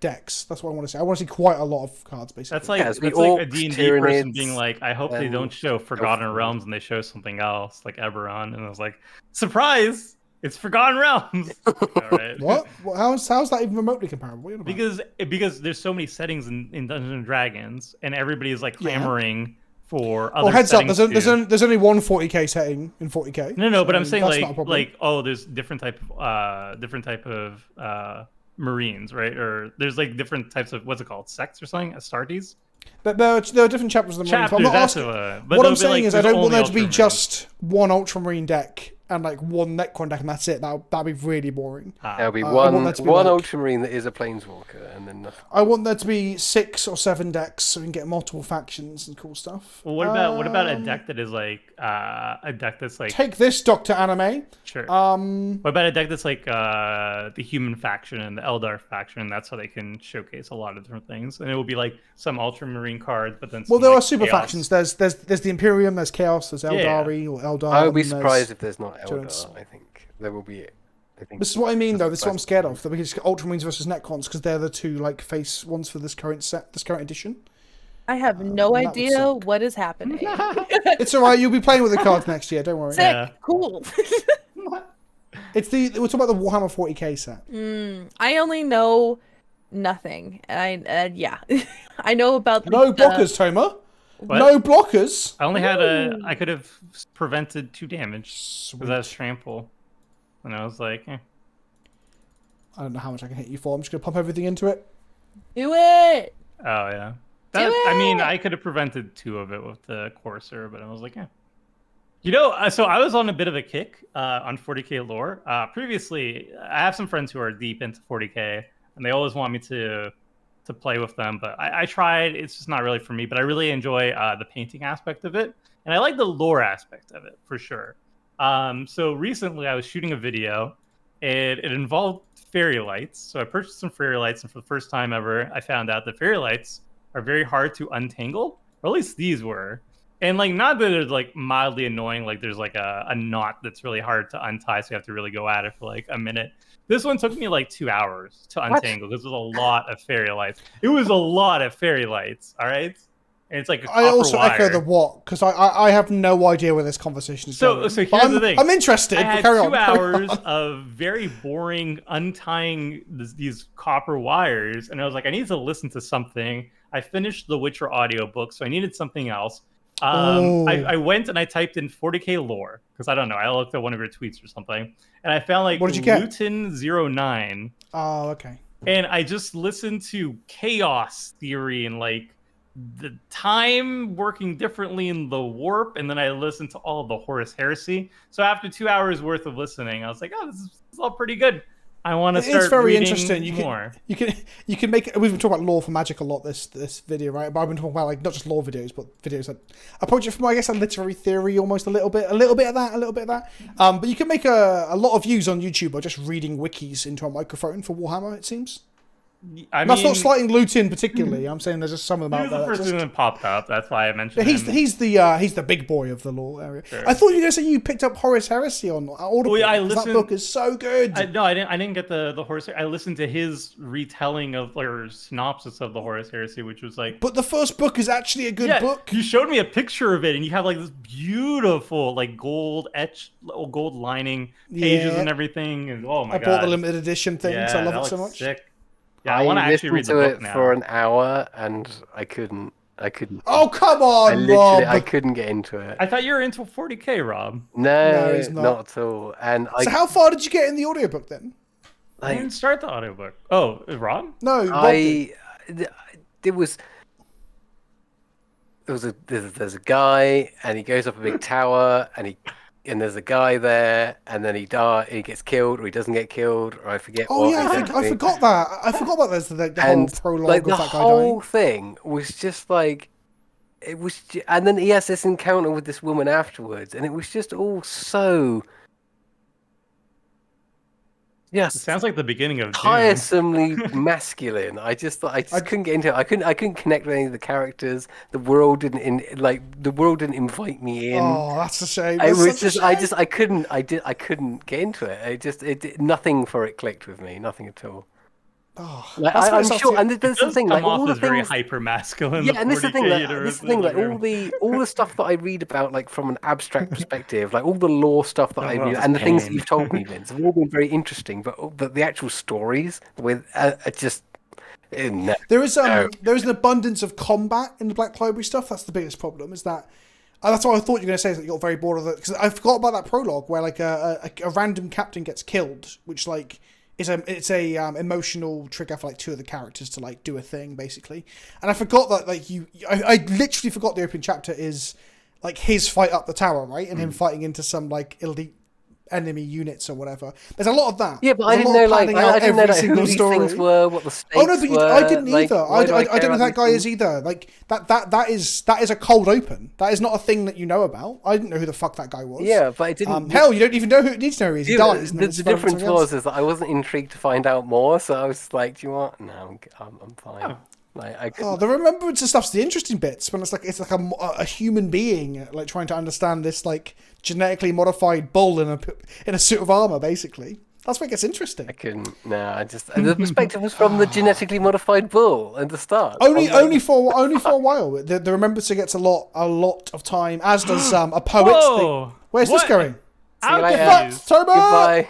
decks. That's what I want to see. I want to see quite a lot of cards, basically. That's like Yeah, it's the that's like a orcs, D&D person Tyranids, being like, I hope they and don't show Forgotten Elf- Realms and they show something else, like Eberron, and I was like, surprise! It's Forgotten Realms. All right. What? How's that even remotely comparable? What are you on about? Because there's so many settings in Dungeons and Dragons, and everybody is like Yeah. clamoring for other Well, heads up. settings There's only one 40k setting in 40k. No, but so I'm saying that's not a problem. there's different type of Marines, right? Or there's like different types of what's it called, sects or something, Astartes. But there are different chapters of the Marines. Chapters. I'm not That's asking. but What I'm they'll be saying like, is, I there's don't want only there to be Ultramarines. just one Ultramarine deck and one Necron deck, and that's it. That'd be really boring. There'll be I one want that to be one like- Ultramarine that is a Planeswalker, and then nothing. I want there to be 6 or 7 decks so we can get multiple factions and cool stuff. Well, what about a deck that is like a deck that's like Take this, Doctor Anime. sure. Um, What about a deck that's like the human faction and the Eldar faction? That's how they can showcase a lot of different things, and it will be like some Ultramarine cards, but then well, some, there like, are super chaos. factions. There's the Imperium. There's Chaos. There's Yeah. Eldari or Eldar. I would be and there's- surprised if there's not Jones. Eldar. I think there will be. I think This is what I mean, though. This is what I'm That's- scared of. That we just get Ultramarines versus Necrons because they're the two face ones for this current edition. I have no that would idea suck. what is happening. It's all right. You'll be playing with the cards next year. Don't worry. Sick. Yeah. Cool. We're talking about the Warhammer 40k set. I only know nothing. Yeah. I know about No the- blockers, Toma. What? No blockers. I only had I could have prevented 2 damage because I was trample, and I was like, eh. I don't know how much I can hit you for. I'm just gonna pump everything into it. Do it. Oh yeah. Do I mean, it! I could have prevented 2 of it with the Courser, but I was like, yeah. You know, so I was on a bit of a kick on 40k lore. Previously, I have some friends who are deep into 40k, and they always want me to play with them. But I tried; it's just not really for me. But I really enjoy the painting aspect of it, and I like the lore aspect of it for sure. So recently, I was shooting a video. It involved fairy lights, so I purchased some fairy lights, and for the first time ever, I found out that fairy lights are very hard to untangle, or at least these were. And like, not that it's like mildly annoying, like there's like a knot that's really hard to untie, so you have to really go at it for like a minute. This one took me like 2 hours to untangle because there's a lot of fairy lights. It was a lot of fairy lights, all right? And it's like a I also copper wire. echo the what, because I have no idea where this conversation is going. So But here's the thing. I'm interested. I had Carry 2 on, carry hours on. of very boring untying these copper wires, and I was like, I need to listen to something. I finished the Witcher audiobook, so I needed something else. I went and I typed in 40k lore because I don't know. I looked at one of your tweets or something, and I found like What did you get? Luton09, Oh, okay. and I just listened to chaos theory and like the time working differently in the warp, and then I listened to all of the Horus Heresy. So after 2 hours worth of listening, I was like, oh, this is all pretty good. I want to start It's very reading interesting. more. You can make. We've been talking about lore for Magic a lot this video, right? But I've been talking about like not just lore videos, but videos that approach it from, I guess, a literary theory almost a little bit of that. But you can make a lot of views on YouTube by just reading wikis into a microphone for Warhammer. It seems. That's not slighting Luton particularly. I'm saying there's just some of them He out was the there. first thing that popped up. That's why I mentioned him. He's the big boy of the lore area. Sure. I thought you were going to say you picked up Horus Heresy on Audible. Well, yeah, that book is so good. No, I didn't get the Horus. I listened to his retelling of or synopsis of the Horus Heresy, which was like. But the first book is actually a good book. You showed me a picture of it, and you have like this beautiful like gold lining pages and everything. And oh my god! I bought the limited edition thing, so I love it so much. Sick. Yeah, I want to actually read the listened to book it now. for an hour, and I couldn't. Oh come on, Rob! I couldn't get into it. I thought you were into 40k, Rob. No, he's not. not at all. And So how far did you get in the audiobook then? I didn't start the audiobook. Oh, Rob? No, Rob did. there's a guy, and he goes up a big tower, and there's a guy there, and then he gets killed, or he doesn't get killed, or I forget. Oh yeah, I forgot that. I forgot about this. The whole prologue like, of that guy the whole dying. thing was just like, and then he has this encounter with this woman afterwards, and it was just all so. Yes, It sounds like the beginning of Dune. tiresomely masculine. I couldn't get into it. I couldn't connect with any of the characters. The world didn't invite me in. Oh, that's a shame. It That's was such a just shame. I couldn't get into it. Nothing for it clicked with me. Nothing at all. Oh, Like, that's what I'm it sounds sure, like. and there's the Does thing, come like all off the as very things. hyper masculine. Yeah, and this is the thing. All the stuff that I read about, like from an abstract perspective, like all the lore stuff that I read, and the things that you've told me, Vince, have all been very interesting. But the actual stories with are just. No. There is an abundance of combat in the Black Library stuff. That's the biggest problem. Is that that's what I thought you were going to say. Is that you got very bored of it because I forgot about that prologue where like a random captain gets killed, which like. It's a emotional trigger for like 2 of the characters to like do a thing basically, and I forgot that like I literally forgot the opening chapter is like his fight up the tower, right, and him fighting into some like elite enemy units or whatever. There's a lot of that. Yeah, but There's I a didn't lot know of like planning out I didn't know every like, who single these story. things were, what the stakes Oh no, but I didn't like, either. why do I care don't know who about that guy these is things? either. Like that is a cold open. That is not a thing that you know about. I didn't know who the fuck that guy was. Yeah, but it didn't. Hell, you don't even know who it needs to know who he is. He dies. And The then it's fine with difference something else. was is that I wasn't intrigued to find out more, so I was like, "Do you want? No, I'm fine." Like, I Oh, the remembrance of stuff's the interesting bits when it's like a human being like trying to understand this like genetically modified bull in a suit of armor. Basically, that's what gets interesting. I couldn't. No, the perspective was from the genetically modified bull at the start. Only for a while. The remembrance gets a lot of time, as does a poet thing. Where's this going? How later. dare you? Toba! Goodbye.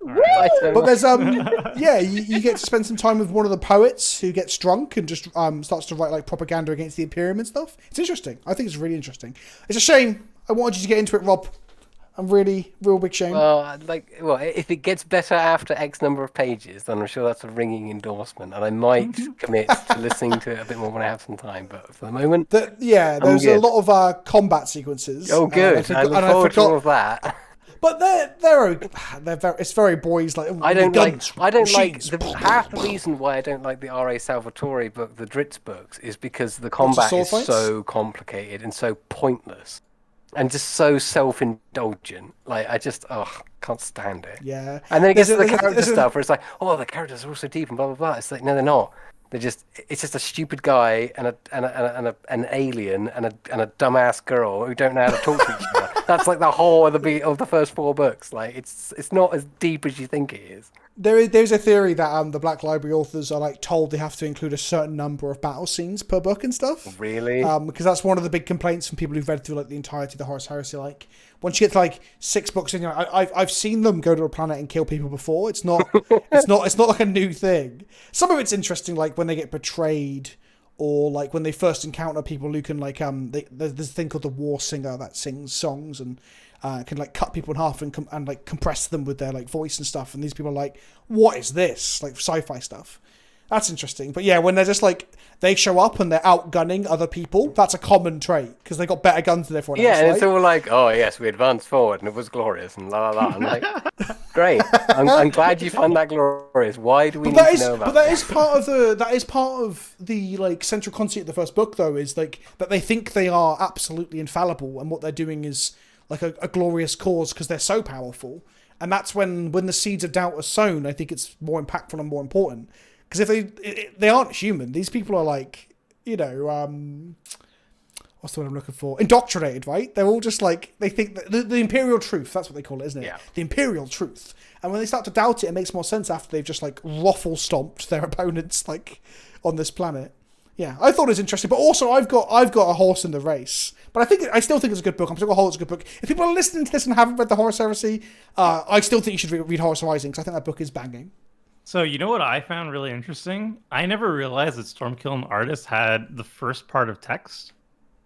But there's yeah, you get to spend some time with one of the poets who gets drunk and just starts to write like propaganda against the Imperium and stuff. It's interesting. I think it's really interesting. It's a shame. I wanted you to get into it, Rob. I'm real big shame. Well, if it gets better after X number of pages, then I'm sure that's a ringing endorsement, and I might commit to listening to it a bit more when I have some time. But for the moment, there's a lot of combat sequences. Oh, good. I look forward to all of that. But it's very boys like. I don't like machines. half the reason why I don't like the R.A. Salvatore book, the Dritz books, is because the combat is so complicated and so pointless. And just so self-indulgent. Like, I just, can't stand it. Yeah. And then it gets to the character stuff where it's like, oh, the characters are all so deep and blah, blah, blah. It's like, no, they're not. It's just a stupid guy and an alien and a dumbass girl who don't know how to talk to each other. That's like the whole of the first 4 books. Like, it's not as deep as you think it is. There's a theory that the Black Library authors are like told they have to include a certain number of battle scenes per book and stuff. Really? Because that's one of the big complaints from people who've read through like the entirety of the Horus Heresy. Like once you get to like 6 books in, I've seen them go to a planet and kill people before. It's not like a new thing. Some of it's interesting, like when they get betrayed, or like when they first encounter people who can like there's this thing called the War Singer that sings songs and can like cut people in half and like compress them with their like voice and stuff. And these people are like, what is this? Like sci-fi stuff. That's interesting. But yeah, when they're just like, they show up and they're outgunning other people, that's a common trait because they got better guns than everyone else. Yeah, and right? it's all like, oh yes, we advanced forward and it was glorious and la la la. I'm like, great. I'm glad you find that glorious. Why do we need to know about that? But that is part of the like central conceit of the first book, though, is like that they think they are absolutely infallible and what they're doing is like a glorious cause because they're so powerful. And that's when the seeds of doubt are sown, I think it's more impactful and more important. Because if they aren't human, these people are like, what's the word I'm looking for? Indoctrinated, right? They're all just like, they think that the imperial truth, that's what they call it, isn't it? Yeah. The imperial truth. And when they start to doubt it, it makes more sense after they've just like ruffle stomped their opponents like on this planet. Yeah, I thought it was interesting, but also I've got a horse in the race. But I still think it's a good book. I'm still going to hold it's a good book. If people are listening to this and haven't read the Horus Heresy, I still think you should read Horus Rising because I think that book is banging. So you know what I found really interesting? I never realized that Stormkill Artist had the first part of text,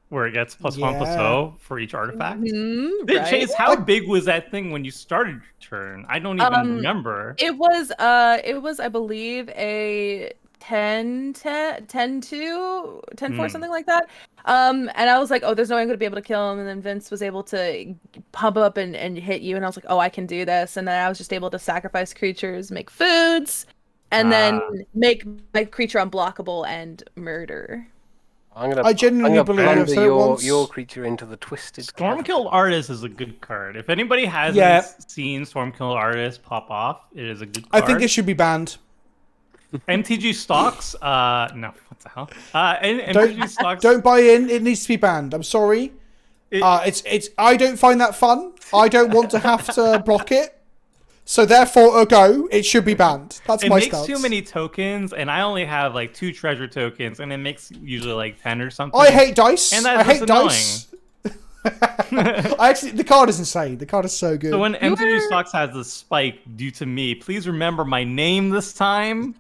where it gets +1/+0 for each artifact. Right? Chase, how big was that thing when you started your turn? I don't even remember. It was I believe a 10-4, something like that. And I was like, oh, there's no way I'm gonna be able to kill him. And then Vince was able to pump up and hit you, and I was like, oh, I can do this. And then I was just able to sacrifice creatures, make foods, and then make my creature unblockable and murder. I genuinely believe I've said it once. Your creature into the twisted. Stormkill Artist is a good card. If anybody hasn't seen Stormkill Artist pop off, it is a good card. I think it should be banned. MTG stocks, no, what the hell? MTG stocks. Don't buy in. It needs to be banned. I'm sorry. It's. I don't find that fun. I don't want to have to block it. So therefore, it should be banned. That's my stance. It makes too many tokens, and I only have like 2 treasure tokens, and it makes usually like 10 or something. I hate dice. And that's hate dice. The card is insane. The card is so good. So when MTG Stocks has the spike due to me, please remember my name this time.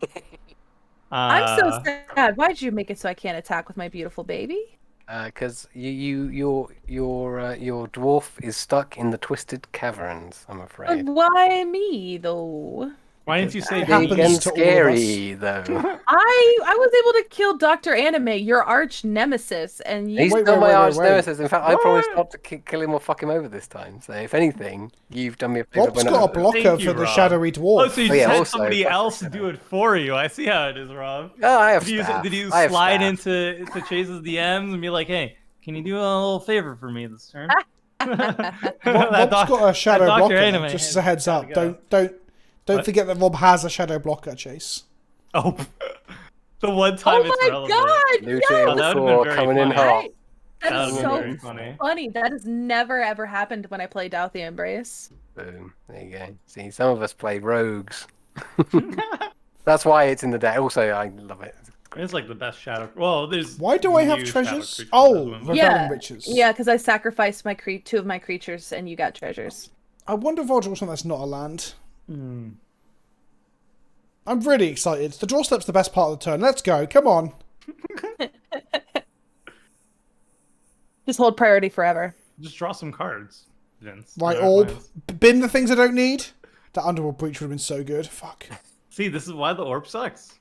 I'm so sad. Why did you make it so I can't attack with my beautiful baby? Because your dwarf is stuck in the twisted caverns, I'm afraid. Why me though? Why didn't you say big and scary though? I was able to kill Dr. Anime, your arch nemesis, and you. He's still my arch nemesis. In fact, I promised not to kill him or fuck him over this time. So if anything, you've done me a favor. Rob's got a blocker for the shadowy dwarf. Oh, so you had somebody else do it for you. I see how it is, Rob. Oh, I have Did you slide into Chase's DMs and be like, hey, can you do a little favor for me this turn? Rob's got a shadow blocker. Just as a heads up, don't forget that Rob has a shadow blocker, Chase. Oh, the one time it's relevant. Oh my god! That would have been coming in hot. That is so funny. That has never ever happened when I played Doubt the Embrace. Boom. There you go. See, some of us play rogues. That's why it's in the deck. Also, I love it. It's like the best shadow. Well, there's. Why do I have treasures? Oh, Reveling Riches. Yeah, because I sacrificed 2 of my creatures, and you got treasures. I wonder if Roger was something that's not a land. Hmm. I'm really excited. The draw step's the best part of the turn. Let's go. Come on. Just hold priority forever. Just draw some cards, Vince. Right, Whatever orb. plans. Bin the things I don't need. That Underworld Breach would have been so good. Fuck. See, this is why the orb sucks.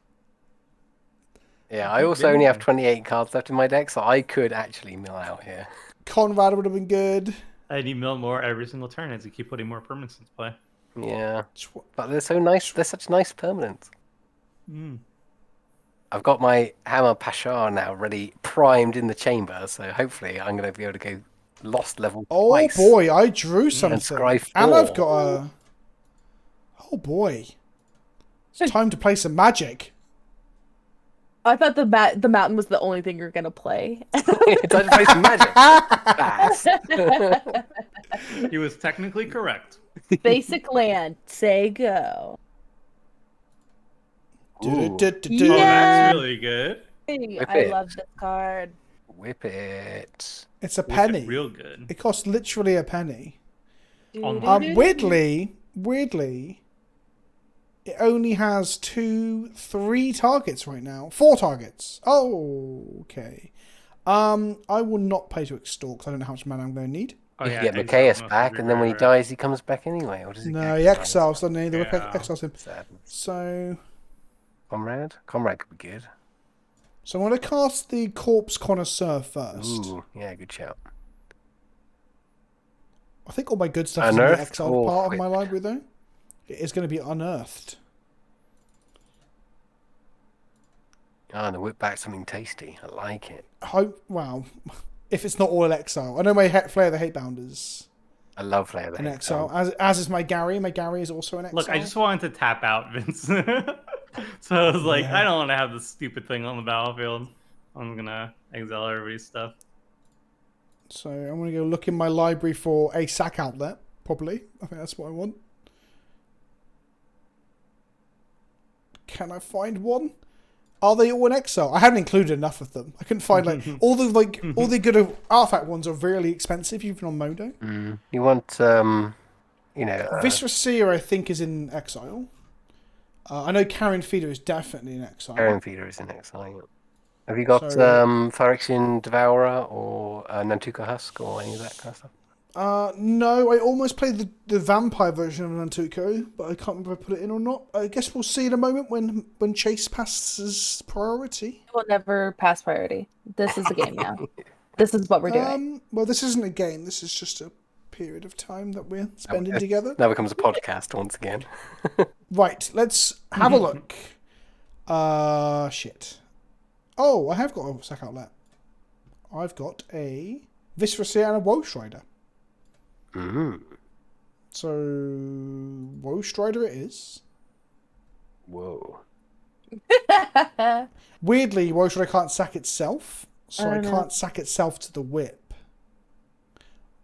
Yeah, I also only have 28 cards left in my deck, so I could actually mill out here. Conrad would have been good. And you mill more every single turn as you keep putting more permanents into play. Yeah, but they're so nice. They're such nice permanents. Mm. I've got my Hammer Pashar now ready, primed in the chamber, so hopefully I'm going to be able to go Lost level twice. Oh boy, I drew something. Scry 4. And I've got a... Oh boy. It's time to play some Magic. I thought the mountain was the only thing you're gonna play. Time to play some Magic. Fast. He was technically correct. Basic land, say go. Oh, Yeah. that's really good. Whip I it. love this card. Whip it. It's a Whip it penny. real good. It costs literally a penny. On Weirdly, it only has 3 targets right now. 4 targets. Oh, okay. I will not pay to extort because I don't know how much mana I'm going to need. Oh, You yeah, can get exile Micaeus must back, be and then when he rare. dies, he comes back anyway. Or does he? No, get he exiled? exiles, doesn't he? The Whip Yeah. exiles him. Sadness. So Comrade could be good. I'm going to cast the Corpse Connoisseur first. Ooh, yeah, good shout. I think all my good stuff is in the Unearthed exiled or part of my whipped? library, though. It is going to be unearthed. Ah, and the whip back something tasty. I like it. Wow. If it's not all in exile. I know my Flare of the Hatebounders I love Flare in exile. As is my Gary. My Gary is also in exile. Look, I just wanted to tap out, Vince. So I was like, Yeah. I don't want to have this stupid thing on the battlefield. I'm gonna exile everybody's stuff. So I'm going to go look in my library for a sack outlet, probably. I think that's what I want. Can I find one? Are they all in exile? I haven't included enough of them. I couldn't find all the good artifact ones are really expensive, even on Modo. You want, Viscera Seer, I think, is in exile. I know Karen Feeder is definitely in exile. Karen Feeder is in exile. Yeah. Have you got So- Phyrexian Devourer or Nantuka Husk or any of that kind of stuff? No, I almost played the vampire version of Nantuko, but I can't remember if I put it in or not. I guess we'll see in a moment when Chase passes priority. We'll never pass priority. This is a game now. This is what we're doing. Well, this isn't a game. This is just a period of time that we're spending together. Now becomes a podcast once again. Right, let's have a look. Shit. Oh, I have got a sack outlet. I've got a Viscera Seer and a Woe Strider. So, Woe Strider it is. Whoa. Weirdly, Woe Strider can't sack itself, so I know. can't sack itself to the whip.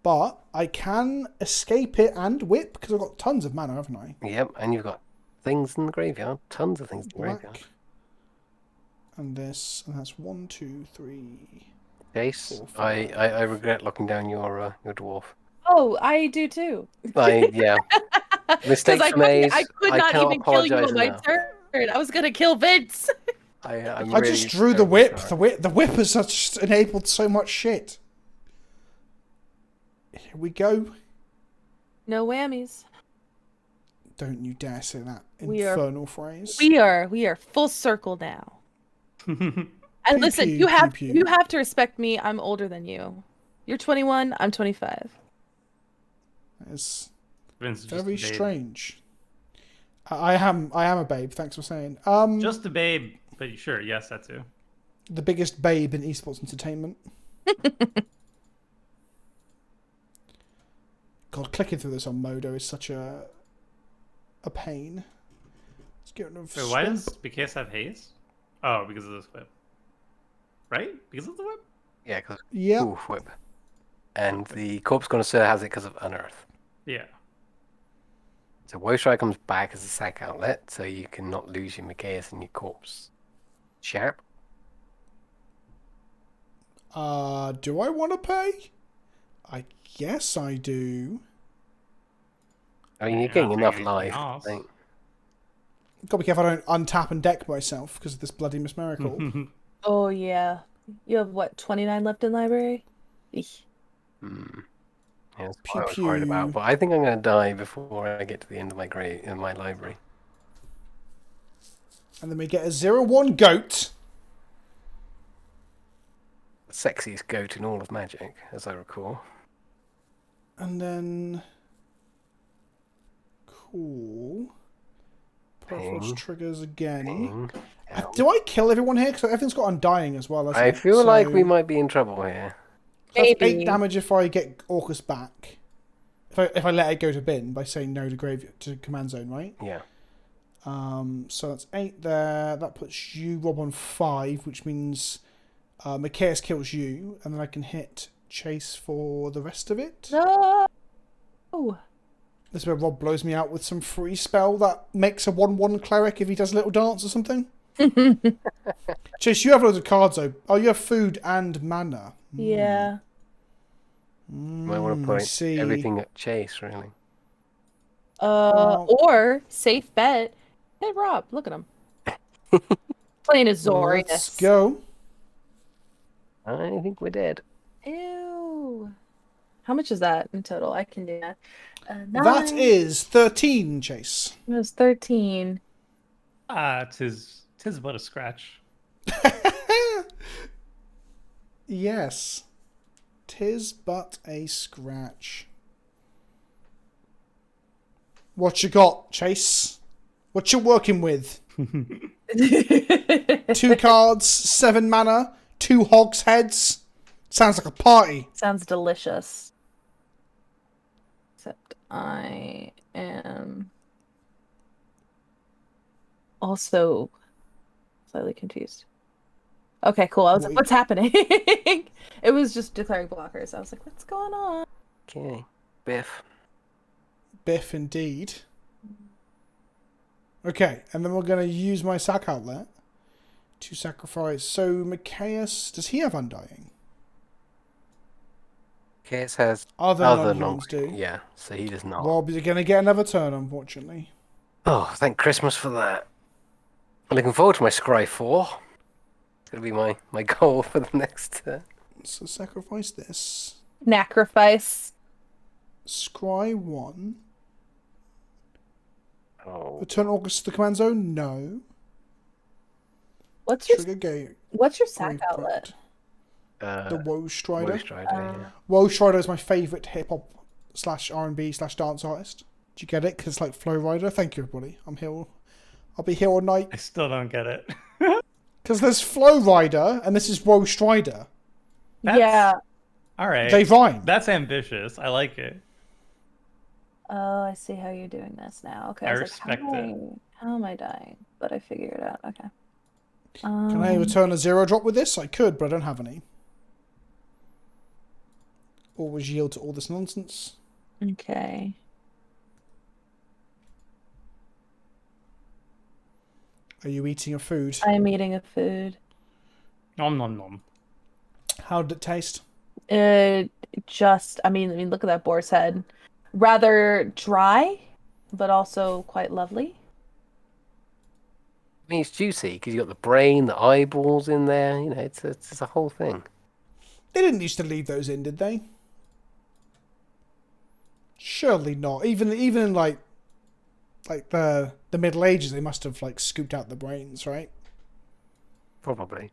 But I can escape it and whip, because I've got tons of mana, haven't I? Yep, and you've got things in the graveyard. Tons of things in the graveyard. Black. And this, and that's 1, 2, 3. Chase, 4, 5. I regret locking down your dwarf. Oh, I do too. Yeah. Mistake I for made. I could not cannot even kill you apologise on my enough. turn. I was gonna kill Vince. I'm I really just drew the terribly whip. sorry. The whip has such enabled so much shit. Here we go. No whammies. Don't you dare say that We are- infernal phrase. We are full circle now. And Pew, listen, pew, you have pew, pew. you have to respect me. I'm older than you. You're 21. I'm 25. It's Vince is just very a babe. strange. I am a babe. Thanks for saying. Just a babe, but sure, yes, that too. The biggest babe in esports entertainment. God, clicking through this on Modo is such a pain. Let's get rid of Wait, why swamp. does BKS have haze? Oh, because of this whip. Right? Because of the whip? Yeah, because Yeah. whip. And the Corpse Connoisseur has it because of Unearth. Yeah. So Woestrike comes back as a sack outlet, so you can not lose your Micaeus and your Corpse. Sharp. Do I want to pay? I guess I do. I mean, you're Yeah, getting not enough doing life. anything I else. think. Gotta be careful I don't untap and deck myself because of this bloody Miss Miracle. Oh yeah. You have what, 29 left in library? Eesh. Hmm. Yeah, that's Pew what I was worried about. pew. But I think I'm going to die before I get to the end of my my library. And then we get a 0/1 goat. The sexiest goat in all of Magic, as I recall. And then... Cool. Perforce Ping, triggers again. ping. Ow. Do I kill everyone here? Because everything's got Undying as well, hasn't I it? feel like So- we might be in trouble here. That's 8 Maybe. damage if I get Orkus back. If I let it go to bin by saying no to command zone, right? Yeah. So that's 8 there. That puts you, Rob, on 5, which means Micaeus kills you, and then I can hit Chase for the rest of it. No. This is where Rob blows me out with some free spell that makes a 1/1 cleric if he does a little dance or something. Chase, you have loads of cards though. Oh, you have food and mana. Yeah. Might want to I point see. everything at Chase, really. Or safe bet. Hey Rob, look at him. Playing his Zorius. Let's go. I think we're dead. Ew. How much is that in total? I can do that. That 9. is 13, Chase. It was 13. Tis but a scratch. Yes. 'Tis but a scratch. What you got, Chase? What you working with? 2 cards, 7 mana, 2 hogs heads. Sounds like a party. Sounds delicious. Except I am also slightly confused. Okay, cool. I was like, what's happening? It was just declaring blockers. I was like, what's going on? Okay. Biff. Biff indeed. Okay, and then we're going to use my sack outlet to sacrifice. So, Micaeus, does he have Undying? Case has Other other non-humans do. Yeah, so he does not. Rob is going to get another turn, unfortunately. Oh, thank Christmas for that. I'm looking forward to my Scry 4. It's going to be my goal for the next So, sacrifice this. Sacrifice. Scry 1. Oh. Return Orkus to the command zone? No. What's your Trigger gate. sack Grave outlet? The Woe Strider. Woe Strider, yeah. Woe Strider is my favourite hip hop / R&B / dance artist. Do you get it? Because it's like Flow Rider. Thank you, everybody. I'm here. I'll be here all night. I still don't get it. Because there's Flow Rider and this is Woe Strider. Yeah. All right. They rhyme. That's ambitious. I like it. Oh, I see how you're doing this now. Okay. I was respect it. How am I dying? But I figured it out. Okay. Can I return a 0 drop with this? I could, but I don't have any. Always yield to all this nonsense. Okay. Are you eating your food? I'm eating a food. Nom nom nom. How did it taste? I mean, look at that boar's head. Rather dry, but also quite lovely. I mean, it's juicy because you got the brain, the eyeballs in there. You know, it's a whole thing. They didn't used to leave those in, did they? Surely not. Even in like the Middle Ages, they must have like scooped out the brains, right? Probably.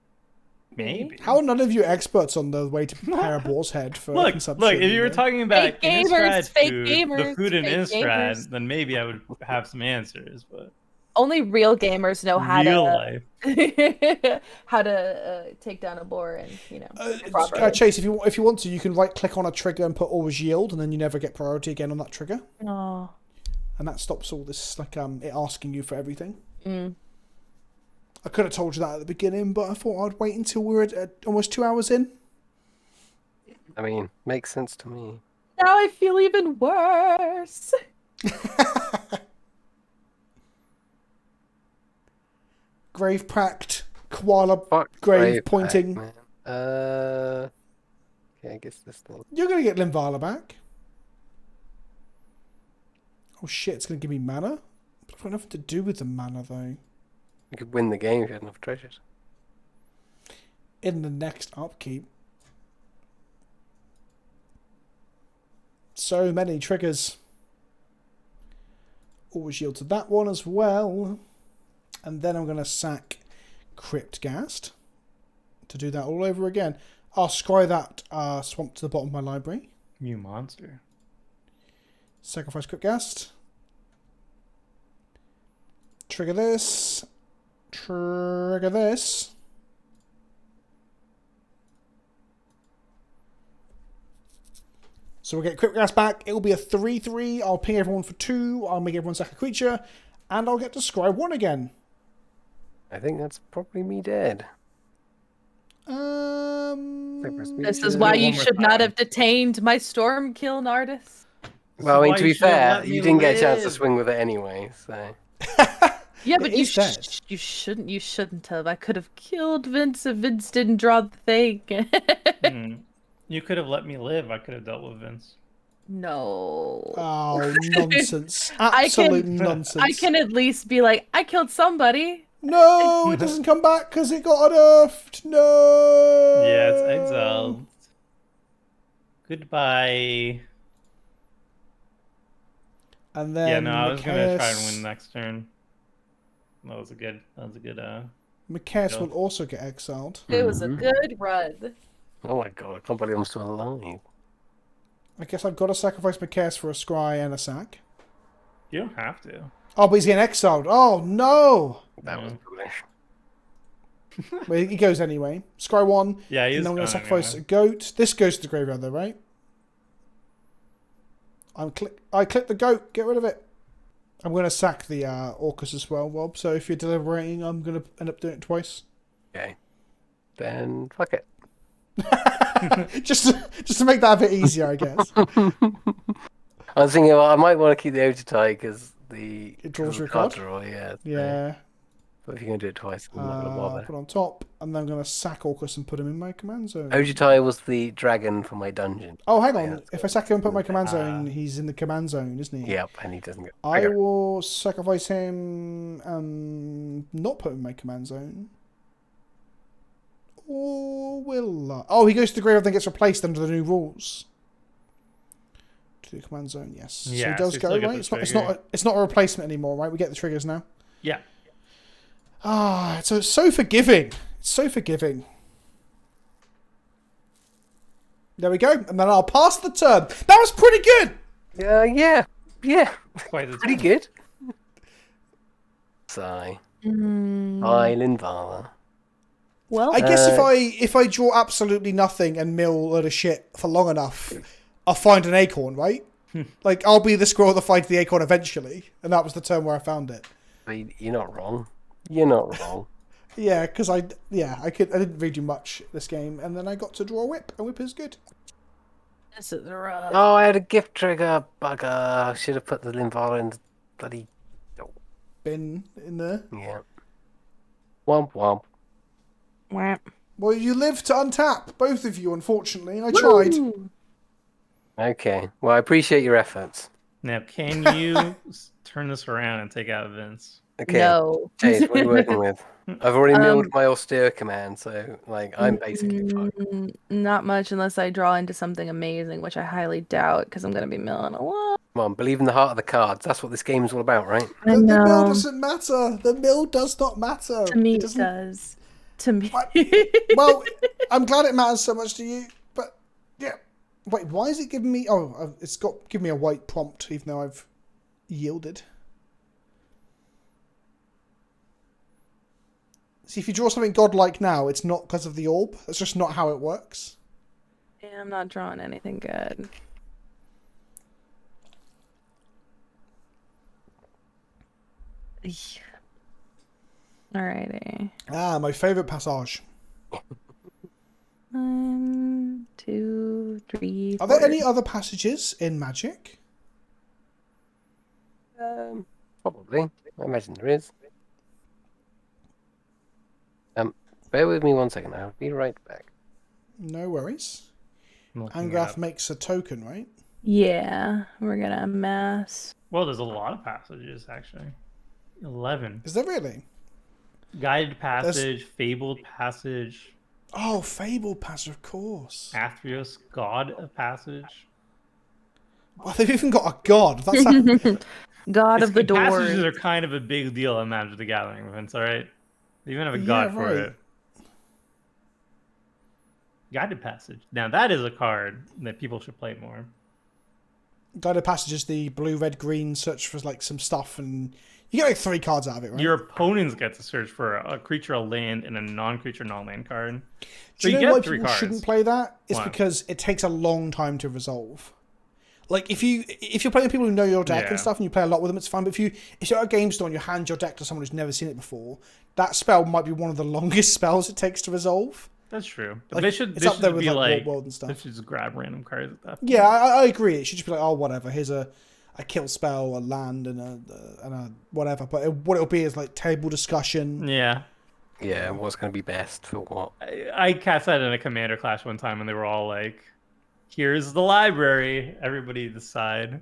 Maybe. How are none of you experts on the way to prepare a boar's head for Look, consumption? if you were talking about Fake gamers, Innistrad fake food, the gamers, food in fake Innistrad, gamers. then maybe I would have some answers. But Only real gamers know how real to life. how to take down a boar and properly. Chase, if you want to, you can right click on a trigger and put always yield, and then you never get priority again on that trigger, Oh. and that stops all this like it asking you for everything. Mm. I could have told you that at the beginning, but I thought I'd wait until we're at almost 2 hours in. I mean, makes sense to me. Now I feel even worse. Grave packed, koala Fuck grave Grave pointing. Pack, man. Okay, I guess this thing. You're going to get Linvala back. Oh shit, it's going to give me mana? But I've got nothing to do with the mana, though. You could win the game if you had enough treasures. In the next upkeep. So many triggers. Always yield to that one as well. And then I'm going to sack Cryptghast to do that all over again. I'll scry that swamp to the bottom of my library. New monster. Sacrifice Cryptghast. Trigger this. Trigger this. So we'll get Cryptghast back. It'll be a 3/3. I'll ping everyone for 2. I'll make everyone sack a creature. And I'll get to scry 1 again. I think that's probably me dead. This is why you should not have detained my Stormkill Nardis. Well, I mean, Why to be you should've fair, let me you didn't get a chance to live. swing with it anyway, so... Yeah, It but is dead. you shouldn't have. I could have killed Vince if Vince didn't draw the thing. You could have let me live. I could have dealt with Vince. No. Oh, nonsense. Absolute nonsense. I can at least be like, I killed somebody. No, it doesn't come back because it got unearthed. No. Yeah, it's exiled. Goodbye. And then Yeah, no, I was gonna try and Mikaeus- win next turn. That was a good. Mikaeus Yeah. will also get exiled. It was a good run. Oh my god, I can't believe I'm still alive. I guess I've got to sacrifice Mikaeus for a scry and a sack. You don't have to. Oh, but he's getting exiled. Oh, no. That was foolish. Well, he goes anyway. Scry 1. Yeah, he's And then I'm going gone to sacrifice anyway. a goat. This goes to the graveyard, though, right? I click the goat. Get rid of it. I'm going to sack the Orkus as well, Rob. So if you're deliberating, I'm going to end up doing it twice. Okay. Then, fuck it. just to make that a bit easier, I guess. I was thinking, well, I might want to keep the Ojutai because It draws the your card card? draw, yeah. Yeah. But if you're going to do it twice, I'm not going to bother. Put on top, and then I'm going to sack Orkus and put him in my command zone. Ojutai was the dragon for my dungeon. Oh, hang Yeah, on. that's If I sack him and put my command Ah. zone, he's in the command zone, isn't he? Yep, and he doesn't get... I Okay. will sacrifice him and not put him in my command zone. Or will I? Oh, he goes to the graveyard and gets replaced under the new rules. To the command zone, yes. So Yeah, he does so you go, still get right? the It's not a replacement anymore, right? We get the triggers now. Yeah. Ah, it's so forgiving. It's so forgiving. There we go. And then I'll pass the turn. That was pretty good. Yeah. Quite the Pretty good. Sigh. Hi, Linvala. Well, I guess if I draw absolutely nothing and mill a load of shit for long enough, I'll find an acorn, right? Like, I'll be the squirrel that finds the acorn eventually. And that was the turn where I found it. I mean, you're not wrong. You're not wrong. Yeah, because I didn't read you much this game, and then I got to draw a whip, and whip is good. this is rough. Oh, I had a gift trigger. Bugger. I should have put the Linvala in the bloody... Bin in there. Yeah. Womp womp. Wah. Well, you live to untap, both of you, unfortunately. I tried. Woo! Okay. Well, I appreciate your efforts. Now, can you turn this around and take out Vince? Okay. No. Chase, what are you working with? I've already milled my austere command, so, like, I'm basically fucked. Not much unless I draw into something amazing, which I highly doubt because I'm going to be milling a lot. Come on, believe in the heart of the cards. That's what this game is all about, right? I The mill know. doesn't matter. The mill does not matter. To me, it doesn't- does. To me. Well, I'm glad it matters so much to you, but yeah. Wait, why is it giving me... Oh, it's given me a white prompt, even though I've yielded. See, if you draw something godlike now, it's not because of the orb. That's just not how it works. Yeah, I'm not drawing anything good. Eesh. Alrighty. Ah, my favourite passage. 1, 2, 3. Are there 4. any other passages in Magic? Probably. I imagine there is. Bear with me 1 second. I'll be right back. No worries. I'm looking it Angrath up. makes a token, right? Yeah, we're gonna amass. Well, there's a lot of passages actually. 11. Is there really? Guided passage, fabled passage, Oh, Fable Pass, of course. Athreos, God of passage. Well, they've even got a god. That's God of the Passages door. are kind of a big deal in Magic the Gathering events, all right? They even have a god for right. it. Guided passage. Now that is a card that people should play more. Guided Passage is the blue, red, green search for like some stuff, and you get like 3 cards out of it, right? Your opponents get to search for a creature, a land, and a non-creature, non-land card. So Do you you know why get 3 people cards. shouldn't play that? It's Why? because it takes a long time to resolve. Like if you're playing with people who know your deck Yeah. and stuff, and you play a lot with them, it's fine. But if you're at a game store and you hand your deck to someone who's never seen it before, that spell might be one of the longest spells it takes to resolve. That's true. Like, They should. it's They up should there with be like like. Warp World and They stuff. should just grab random cards at that point. Yeah, I agree. It should just be like, oh, whatever. Here's a kill spell, a land, and a whatever. But what it'll be is like table discussion. Yeah. Yeah, what's going to be best for what? I cast that in a commander clash one time, and they were all like, "Here's the library. Everybody decide."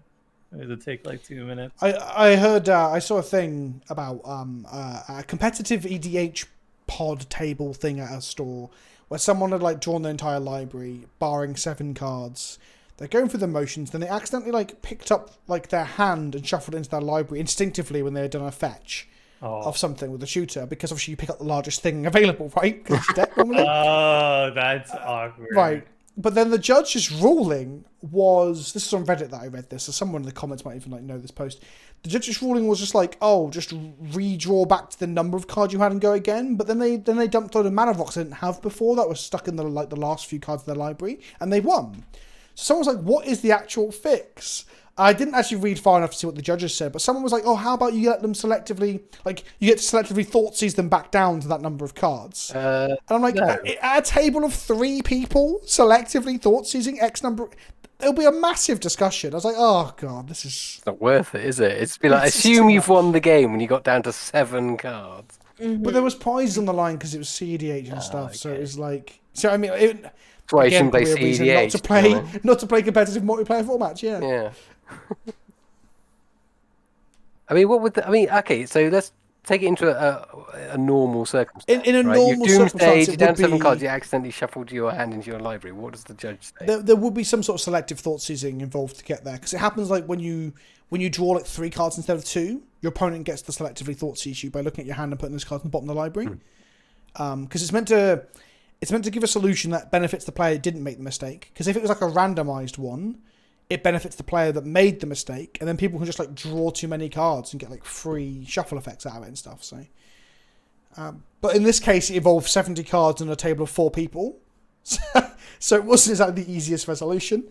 It would take like 2 minutes. I heard I saw a thing about a competitive EDH pod table thing at a store where someone had like drawn the entire library, barring 7 cards. They're going through the motions, then they accidentally like picked up like their hand and shuffled it into their library instinctively when they had done a fetch of something with the shooter, because obviously you pick up the largest thing available, right? 'Cause it's your deck normally. Oh, that's awkward. Right. But then the judge's ruling was, this is on Reddit that I read this, so someone in the comments might even like know this post. The judge's ruling was just like, oh, just redraw back to the number of cards you had and go again. But then they dumped a load of mana rocks they didn't have before that was stuck in the last few cards of their library, and they won. So someone was like, what is the actual fix? I didn't actually read far enough to see what the judges said, but someone was like, oh, how about you let them selectively, like, you get to selectively Thoughtseize them back down to that number of cards. And I'm like, no. at a table of 3 people selectively Thoughtseizing X number, there'll be a massive discussion. I was like, oh, God, this is... It's not worth it, is it? It's be like, It's just assume too you've much. won the game when you got down to 7 cards. But there was prizes on the line because it was CEDH and stuff, so it okay. was like... So, I mean, That's why you again, shouldn't play probably a reason CEDH. not to play competitive multiplayer formats, yeah. Yeah. I mean, what would okay, so let's take it into a normal circumstance. In a right? normal You're circumstance, doomsday, it you're down would to 7 be- cards, you accidentally shuffled your hand into your library. What does the judge say? There would be some sort of selective Thoughtseizing involved to get there, because it happens like when you draw like 3 cards instead of 2, your opponent gets to selectively Thoughtseize you by looking at your hand and putting those cards in the bottom of the library. Because it's meant to give a solution that benefits the player who didn't make the mistake. Because if it was like a randomized one, it benefits the player that made the mistake, and then people can just like draw too many cards and get like free shuffle effects out of it and stuff. So, but in this case, it involved 70 cards on a table of 4 people, so it wasn't exactly the easiest resolution.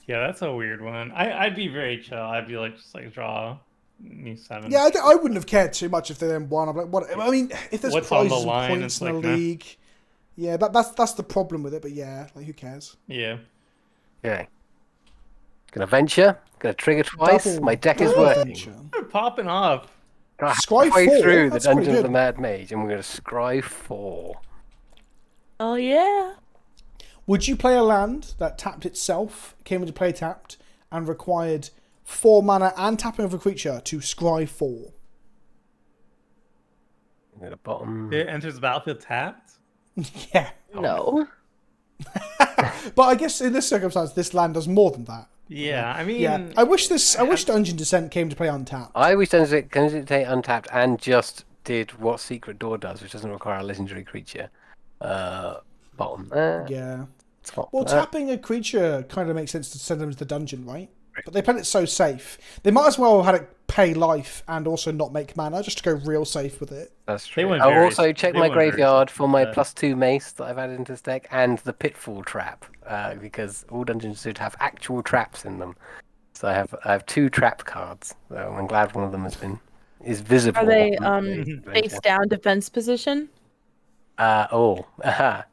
Yeah, that's a weird one. I'd be very chill. I'd be like, just like draw new 7. Yeah, I wouldn't have cared too much if they then won. I'm like, what? I mean, if there's What's on the prizes and line, points it's in the like, nah. league, yeah, that's the problem with it. But yeah, like who cares? Yeah. Okay. Gonna venture, gonna trigger twice. Double- My deck is double working. adventure. They're popping off. Scry Halfway 4, through the that's pretty Dungeon of the good. Mad Mage, and we're gonna scry 4. Oh yeah. Would you play a land that tapped itself, came into play tapped, and required 4 mana and tapping of a creature to scry 4? At the bottom. It enters the battlefield tapped. Yeah. No. But I guess in this circumstance, this land does more than that. Yeah, I mean, Yeah. I wish Dungeon Descent came to play untapped. I wish Dungeon take untapped and just did what Secret Door does, which doesn't require a legendary creature. Bottom. Yeah. Top. Well, tapping a creature kind of makes sense to send them to the dungeon, right? But they played it so safe. They might as well have had it pay life and also not make mana, just to go real safe with it. That's They true. went I'll very- also check they my went very graveyard safe for my with that. +2 mace that I've added into this deck and the Pitfall Trap, because all dungeons should have actual traps in them. So I have 2 trap cards. So I'm glad one of them is visible. Are they on the face down defense position? aha.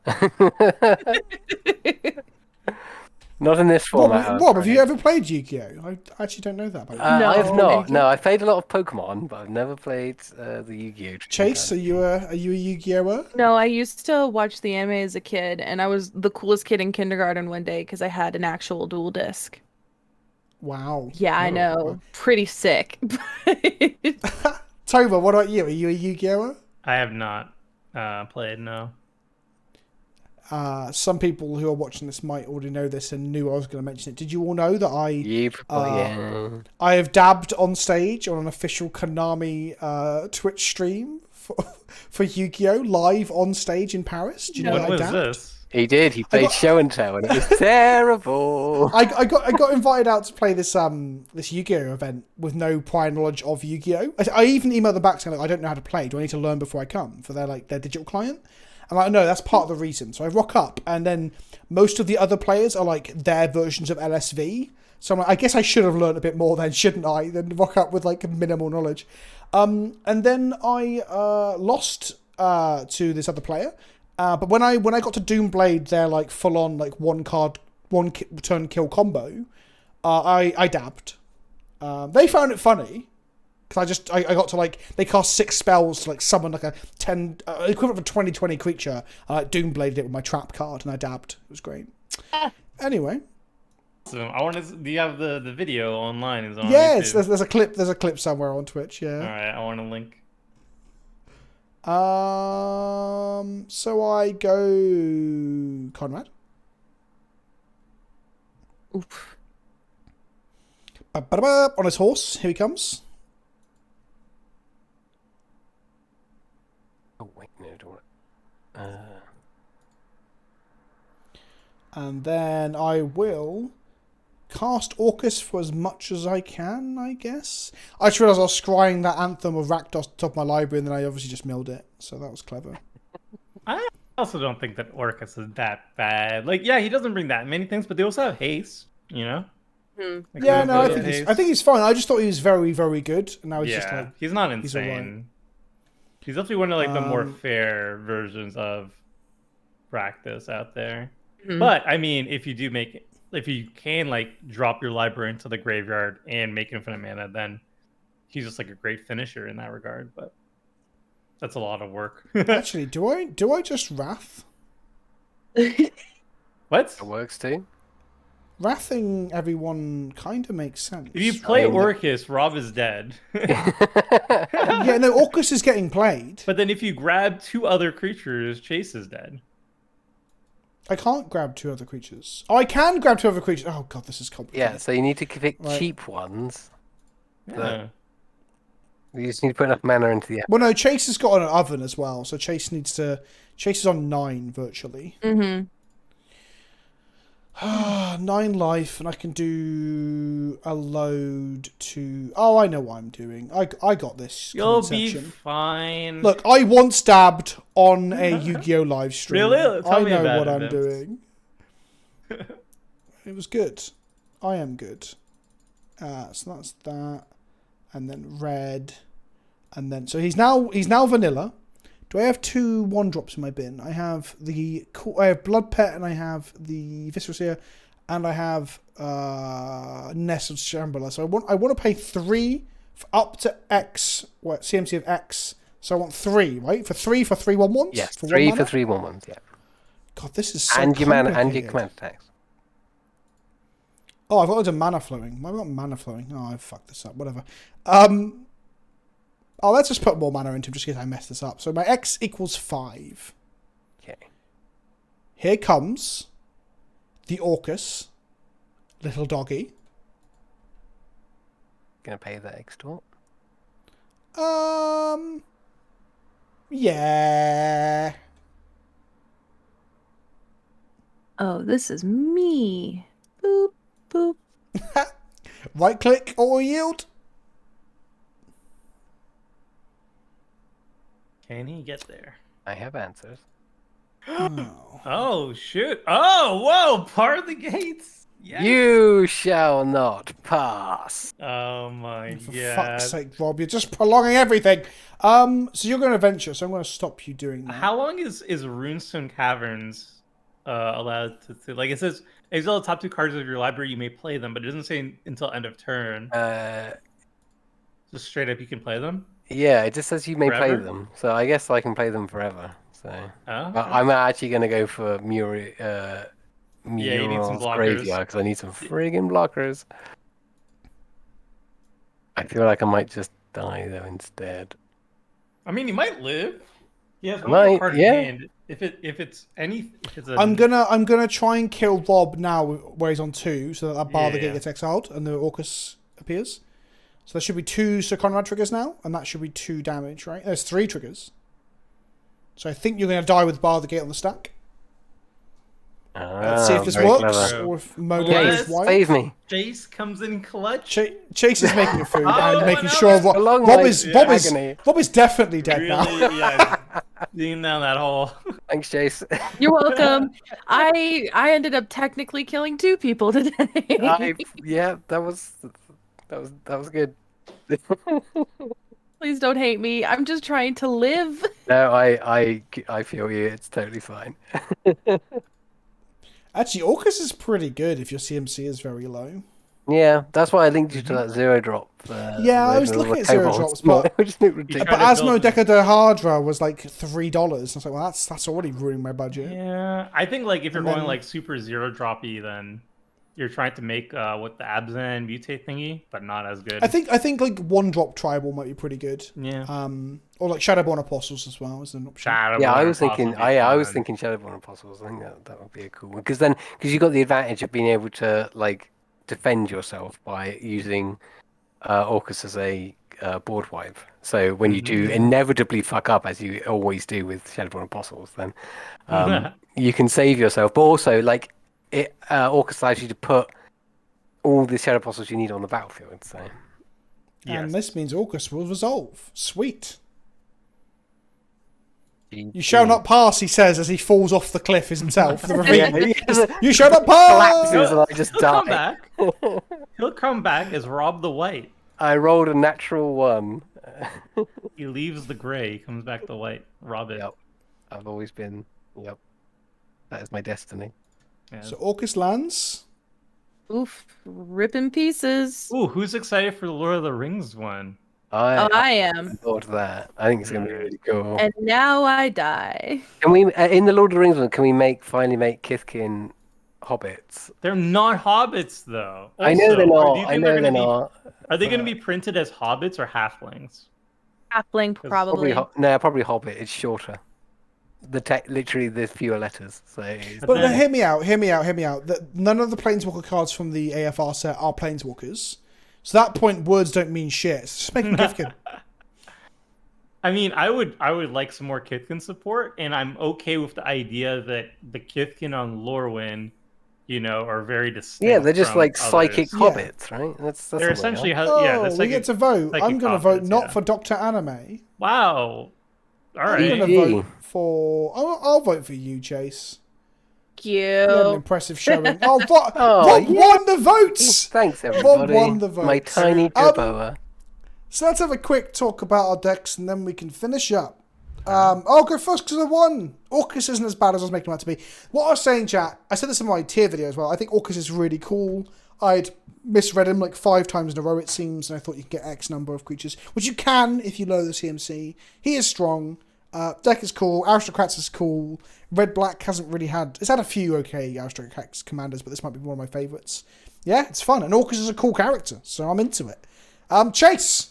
Not in this format. I'm Rob, have you afraid. ever played Yu-Gi-Oh? I actually don't know that about you. No. I have not. Yu-Gi-Oh? No, I've played a lot of Pokemon, but I've never played the Yu-Gi-Oh. Chase, are you a Yu-Gi-Oh-er? No, I used to watch the anime as a kid, and I was the coolest kid in kindergarten one day because I had an actual dual disc. Wow. Yeah, I Oh, know. wow. Pretty sick. Tova, what about you? Are you a Yu-Gi-Oh? I have not played. No. Some people who are watching this might already know this and knew I was going to mention it. Did you all know that I have dabbed on stage on an official Konami Twitch stream for Yu-Gi-Oh live on stage in Paris? Do you know When that I was dabbed? this? He did. He played show and tell, and it was terrible. I got invited out to play this this Yu-Gi-Oh event with no prior knowledge of Yu-Gi-Oh. I even emailed them back saying like, I don't know how to play. Do I need to learn before I come for their digital client? And like, no, that's part of the reason. So I rock up, and then most of the other players are like their versions of LSV. So I'm like, I guess I should have learned a bit more then, shouldn't I? Then rock up with like minimal knowledge. And then I lost to this other player. But when I got to Doomblade, their like full on like one turn kill combo, I dabbed. They found it funny because I got to like they cast 6 spells to like summon like a 10 equivalent of a 20/20 creature. I like Doombladed it with my trap card and I dabbed. It was great. Anyway. So I want to. Do you have the video online? Is on Yes, YouTube? there's a clip. There's a clip somewhere on Twitch. Yeah. All right, I want to link. So I go Conrad. Oof. Ba-ba-ba, on his horse. Here he comes. Oh wait, no, don't. And then I will cast Orkus for as much as I can, I guess. I just realised I was scrying that Anthem of Rakdos top of my library, and then I obviously just milled it. So that was clever. I also don't think that Orkus is that bad. Like, yeah, he doesn't bring that many things, but they also have haste, you know? Like, Yeah, he no, I has think haste. I think he's fine. I just thought he was very, very good. And now he's just like, he's not he's insane. alright. He's definitely one of like the more fair versions of practice out there. But I mean, if you can like drop your library into the graveyard and make infinite mana, then he's just like a great finisher in that regard. But that's a lot of work. actually, do I just Wrath? What? It works too. Wrathing everyone kind of makes sense. If you play mean, Orkus, Rob is dead. Yeah, no, Orkus is getting played. But then if you grab 2 other creatures, Chase is dead. I can't grab 2 other creatures. Oh, I can grab 2 other creatures. Oh god, this is complicated. Yeah, so you need to pick Right. cheap ones. Yeah. You just need to put enough mana into the. Well, no, Chase has got an oven as well, so Chase is on 9 virtually. Mm-hmm. 9 life, and I can do a load to. Oh, I know what I'm doing. I got this. You'll comment be section. fine. Look, I once dabbed on a Yu-Gi-Oh live stream. Really? Tell I me know about what it, I'm Vince. doing. It was good. I am good. So that's that, and then red, and then so he's now vanilla. Do I have 2 1-drops in my bin? I have Blood Pet, and I have the Visceral Seer, and I have Nest of Shambhala. So I want to pay 3 for up to X. What CMC of X? So I want 3, right? For 3 1/1s. Yes, for 3 1 for mana? 3/1/1s. Yeah, God, this is so and your mana and your complicated. command attacks. Oh, I've got loads of mana flowing. Why have I got mana flowing? Oh, I fucked this up. Whatever. Oh, let's just put more mana into him just in case I mess this up. So my X equals 5. Okay. Here comes the Orkus, little doggy. Gonna pay that extort. Yeah. Oh, this is me. Boop, boop. Right click or yield. Can he get there? I have answers. Oh. Oh, shoot. Oh, whoa. Part of the gates. Yes. You shall not pass. Oh, my For God. fuck's sake, Rob, you're just prolonging everything. So you're going to venture, so I'm going to stop you doing that. How long is Runestone Caverns allowed to like it says exile the top 2 cards of your library, you may play them, but it doesn't say until end of turn. Just straight up you can play them? Yeah, it just says you may play Forever? them. So I guess I can play them forever. So Oh, but okay. I'm actually gonna go for you need some Mural's blockers. graveyard because I need some friggin' blockers. I feel like I might just die though instead. I mean, he might live. He has one Might, more card yeah. in hand. If it's a I'm gonna try and kill Rob now where he's on 2, so that bar the gate Yeah. gets exiled and the Orkus appears. So there should be 2 Sir Conrad triggers now, and that should be 2 damage, right? There's 3 triggers. So I think you're gonna die with bar the gate on the stack. Let's see if this very works, clever. or if Modo Yes, goes wide. Save me. Jace comes in clutch. Chase is making a food Oh, and making no, sure it's Rob, a long Rob way is to Rob is agony. Rob is definitely dead Really, now. yeah. Digging down that hole. Thanks, Jace. You're welcome. I ended up technically killing 2 people today. Yeah, that was good. Please don't hate me. I'm just trying to live. No, I feel you. It's totally fine. Actually, Orkus is pretty good if your CMC is very low. Yeah, that's why I linked you to that 0 drop. Yeah, I was with all looking the at 0 kobolds. drops, but Which looked ridiculous. Trying but to build Asmo Deca de Hardra was like $3. I was like, well, that's already ruining my budget. Yeah, I think like if you're And going then- like super 0 droppy, then you're trying to make what the Abzan mutate thingy, but not as good. I think like 1 drop tribal might be pretty good. Yeah. Or like Shadowborn Apostles as well is an option. Yeah, I was Shadowborn thinking. possibly I was fun. thinking Shadowborn Apostles. I think that would be a cool one because you got the advantage of being able to like defend yourself by using Orkus as a board wipe. So when you do inevitably fuck up, as you always do with Shadowborn Apostles, then you can save yourself. But also, like Orkus allows you to put all the Shadow Apostles you need on the battlefield. So And Yes. this means Orkus will resolve. Sweet. you You shall not pass, he says as he falls off the cliff himself. The ravine. Yeah, You shall not pass! collapses and I just He'll come die. back. He'll come back as Rob the White. I rolled a natural 1. He leaves the gray, comes back the white. Rob it. Yep. I've always been. Yep. That is my destiny. Yeah. So Orkus lands. Oof, rip in pieces. Ooh, who's excited for the Lord of the Rings one? I am. thought that. I think it's gonna be really cool. And now I die. Can we, in the Lord of the Rings one, can we finally make Kithkin hobbits? They're not hobbits though. I know they're Also, do you not. I think know gonna they're be- not. Are they going to be printed as hobbits or halflings? Halfling, probably. No, probably hobbit. It's shorter. Literally, there's fewer letters. So it's- But then- hear me out. None of the Planeswalker cards from the AFR set are Planeswalkers. So at that point, words don't mean shit. It's just making Kithkin. I mean, I would like some more Kithkin support, and I'm okay with the idea that the Kithkin on Lorwyn, are very distinct. yeah, they're just from like psychic others. Yeah. hobbits, right? That's They're what they essentially are. that's we like get to vote. psychic I'm going to vote hobbits, not yeah. for Dr. Anime. Wow. All I'm right. going to GG. vote for... I'll vote for you, Chase. Cute. You had an impressive showing. Oh, Oh, Rob won the votes! Thanks, everybody. won the My votes. tiny Jerboa. So let's have a quick talk about our decks and then we can finish up. I'll go first because I won. Orkus isn't as bad as I was making him out to be. What I was saying, chat, I said this in my tier video as well. I think Orkus is really cool. I'd misread him like 5 times in a row, it seems, and I thought you could get X number of creatures, which you can if you lower the CMC. He is strong. Deck is cool. Aristocrats is cool. Red Black hasn't really had... It's had a few okay Aristocrats commanders, but this might be one of my favourites. Yeah, it's fun. And Orkus is a cool character, so I'm into it. Chase!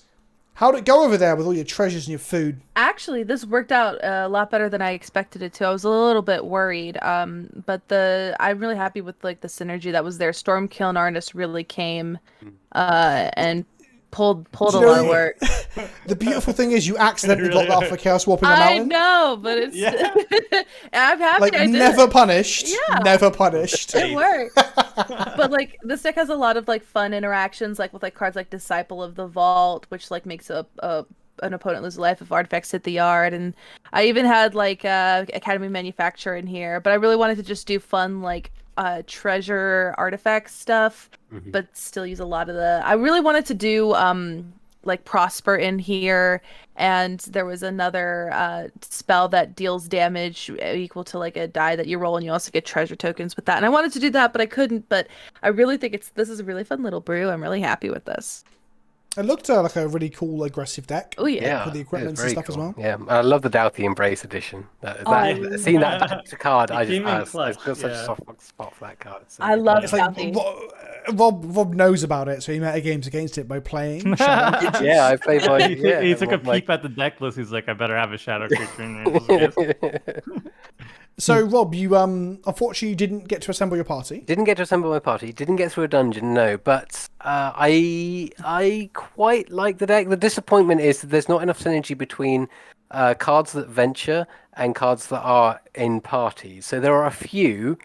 How'd it go over there with all your treasures and your food? Actually, this worked out a lot better than I expected it to. I was a little bit worried, but I'm really happy with like the synergy that was there. Stormkill and Arnis really came and pulled a Do you know lot of work. The beautiful thing is you accidentally got that off a Chaos Warping a I Mountain. know, but it's Yeah. I'm happy Like, I did never it. punished. Yeah. Never punished. It worked. But like this deck has a lot of like fun interactions, like with like cards like Disciple of the Vault, which like makes an opponent lose life if artifacts hit the yard, and I even had like Academy Manufacturer in here. But I really wanted to just do fun like treasure artifact stuff, but still use a lot of the. I really wanted to do like Prosper in here, and there was another spell that deals damage equal to like a die that you roll, and you also get treasure tokens with that. And I wanted to do that, but I couldn't. But I really think this is a really fun little brew. I'm really happy with this. It looked like a really cool aggressive deck. Oh yeah. Yeah, With the it was equipment and very stuff as cool. well. Yeah, I love the Doughty Embrace edition. Seeing that card, It I came in got clutch, such a yeah. soft spot for that card. So I love It's like Doughty. Rob knows about it, so he meta games against it by playing Shadow. Yeah, I played my. He took a my- peek at the deck list. He's like, I better have a shadow creature in there. Just in case. So Rob, you unfortunately didn't get to assemble your party. Didn't get to assemble my party. Didn't get through a dungeon, no. But I quite like the deck. The disappointment is that there's not enough synergy between cards that venture and cards that are in parties. So there are a few.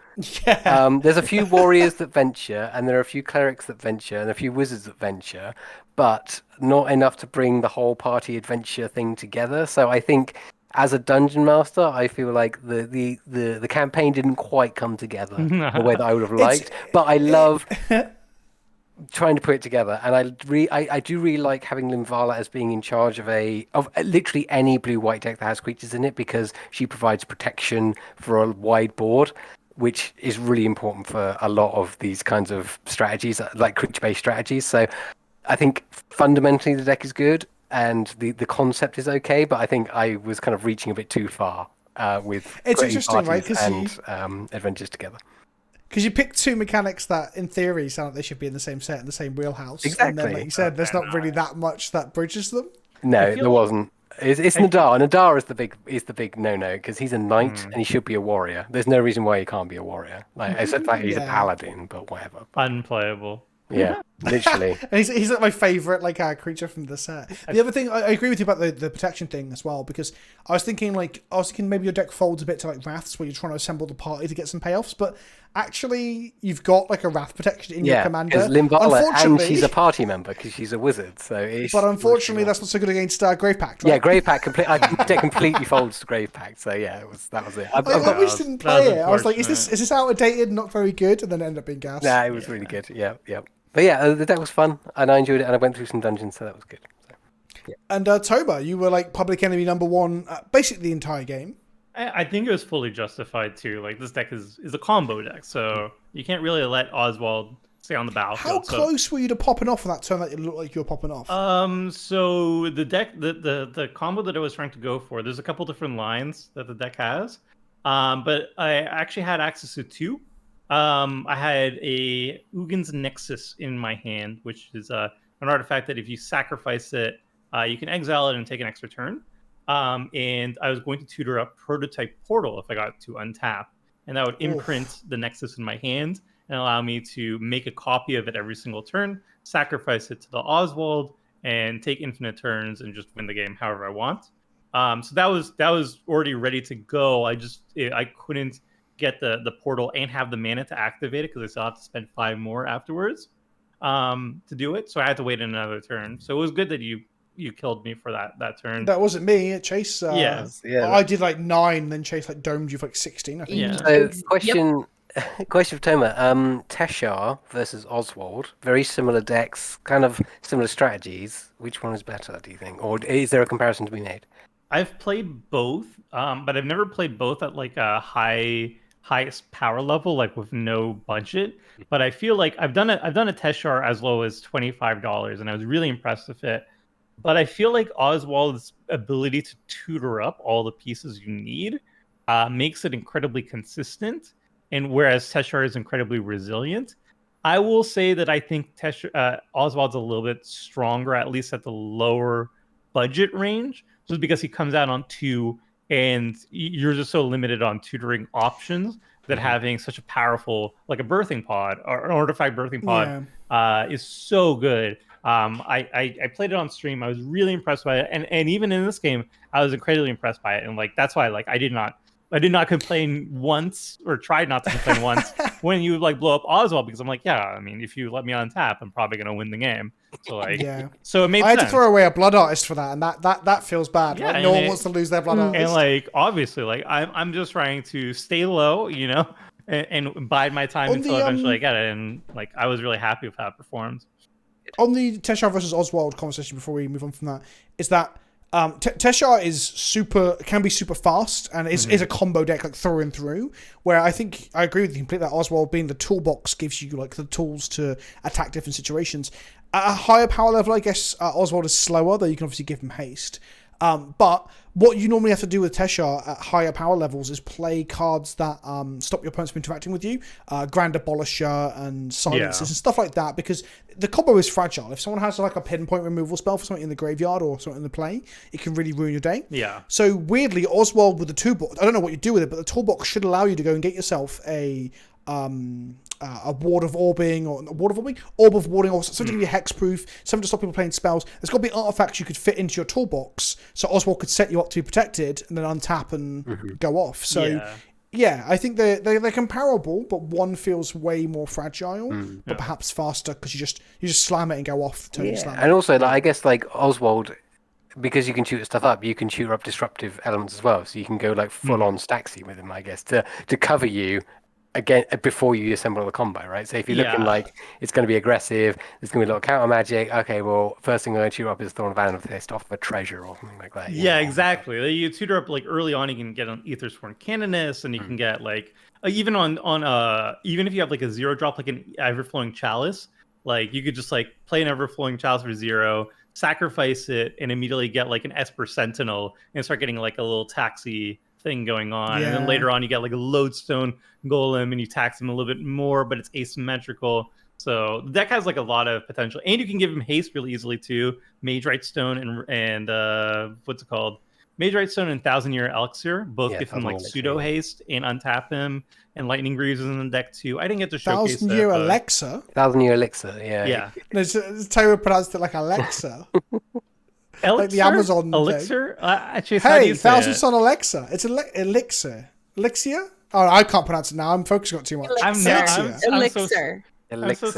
Yeah. There's a few warriors that venture, and there are a few clerics that venture, and a few wizards that venture, but not enough to bring the whole party adventure thing together. So I think, as a dungeon master, I feel like the campaign didn't quite come together the way that I would have liked. But I love trying to put it together, and I do really like having Linvala as being in charge of literally any blue-white deck that has creatures in it, because she provides protection for a wide board, which is really important for a lot of these kinds of strategies, like creature-based strategies. So I think fundamentally the deck is good, and the concept is okay, but I think I was kind of reaching a bit too far with It's putting interesting, right? parties and adventures together. Because you pick two mechanics that, in theory, sound like they should be in the same set, in the same wheelhouse. Exactly. And then, like you said, there's not really that much that bridges them. No, there wasn't. It's Nadar. Nadar is the big no-no, because he's a knight and he should be a warrior. There's no reason why he can't be a warrior. Like, except that he's a paladin, but whatever. Unplayable. Yeah, literally. And he's like my favourite creature from the set. The other thing, I agree with you about the protection thing as well, because I was thinking maybe your deck folds a bit to like Wraths, where you're trying to assemble the party to get some payoffs, but actually you've got like a Wrath protection in your commander. Yeah, because Linvala, and she's a party member because she's a wizard. But unfortunately, that's not so good against Grave Pact, right? Yeah, Grave Pact completely folds to Grave Pact. So yeah, that was it. I always didn't play it. I was like, is this outdated, not very good, and then it ended up being gas. Nah, it was really good. Yeah. But yeah, the deck was fun, and I enjoyed it, and I went through some dungeons, so that was good. So, yeah. And Toba, you were like public enemy #1 basically the entire game. I think it was fully justified too. Like, this deck is a combo deck, so you can't really let Oswald stay on the battlefield. How close were you to popping off on that turn that it looked like you were popping off? So the deck, the combo that I was trying to go for, there's a couple different lines that the deck has, but I actually had access to two. I had a Ugin's Nexus in my hand, which is an artifact that if you sacrifice it, you can exile it and take an extra turn. And I was going to tutor up Prototype Portal if I got to untap, and that would imprint the Nexus in my hand and allow me to make a copy of it every single turn, sacrifice it to the Oswald, and take infinite turns and just win the game however I want. So that was already ready to go. I couldn't get the portal and have the mana to activate it because I still have to spend 5 more afterwards to do it. So I had to wait another turn. So it was good that you killed me for that turn. That wasn't me. Chase. Yeah. I did like 9, then Chase like domed you for like 16. I think. Yeah. So question for Toma. Teshar versus Oswald, very similar decks, kind of similar strategies. Which one is better, do you think? Or is there a comparison to be made? I've played both, but I've never played both at like a highest power level, like with no budget. But I feel like I've done a Teshar as low as $25, and I was really impressed with it. But I feel like Oswald's ability to tutor up all the pieces you need makes it incredibly consistent, and whereas Teshar is incredibly resilient. I will say that I think Oswald's a little bit stronger, at least at the lower budget range, just because he comes out on 2, and you're just so limited on tutoring options that having such a powerful, like a birthing pod or an artifact birthing pod is so good. I played it on stream. I was really impressed by it, and even in this game, I was incredibly impressed by it. And like that's why I did not complain once, or tried not to complain once when you like blow up Oswald, because I'm like, yeah, I mean, if you let me untap, I'm probably gonna win the game. So like, so it made sense. I had to throw away a Blood Artist for that, and that feels bad. Yeah, like, no one wants to lose their Blood Artist. And like, obviously, like I'm just trying to stay low, and bide my time until eventually I get it. And like, I was really happy with how it performed. On the Teshar versus Oswald conversation, before we move on from that, is that Teshar can be super fast, and is a combo deck like through and through. Where I think I agree with you completely that Oswald, being the toolbox, gives you like the tools to attack different situations. At a higher power level, I guess Oswald is slower, though you can obviously give him haste. But what you normally have to do with Teshar at higher power levels is play cards that stop your opponents from interacting with you, Grand Abolisher and Silences and stuff like that, because the combo is fragile. If someone has like a pinpoint removal spell for something in the graveyard or something in the play, it can really ruin your day. Yeah. So weirdly, Oswald with the toolbox, I don't know what you do with it, but the toolbox should allow you to go and get yourself a Ward of Orbing, or Orb of Warding, or something to give you hexproof, something to stop people playing spells. There's got to be artifacts you could fit into your toolbox, so Oswald could set you up to be protected and then untap and go off. So yeah, I think they're comparable, but one feels way more fragile, but perhaps faster because you just slam it and go off. Slam and also, like, I guess like Oswald, because you can shoot stuff up, you can shoot up disruptive elements as well. So you can go like full on Staxy with him, I guess, to cover you again before you assemble the combo, right? So if you're looking like it's going to be aggressive, there's going to be a lot of counter magic. Okay, well, first thing I'm going to shoot up is Thorn of Amethyst off of a treasure or something like that. Yeah, exactly. You tutor up like early on, you can get an Aethersworn Canoness, and you can get like even even if you have like a 0-drop, like an Everflowing Chalice, like you could just like play an Everflowing Chalice for 0, sacrifice it, and immediately get like an Esper Sentinel and start getting like a little taxi thing going on. And then later on you get like a Lodestone Golem and you tax him a little bit more, but it's asymmetrical. So the deck has like a lot of potential, and you can give him haste really easily too. Mage Right Stone and what's it called? Mage Right Stone and 1,000-Year Elixir both give him like pseudo haste and untap him. And Lightning Greaves is in the deck too. I didn't get to showcase 1,000-Year Elixir. 1,000-Year Elixir, yeah. No, Taylor pronounced it like Alexa. Elixir? Like the Amazon Elixir? Hey, 1,000 Sun Alexa. It's Elixir. Elixir? Oh, I can't pronounce it now. I'm focusing on it too much. Elixir. I'm so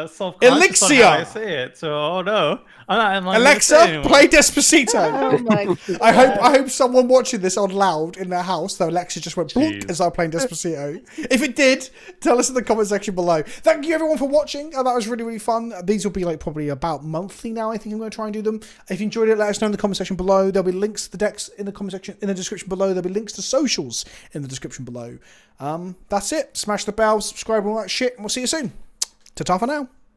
self-conscious Elixir. on how I say it. So, oh no, I'm like, Alexa, play Despacito. Oh my God. I hope someone watching this on loud in their house, though Alexa just went boop as I was playing Despacito. If it did, tell us in the comment section below. Thank you everyone for watching. That was really, really fun. These will be like probably about monthly now. I think I'm going to try and do them. If you enjoyed it, let us know in the comment section below. There'll be links to the decks in the comment section, in the description below. There'll be links to socials in the description below. That's it. Smash the bell, subscribe, and all that shit, and we'll see you soon. Ta-ta for now.